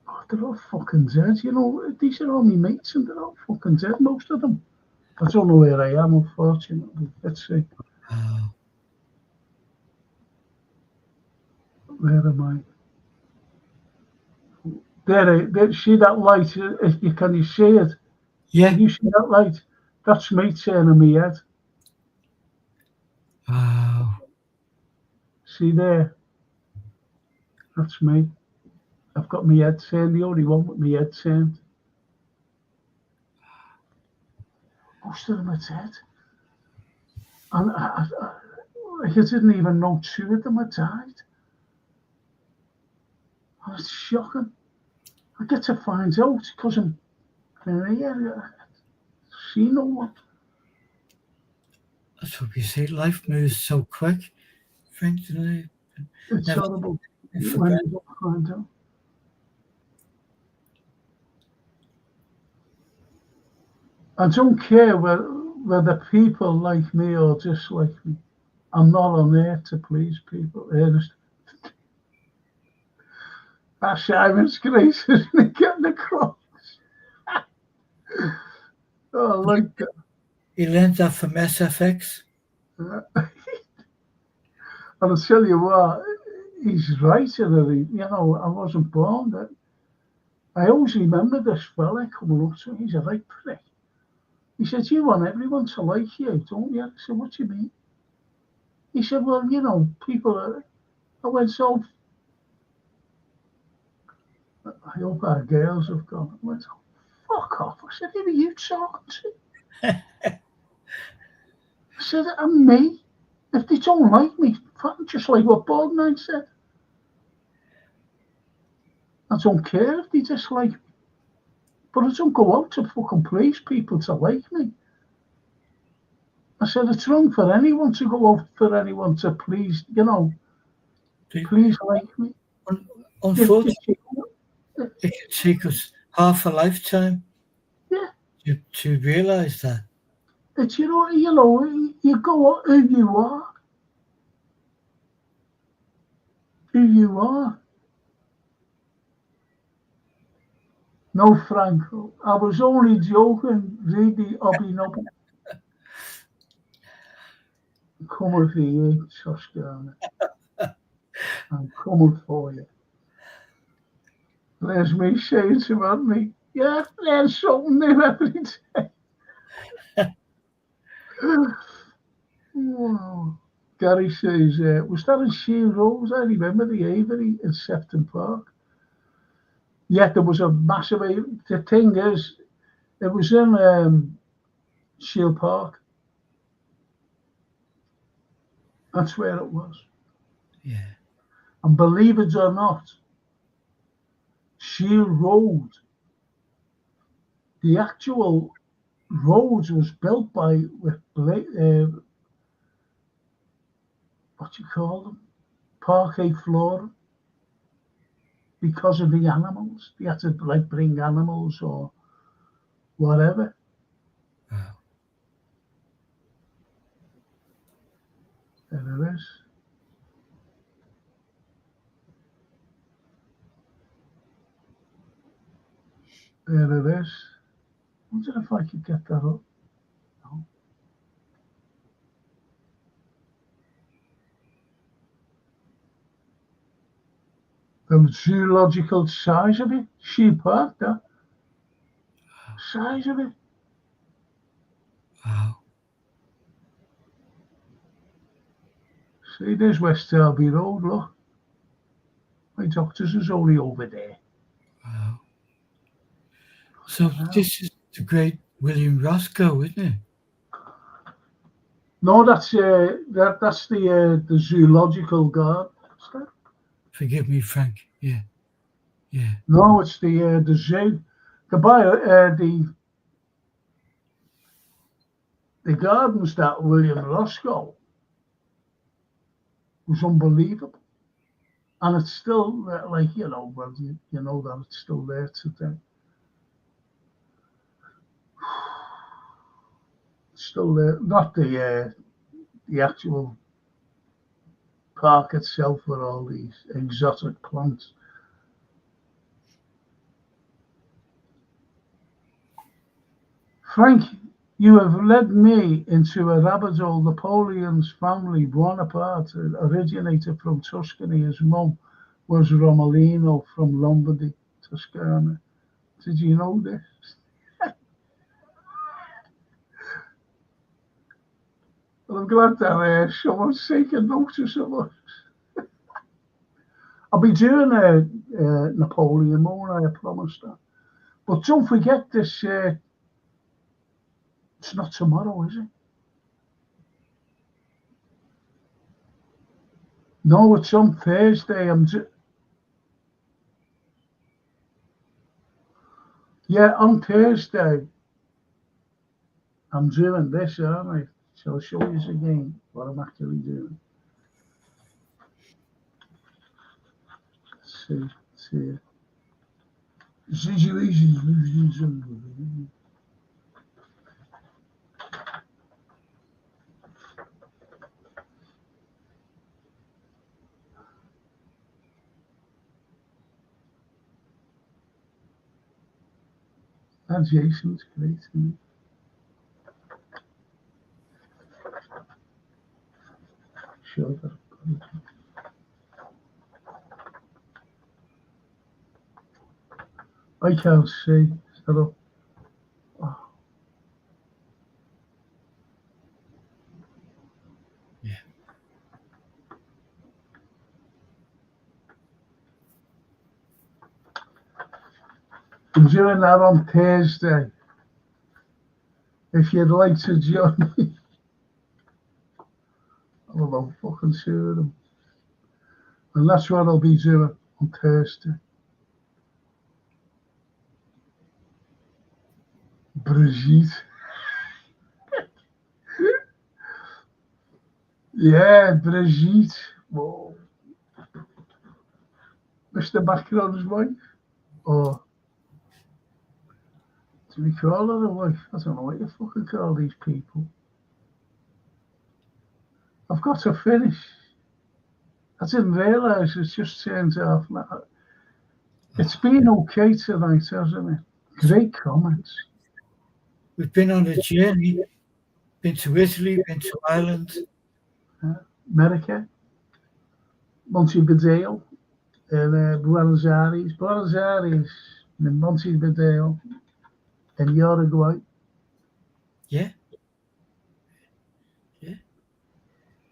Oh, they're all fucking dead. These are all my mates and they're all fucking dead, most of them. I don't know where I am, unfortunately. Let's see. Where am I? There, see that light? Can you see it? Yeah. Can you see that light? That's me turning my head. Wow. See there? That's me. I've got my head turned, the only one with my head turned. Most of them are dead. And I didn't even know 2 of them had died. And it's shocking. I get to find out because I'm here. See no one. That's what we say. Life moves so quick. Frank, It's horrible when you don't find out. I don't care whether people like me or dislike me. I'm not on there to please people, Ernest. That's Simon's grace, isn't it? Getting across. Oh, I like that. He learned that from SFX. And I'll tell you what, he's right, I wasn't born that. I always remember this fella coming up to me. He's a right prick. He said, you want everyone to like you, don't you? I said, what do you mean? He said, well, people are. I went, so I hope our girls have gone. I went, fuck off. I said, who are you talking to? I said, and me. If they don't like me, just like what Baldwin said. I don't care if they dislike me. But I don't go out to fucking please people to like me. I said, it's wrong for anyone to go out for anyone to please, please like me. Unfortunately, it can take us half a lifetime to realise that. It's, you go out who you are. Who you are. No, Franco, I was only joking, really, Obby Nobby. Come with you, Toscana. I'm coming for you. There's me saying to me, yeah, there's something new every day. Wow. Gary says, was that in Shield Rose? I remember the Avery in Sefton Park. Yeah, there was a massive. The thing is, it was in Shield Park. That's where it was. Yeah. And believe it or not, Shield Road, the actual road was built by what you call them, parquet flooring, because of the animals. They had to bring animals or whatever. Wow. There it is. There it is. I wonder if I could get that up. No. The zoological size of it, Sheep Park, that size of it. Wow. See, there's West Derby Road, look. My doctor's is only over there. Wow. So this is the great William Roscoe, isn't it? No, that's the zoological garden. Forgive me, Frank. Yeah. Yeah. No, it's the zoo. The gardens that William Roscoe was unbelievable, and it's still you know that it's still there today. It's still there, not the actual park itself with all these exotic plants. Frank, you have led me into a rabbit hole. Napoleon's family, Bonaparte, originated from Tuscany. His mum was Romolino from Lombardy, Toscana. Did you know this? Well, I'm glad that someone's taking notice of us. I'll be doing Napoleon more, I promise that. But don't forget this. It's not tomorrow, is it? No, it's on Thursday. On Thursday. I'm doing this, aren't I? So I'll show you again what I'm actually doing. Let's see. Situation. Jason's great. Sure. I can't see. Hello. Oh. Yeah. I'm doing that on Thursday. If you'd like to join me, I'm about fucking sure of them. And that's what I'll be doing on Thursday. Brigitte. Yeah, Brigitte. Whoa. Mr. Macron's wife. Or do we call her a wife? I don't know what you fucking call these people. I've got to finish. I didn't realise it's just turned off. It's been okay tonight, hasn't it? Great comments. We've been on a journey. Been to Italy, been to Ireland. America, Montevideo, and Buenos Aires. Buenos Aires, and Montevideo, and Uruguay. Yeah.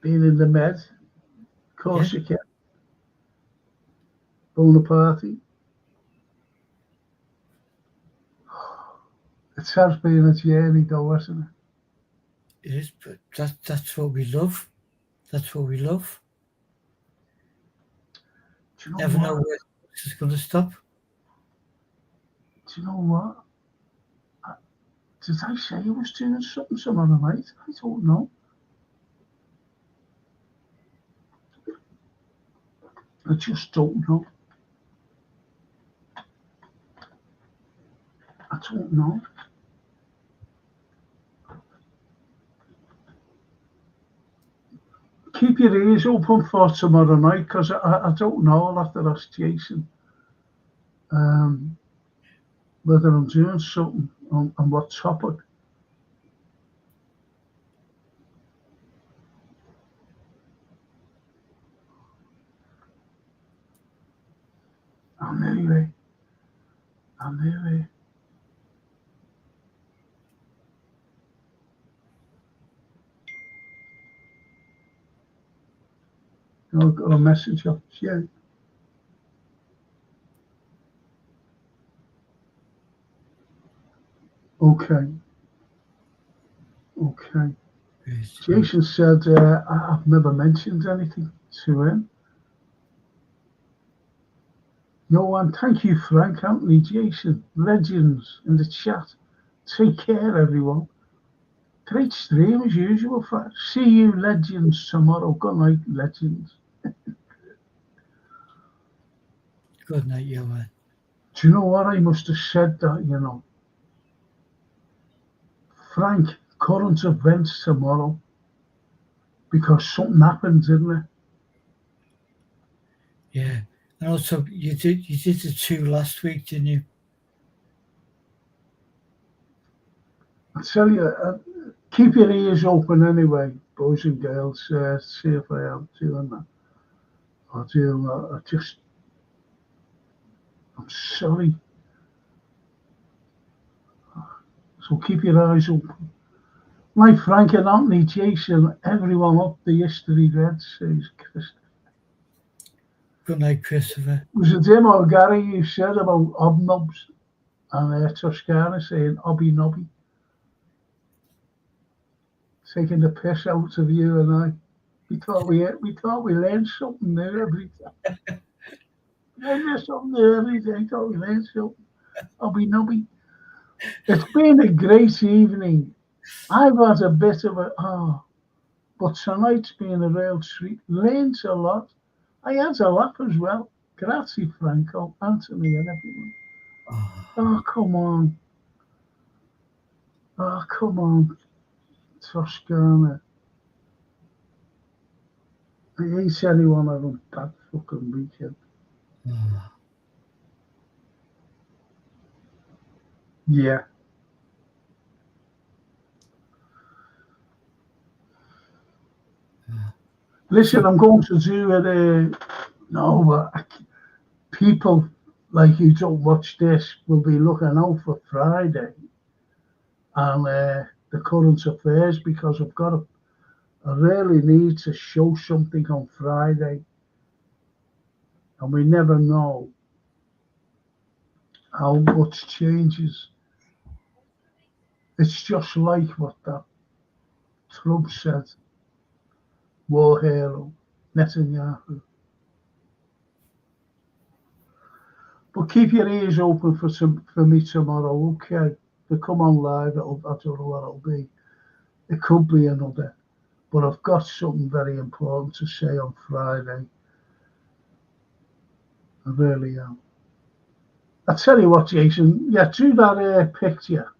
Being in the Med, Corsica, Bonaparte. It has been a journey though, hasn't it? It is, but that's what we love. That's what we love. Do you know Never know what? where this is going to stop. Do you know what? Did I say I was doing something tomorrow night? I don't know. I just don't know. I don't know. Keep your ears open for tomorrow night, because I don't know. I'll have to ask Jason whether I'm doing something on what topic. Anyway. I'll got a message up. Yeah. Okay. Jason said I've never mentioned anything to him. No, and thank you, Frank, Anthony, Jason, legends in the chat. Take care, everyone. Great stream as usual. See you, legends, tomorrow. Good night, legends. Good night, Johan. Do you know what? I must have said that, you know. Frank, current events tomorrow, because something happened, didn't it? Yeah, and also you did the 2 last week, didn't you? I tell you, keep your ears open anyway, boys and girls. See if I am doing that. I'm sorry. So keep your eyes open. Like Frank and Anthony, Jason, everyone up the history red, says Chris. Good night, Christopher. Was it him or Gary you said about hobnobs and Toscana saying hobby nobby? Taking the piss out of you and I. We thought we learned something new every time. Learned something new every day. Thought we learned something. Hobby nobby. It's been a great evening. I've had a bit of but tonight's been a real treat. Learned a lot. I had a laugh as well. Grazie, Franco, Anthony, and everyone. Oh, come on. Oh, come on. Toscana. I hate anyone having that fucking weekend. Yeah. Listen, I'm going to do it. No, but people like you don't watch this will be looking out for Friday and the current affairs, because I really need to show something on Friday, and we never know how much changes. It's just like what that Trump said, war hero, Netanyahu. But keep your ears open for me tomorrow, okay? To come on live, I don't know what it'll be. It could be another But I've got something very important to say on Friday. I really am. I tell you what, Jason, yeah, do that picture.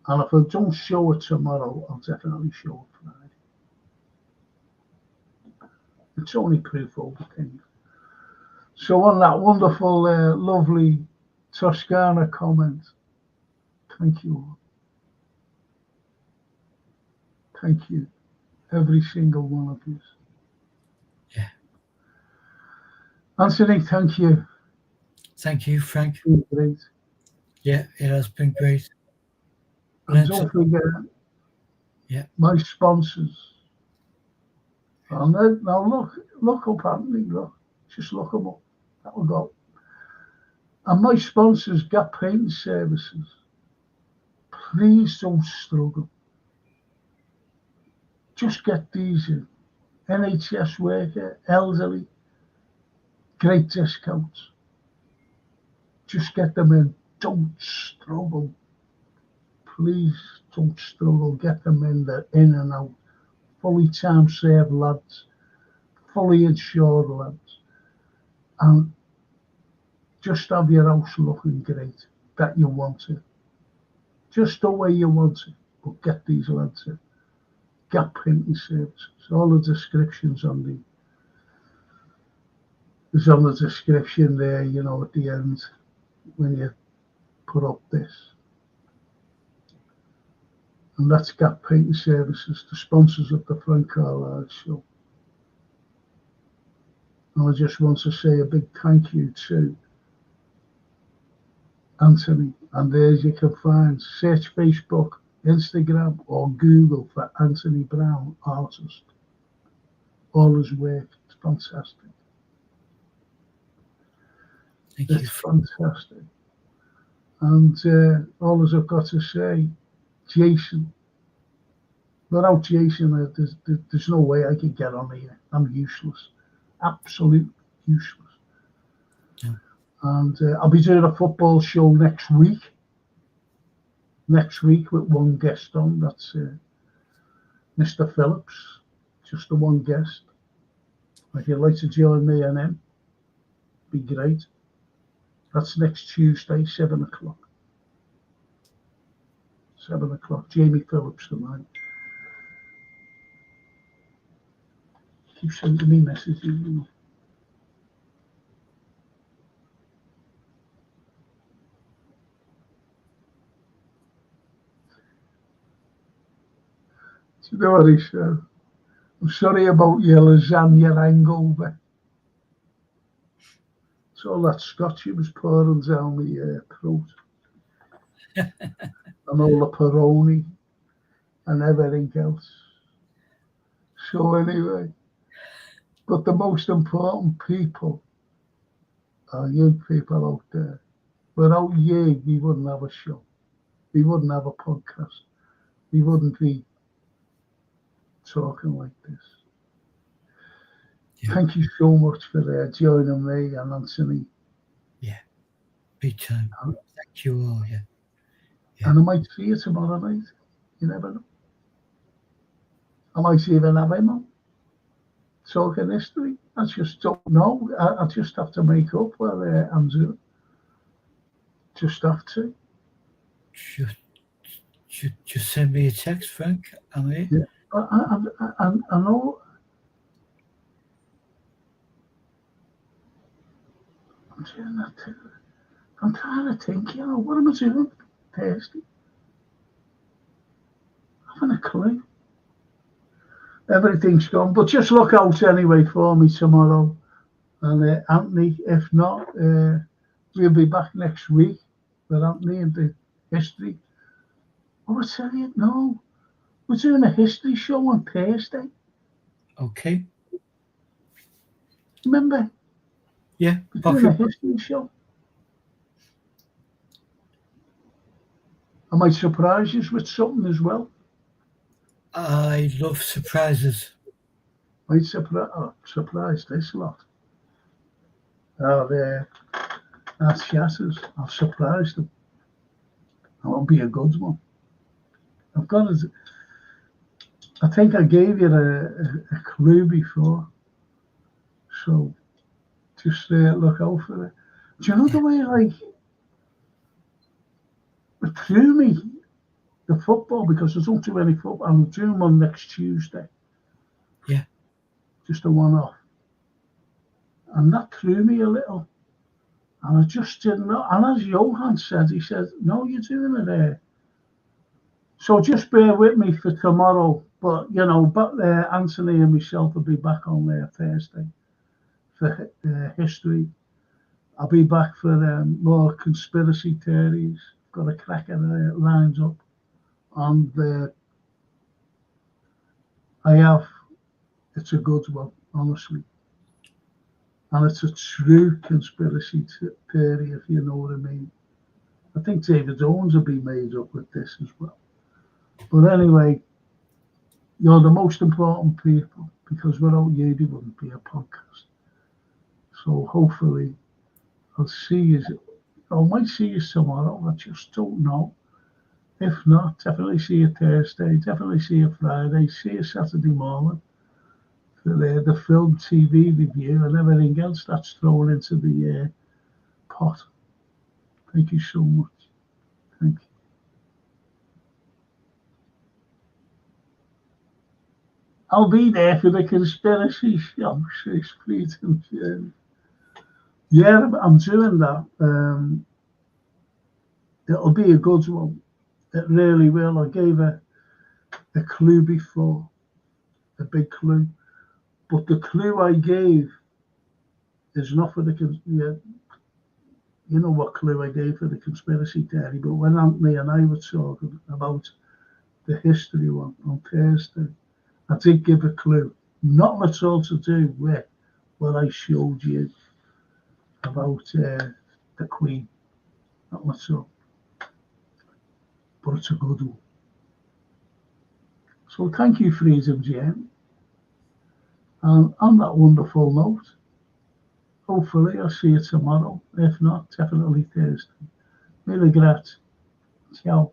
And if I don't show it tomorrow, I'll definitely show it Friday. It's only proof over things. So on that wonderful, lovely Toscana comment, thank you all. Thank you, every single one of you. Yeah. Anthony, thank you. Thank you, Frank. It's been great. Yeah, it has been great. And don't forget, my sponsors. And then, now look up Anthony, look. Just look them up. That will go. And my sponsors, Gap Painting Services. Please don't struggle. Just get these in. NHS worker, elderly, great discounts. Just get them in. Don't struggle. Please don't struggle. Get them in. They're in and out. Fully time served lads. Fully insured lads. And just have your house looking great. That you want it. Just the way you want it. But get these lads in. Gap Painting Services. All the descriptions on the description there, you know, at the end when you put up this. And that's Gap Painting Services, the sponsors of the Frank Carlyle show. And I just want to say a big thank you to Anthony. And there you can find, search Facebook, Instagram, or Google for Anthony Brown, artist. All his work, it's fantastic. It's fantastic. And all I've got to say, Jason, without Jason, there's no way I could get on here. I'm useless. Absolute useless. Yeah. And I'll be doing a football show next week. Next week with one guest on. That's Mr. Phillips. Just the one guest. If you'd like to join me and him, be great. That's next Tuesday, 7 o'clock. 7 o'clock. Jamie Phillips tonight. Keep sending me messages. You know. Do you know what he said? I'm sorry about your lasagna hangover. It's all that scotch he was pouring down my throat. And all the Peroni and everything else. So anyway, but the most important people are you people out there. Without you, we wouldn't have a show. We wouldn't have a podcast. We wouldn't be talking like this. Yeah. Thank you so much for joining me and Anthony. Yeah, big time. Thank you all. Yeah. And I might see you tomorrow night. You never know. I might even have him on. Talking history. I just don't know. I just have to make up what I'm doing. Just have to. Just send me a text, Frank. I'm here. Yeah. I know. I'm doing that too. I'm trying to think, you know, what am I doing Thursday? I haven't a clue. Everything's gone, but just look out anyway for me tomorrow. And Anthony, if not, we'll be back next week with Anthony and the history. Oh, I tell you, no, we're doing a history show on Thursday. Okay. Remember? Yeah. We're doing a history show. I might surprise you with something as well. I love surprises. Might surprise this lot. That's chatters. I've surprised them. That'll be a good one. I've got to. I think I gave you a clue before, so just look out for it. Do you know the way like it threw me the football because there's not too many football. I'm doing one next Tuesday. Yeah. Just a one-off, and that threw me a little, and I just didn't know. And as Johan said, he said, "No, you're doing it there." So just bear with me for tomorrow. But but Anthony and myself will be back on there Thursday for history. I'll be back for more conspiracy theories. Got a cracker lines up, and I have. It's a good one, honestly, and it's a true conspiracy theory, if you know what I mean. I think David Owens will be made up with this as well. But anyway, you're the most important people because without you, there wouldn't be a podcast. So hopefully, I'll see you. I might see you tomorrow. I just don't know. If not, definitely see you Thursday. Definitely see you Friday. See you Saturday morning for the film, TV review, and everything else that's thrown into the pot. Thank you so much. Thank you. I'll be there for the conspiracy show, 6 feet and yeah, I'm doing that. It'll be a good one. It really will. I gave a clue before, a big clue, but the clue I gave is not for the you know what clue I gave for the conspiracy theory. But when Anthony and I were talking about the history one on Thursday, I did give a clue, not at all to do with what I showed you about the Queen, not at all. But it's a good one. So thank you, Freedom Jane. And on that wonderful note, hopefully I'll see you tomorrow. If not, definitely Thursday. Mille grazie. Ciao.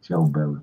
Ciao, Bella.